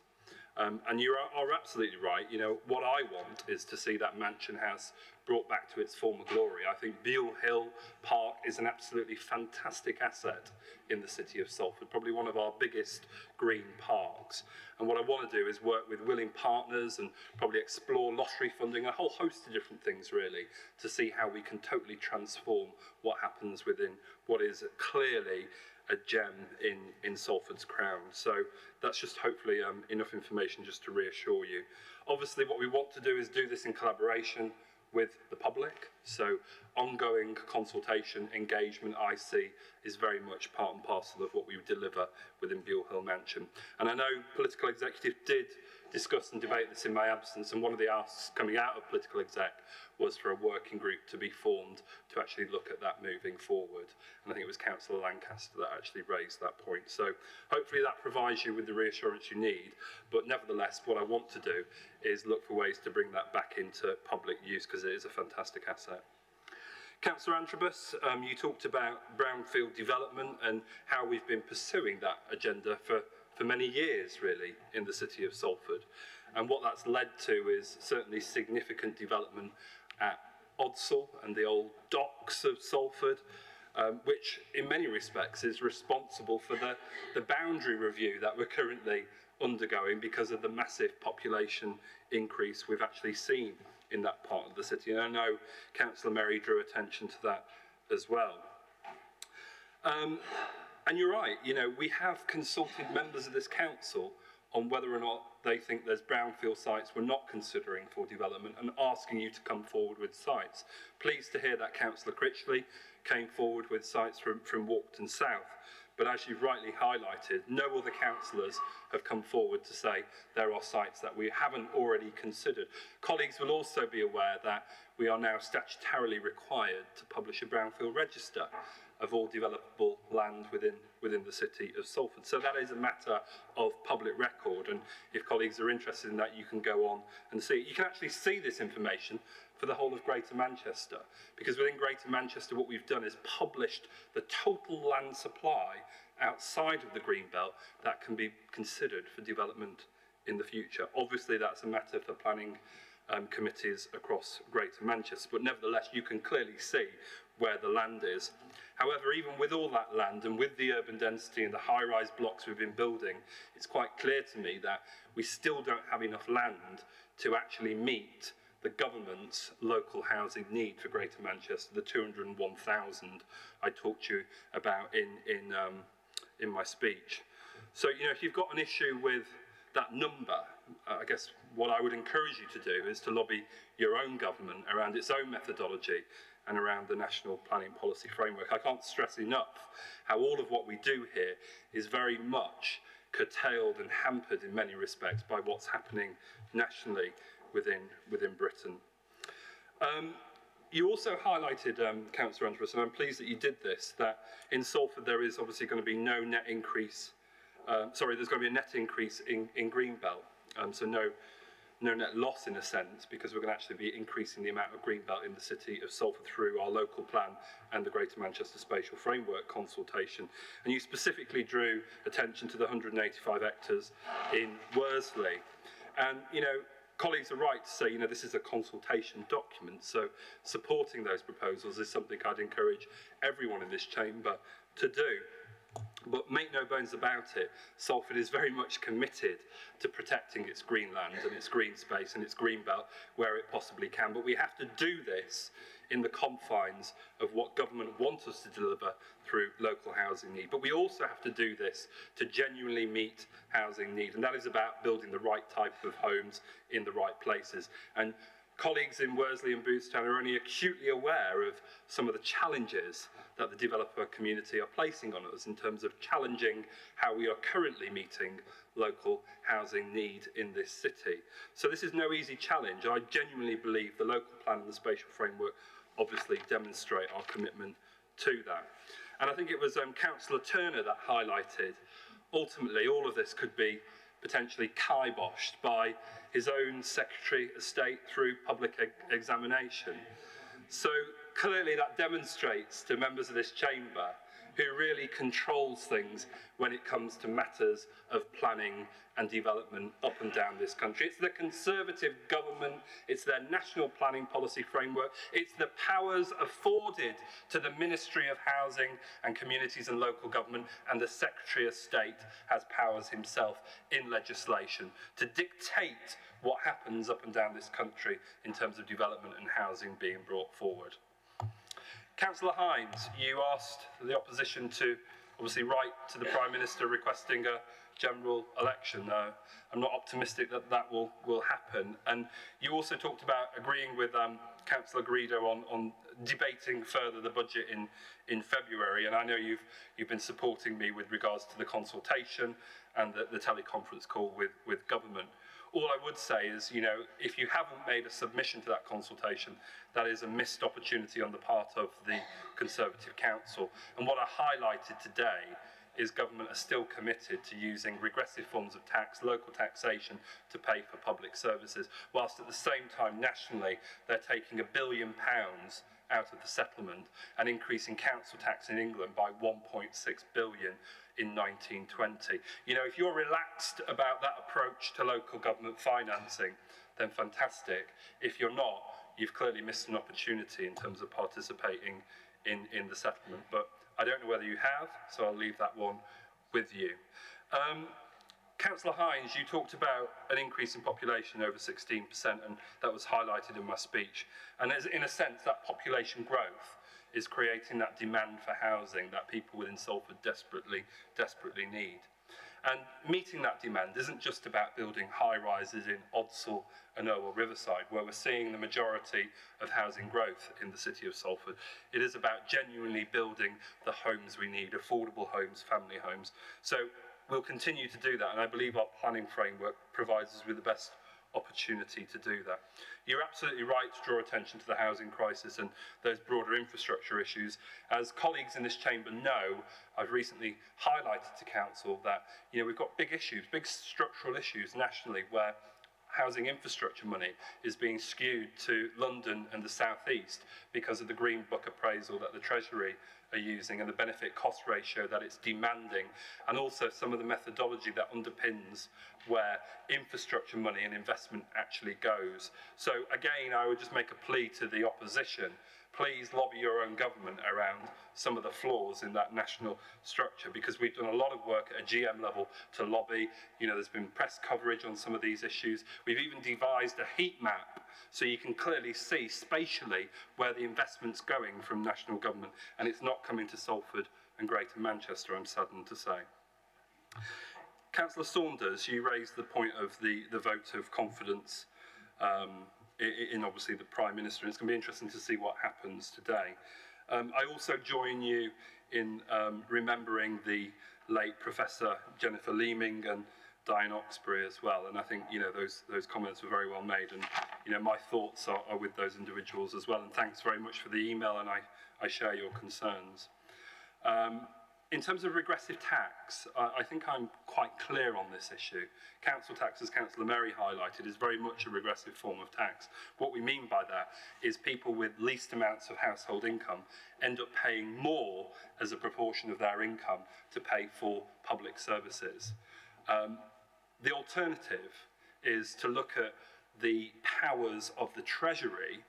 And you are absolutely right. You know, what I want is to see that mansion house brought back to its former glory. I think Buell Hill Park is an absolutely fantastic asset in the city of Salford, probably one of our biggest green parks. And what I want to do is work with willing partners and probably explore lottery funding, a whole host of different things really, to see how we can totally transform what happens within what is clearly a gem in Salford's crown. So that's just hopefully enough information just to reassure you. Obviously what we want to do is do this in collaboration with the public. So ongoing consultation, engagement, I see, is very much part and parcel of what we deliver within Buell Hill Mansion. And I know Political Executive did discuss and debate this in my absence, and one of the asks coming out of Political Exec was for a working group to be formed to actually look at that moving forward. And I think it was Councillor Lancaster that actually raised that point. So hopefully that provides you with the reassurance you need, but nevertheless what I want to do is look for ways to bring that back into public use, because it is a fantastic asset. Councillor Antrobus, you talked about brownfield development and how we've been pursuing that agenda for many years, really, in the city of Salford. And what that's led to is certainly significant development at Odsal and the old docks of Salford, which in many respects is responsible for the boundary review that we're currently undergoing because of the massive population increase we've actually seen in that part of the city. And I know Councillor Merry drew attention to that as well. And you're right, you know, we have consulted members of this council on whether or not they think there's brownfield sites we're not considering for development and asking you to come forward with sites. Pleased to hear that Councillor Critchley came forward with sites from Walkden South. But as you've rightly highlighted, no other councillors have come forward to say there are sites that we haven't already considered. Colleagues will also be aware that we are now statutorily required to publish a brownfield register of all developable land within the city of Salford. So that is a matter of public record, and if colleagues are interested in that, you can go on and see it. You can actually see this information for the whole of Greater Manchester, because within Greater Manchester what we've done is published the total land supply outside of the green belt that can be considered for development in the future. Obviously that's a matter for planning committees across Greater Manchester, but nevertheless you can clearly see where the land is. However, even with all that land and with the urban density and the high-rise blocks we've been building, it's quite clear to me that we still don't have enough land to actually meet the government's local housing need for Greater Manchester, the 201,000 I talked to you about in my speech. So, you know, if you've got an issue with that number, I guess what I would encourage you to do is to lobby your own government around its own methodology and around the National Planning Policy Framework. I can't stress enough how all of what we do here is very much curtailed and hampered in many respects by what's happening nationally within Britain. You also highlighted, Councillor Antrobus, and I'm pleased that you did this, that in Salford there is obviously going to be no net increase, there's going to be a net increase in Greenbelt, so no net loss in a sense, because we're going to actually be increasing the amount of Greenbelt in the city of Salford through our local plan and the Greater Manchester Spatial Framework consultation. And you specifically drew attention to the 185 hectares in Worsley. And, you know, colleagues are right to say, you know, this is a consultation document, so supporting those proposals is something I'd encourage everyone in this chamber to do. But make no bones about it, Salford is very much committed to protecting its green land and its green space and its green belt where it possibly can. But we have to do this in the confines of what government wants us to deliver through local housing need. But we also have to do this to genuinely meet housing need, and that is about building the right type of homes in the right places. And colleagues in Worsley and Boothstown are only acutely aware of some of the challenges that the developer community are placing on us in terms of challenging how we are currently meeting local housing need in this city. So this is no easy challenge. I genuinely believe the local plan and the spatial framework obviously demonstrate our commitment to that. And I think it was Councillor Turner that highlighted ultimately all of this could be potentially kiboshed by his own Secretary of State through public examination. So clearly that demonstrates to members of this chamber who really controls things when it comes to matters of planning and development up and down this country. It's the Conservative government, it's their National Planning Policy Framework, it's the powers afforded to the Ministry of Housing and Communities and Local Government, and the Secretary of State has powers himself in legislation to dictate what happens up and down this country in terms of development and housing being brought forward. Councillor Hines, you asked the opposition to obviously write to the Prime Minister requesting a general election. I'm not optimistic that that will happen. And you also talked about agreeing with Councillor Garrido on debating further the budget in February, and I know you've been supporting me with regards to the consultation and the teleconference call with government. All I would say is, you know, if you haven't made a submission to that consultation, that is a missed opportunity on the part of the Conservative Council. And what I highlighted today is government are still committed to using regressive forms of tax, local taxation, to pay for public services, whilst at the same time nationally they're taking £1 billion out of the settlement and increasing council tax in England by 1.6 billion in 1920. You know, if you're relaxed about that approach to local government financing, then fantastic. If you're not, you've clearly missed an opportunity in terms of participating in the settlement. But I don't know whether you have, so I'll leave that one with you. Councillor Hines, you talked about an increase in population over 16%, and that was highlighted in my speech. And in a sense, that population growth is creating that demand for housing that people within Salford desperately need. And meeting that demand isn't just about building high-rises in Odsal and Irwell Riverside, where we're seeing the majority of housing growth in the city of Salford. It is about genuinely building the homes we need, affordable homes, family homes. So we'll continue to do that, and I believe our planning framework provides us with the best opportunity to do that. You're absolutely right to draw attention to the housing crisis and those broader infrastructure issues. As colleagues in this chamber know, I've recently highlighted to council that, you know, we've got big issues, big structural issues nationally where housing infrastructure money is being skewed to London and the South East because of the Green Book appraisal that the Treasury are using and the benefit cost ratio that it's demanding, and also some of the methodology that underpins where infrastructure money and investment actually goes. So again, I would just make a plea to the opposition. Please lobby your own government around some of the flaws in that national structure, because we've done a lot of work at a GM level to lobby. You know, there's been press coverage on some of these issues. We've even devised a heat map so you can clearly see spatially where the investment's going from national government, and it's not coming to Salford and Greater Manchester, I'm saddened to say. Councillor Saunders, you raised the point of the vote of confidence in obviously the Prime Minister, and it's going to be interesting to see what happens today. I also join you in remembering the late Professor Jennifer Leeming and Diane Oxbury as well, and I think, you know, those comments were very well made, and, you know, my thoughts are with those individuals as well, and thanks very much for the email, and I share your concerns. In terms of regressive tax, I think I'm quite clear on this issue. Council tax, as Councillor Merry highlighted, is very much a regressive form of tax. What we mean by that is people with least amounts of household income end up paying more as a proportion of their income to pay for public services. The alternative is to look at the powers of the Treasury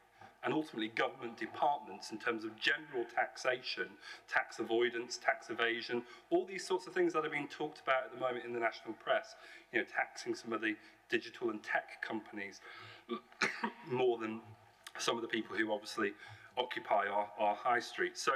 and ultimately government departments in terms of general taxation, tax avoidance, tax evasion, all these sorts of things that are being talked about at the moment in the national press, you know, taxing some of the digital and tech companies more than some of the people who obviously occupy our high street. So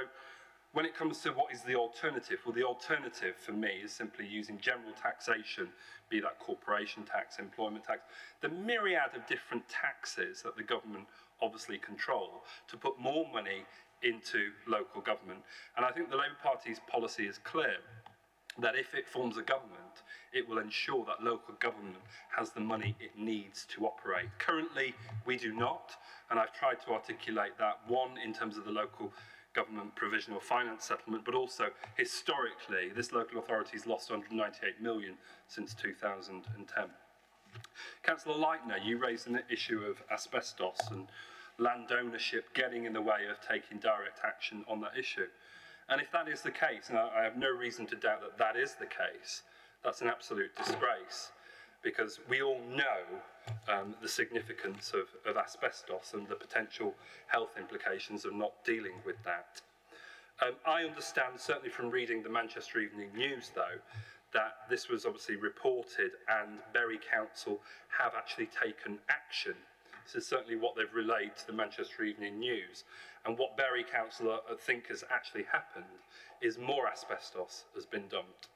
when it comes to what is the alternative, well, the alternative for me is simply using general taxation, be that corporation tax, employment tax, the myriad of different taxes that the government obviously control, to put more money into local government. And I think the Labour Party's policy is clear, that if it forms a government, it will ensure that local government has the money it needs to operate. Currently, we do not, and I've tried to articulate that, one, in terms of the local government provisional finance settlement, but also historically, this local authority has lost 198 million since 2010. Councillor Leitner, you raised an issue of asbestos and land ownership getting in the way of taking direct action on that issue. And if that is the case, and I have no reason to doubt that that is the case, that's an absolute disgrace, because we all know the significance of asbestos and the potential health implications of not dealing with that. I understand, certainly from reading the Manchester Evening News though, that this was obviously reported and Bury Council have actually taken action. This is certainly what they've relayed to the Manchester Evening News. And what Bury Council think has actually happened is more asbestos has been dumped.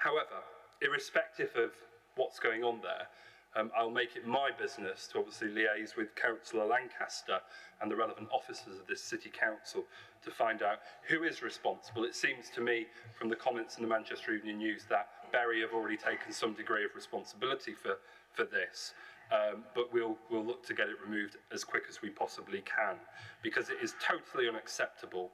However, irrespective of what's going on there, I'll make it my business to obviously liaise with Councillor Lancaster and the relevant officers of this City Council to find out who is responsible. It seems to me from the comments in the Manchester Evening News that Bury have already taken some degree of responsibility for this, but we'll look to get it removed as quick as we possibly can, because it is totally unacceptable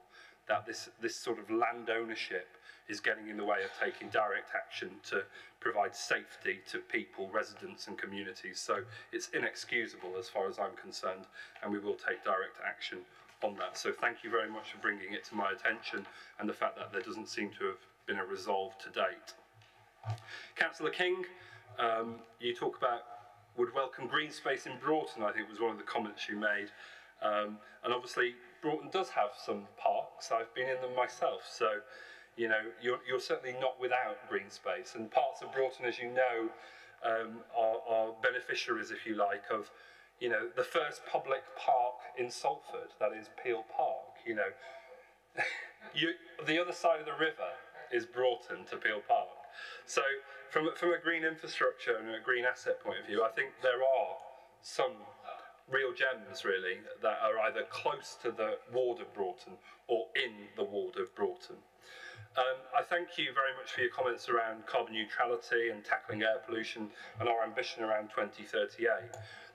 that this sort of land ownership is getting in the way of taking direct action to provide safety to people, residents and communities. So it's inexcusable as far as I'm concerned, and we will take direct action on that. So thank you very much for bringing it to my attention, and the fact that there doesn't seem to have been a resolve to date. Councillor King, you talk about would welcome green space in Broughton, I think was one of the comments you made. And obviously Broughton does have some parks. I've been in them myself, so you know, you're certainly not without green space, and parts of Broughton, as you know, are beneficiaries, if you like, of, you know, the first public park in Salford, that is Peel Park. You know, the other side of the river is Broughton to Peel Park. So from a green infrastructure and a green asset point of view, I think there are some real gems, really, that are either close to the ward of Broughton or in the ward of Broughton. I thank you very much for your comments around carbon neutrality and tackling air pollution and our ambition around 2038.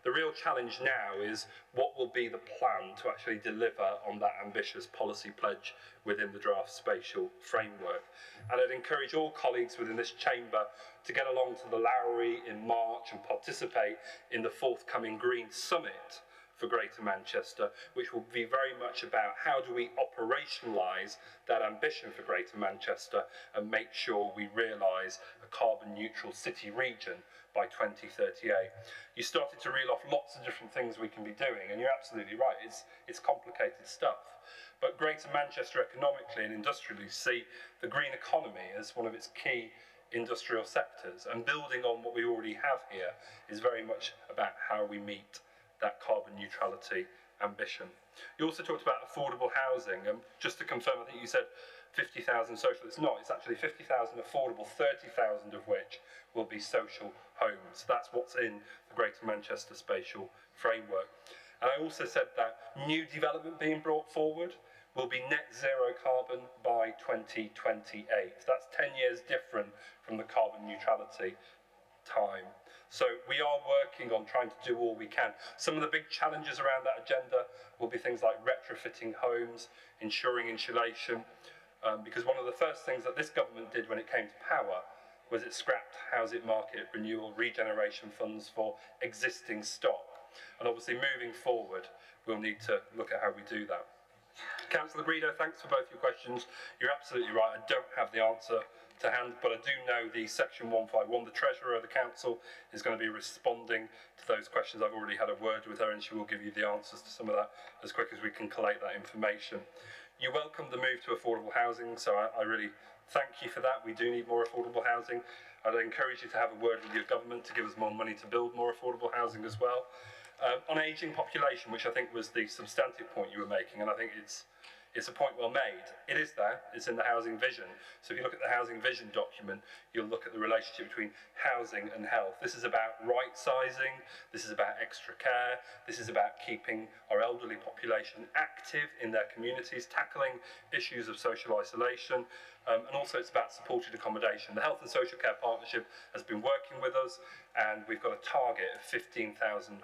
The real challenge now is what will be the plan to actually deliver on that ambitious policy pledge within the draft spatial framework. And I'd encourage all colleagues within this chamber to get along to the Lowry in March and participate in the forthcoming Green Summit for Greater Manchester, which will be very much about how do we operationalise that ambition for Greater Manchester and make sure we realise a carbon neutral city region by 2038. You started to reel off lots of different things we can be doing, and you're absolutely right, it's complicated stuff. But Greater Manchester economically and industrially see the green economy as one of its key industrial sectors, and building on what we already have here is very much about how we meet that carbon neutrality ambition. You also talked about affordable housing, and just to confirm, I think you said 50,000 social. It's not, it's actually 50,000 affordable, 30,000 of which will be social homes. That's what's in the Greater Manchester Spatial Framework. And I also said that new development being brought forward will be net zero carbon by 2028. That's 10 years different from the carbon neutrality time. So we are working on trying to do all we can. Some of the big challenges around that agenda will be things like retrofitting homes, ensuring insulation, because one of the first things that this government did when it came to power was it scrapped housing market renewal regeneration funds for existing stock. And obviously moving forward, we'll need to look at how we do that. Councillor Greedo, thanks for both your questions. You're absolutely right, I don't have the answer to hand, but I do know the section 151, the Treasurer of the Council, is going to be responding to those questions. I've already had a word with her and she will give you the answers to some of that as quick as we can collate that information. You welcome the move to affordable housing, so I really thank you for that. We do need more affordable housing. I'd encourage you to have a word with your government to give us more money to build more affordable housing as well. On ageing population, which I think was the substantive point you were making, and I think it's a point well made. It is there, it's in the housing vision. So if you look at the housing vision document, you'll look at the relationship between housing and health. This is about right sizing, this is about extra care, this is about keeping our elderly population active in their communities, tackling issues of social isolation, and also it's about supported accommodation. The Health and Social Care Partnership has been working with us, and we've got a target of 15,000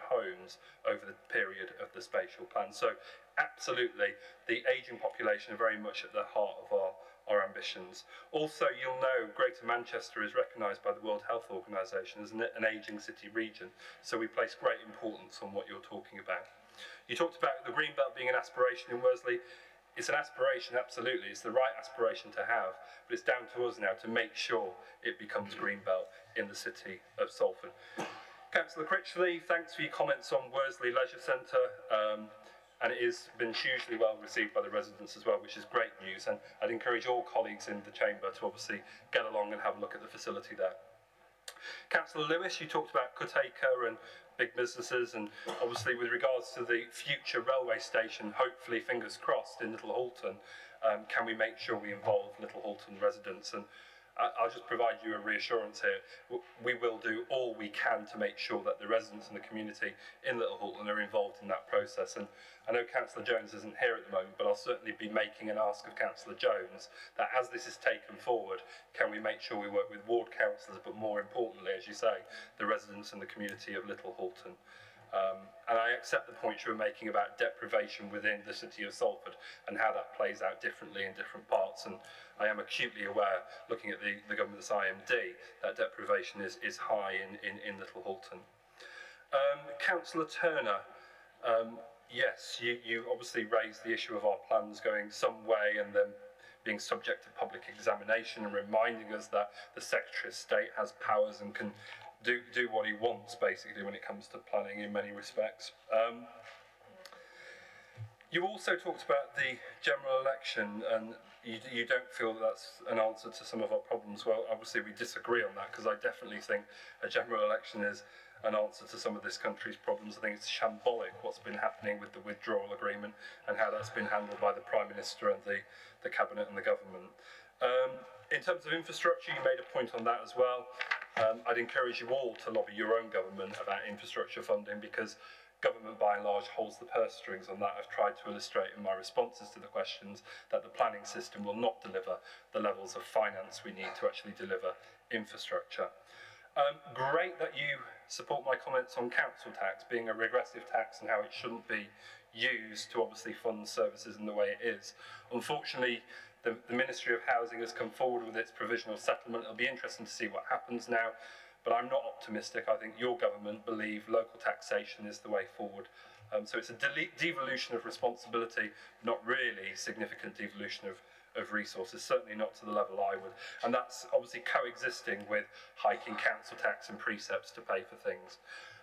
homes over the period of the spatial plan. So absolutely, the ageing population are very much at the heart of our ambitions. Also, you'll know Greater Manchester is recognised by the World Health Organisation as an ageing city region, so we place great importance on what you're talking about. You talked about the Greenbelt being an aspiration in Worsley. It's an aspiration, absolutely. It's the right aspiration to have, but it's down to us now to make sure it becomes Greenbelt in the city of Salford. Councillor Critchley, thanks for your comments on Worsley Leisure Centre. And it has been hugely well received by the residents as well, which is great news. And I'd encourage all colleagues in the chamber to obviously get along and have a look at the facility there. Councillor Lewis, you talked about Cutacre and big businesses, and obviously with regards to the future railway station, hopefully, fingers crossed, in Little Hulton, can we make sure we involve Little Hulton residents? And I'll just provide you a reassurance here. We will do all we can to make sure that the residents and the community in Little Hulton are involved in that process. And I know Councillor Jones isn't here at the moment, but I'll certainly be making an ask of Councillor Jones that as this is taken forward, can we make sure we work with ward councillors, but more importantly, as you say, the residents and the community of Little Hulton. And I accept the point you were making about deprivation within the city of Salford and how that plays out differently in different parts. And I am acutely aware, looking at the government's IMD, that deprivation is high in Little Hulton. Councillor Turner, yes, you obviously raised the issue of our plans going some way and then being subject to public examination and reminding us that the Secretary of State has powers and can do what he wants, basically, when it comes to planning in many respects. You also talked about the general election, and you don't feel that that's an answer to some of our problems. Well, obviously we disagree on that, because I definitely think a general election is an answer to some of this country's problems. I think it's shambolic what's been happening with the withdrawal agreement and how that's been handled by the Prime Minister and the Cabinet and the government. In terms of infrastructure, you made a point on that as well. I'd encourage you all to lobby your own government about infrastructure funding, because government by and large holds the purse strings on that. I've tried to illustrate in my responses to the questions that the planning system will not deliver the levels of finance we need to actually deliver infrastructure. Great that you support my comments on council tax being a regressive tax and how it shouldn't be used to obviously fund services in the way it is. Unfortunately, the Ministry of Housing has come forward with its provisional settlement. It'll be interesting to see what happens now, but I'm not optimistic. I think your government believe local taxation is the way forward. So it's a devolution of responsibility, not really significant devolution of resources, certainly not to the level I would. And that's obviously coexisting with hiking council tax and precepts to pay for things.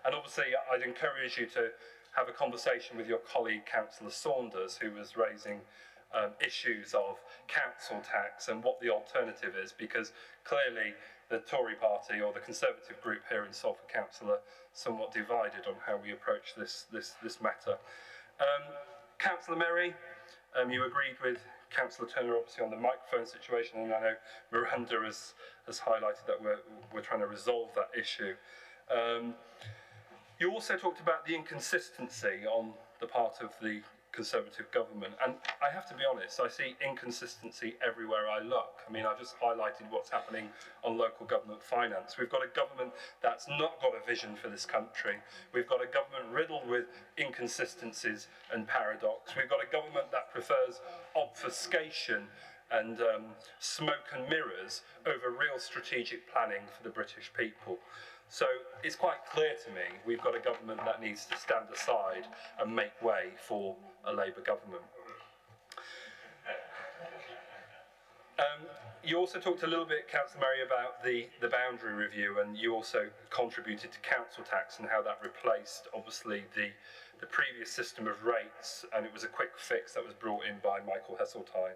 And obviously I'd encourage you to have a conversation with your colleague Councillor Saunders, who was raising issues of council tax and what the alternative is, because clearly the Tory party or the Conservative group here in Salford Council are somewhat divided on how we approach this matter. Councillor Merry, you agreed with Councillor Turner obviously on the microphone situation, and I know Miranda has highlighted that we're trying to resolve that issue. You also talked about the inconsistency on the part of the Conservative government, and I have to be honest, I see inconsistency everywhere I look. I mean, I've just highlighted what's happening on local government finance. We've got a government that's not got a vision for this country. We've got a government riddled with inconsistencies and paradox. We've got a government that prefers obfuscation and smoke and mirrors over real strategic planning for the British people. So it's quite clear to me we've got a government that needs to stand aside and make way for a Labour government. You also talked a little bit, Councillor Murray, about the boundary review, and you also contributed to council tax and how that replaced, obviously, the previous system of rates, and it was a quick fix that was brought in by Michael Heseltine,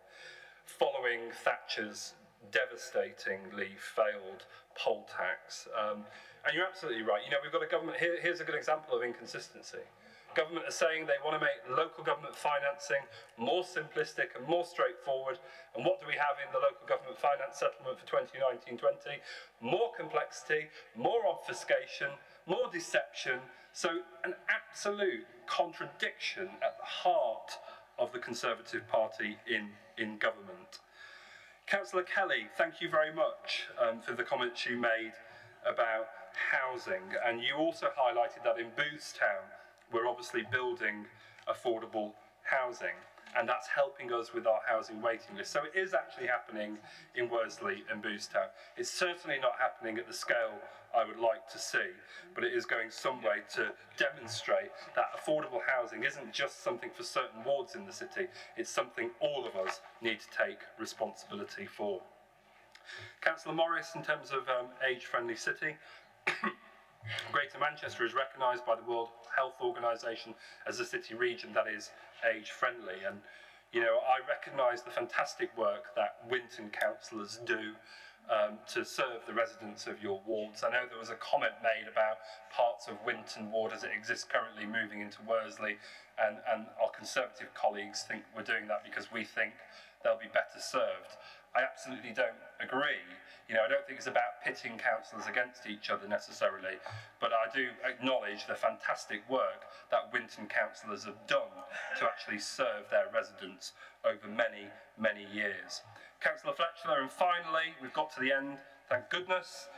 following Thatcher's devastatingly failed poll tax. And you're absolutely right. You know, we've got a government, here's a good example of inconsistency. Government are saying they want to make local government financing more simplistic and more straightforward. And what do we have in the local government finance settlement for 2019-20? More complexity, more obfuscation, more deception. So an absolute contradiction at the heart of the Conservative Party in government. Councillor Kelly, thank you very much for the comments you made about housing, and you also highlighted that in Boothstown we're obviously building affordable housing, and that's helping us with our housing waiting list. So it is actually happening in Worsley and Boothstown. It's certainly not happening at the scale I would like to see, but it is going some way to demonstrate that affordable housing isn't just something for certain wards in the city, it's something all of us need to take responsibility for. Councillor Morris, in terms of age-friendly city, Greater Manchester is recognised by the World Health Organisation as a city region that is age-friendly, and you know, I recognise the fantastic work that Winton councillors do to serve the residents of your wards. I know there was a comment made about parts of Winton ward as it exists currently moving into Worsley, and our Conservative colleagues think we're doing that because we think they'll be better served. I absolutely don't agree. You know, I don't think it's about pitting councillors against each other necessarily, but I do acknowledge the fantastic work that Winton councillors have done to actually serve their residents over many, many years. Councillor Fletcher, and finally, we've got to the end, thank goodness.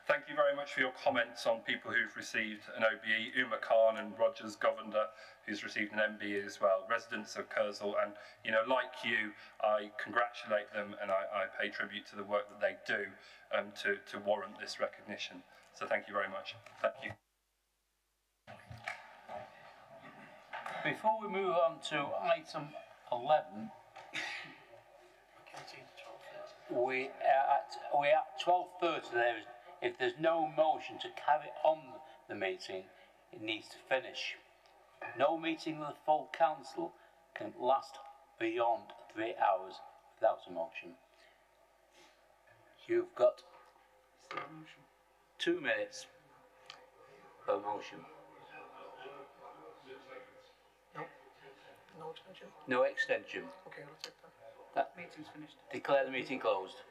Thank you very much for your comments on people who've received an OBE, Uma Khan and Rogers Govender, who's received an MBE as well, residents of Kersal, and, you know, like you, I congratulate them and I pay tribute to the work that they do to warrant this recognition. So thank you very much. Thank you. Before we move on to item 11, we are at 12:30 there. If there's no motion to carry on the meeting, it needs to finish. No meeting with the full council can last beyond 3 hours without a motion. You've got 2 minutes per motion. No extension? No extension. Okay, I'll take that. That meeting's finished. Declare the meeting closed.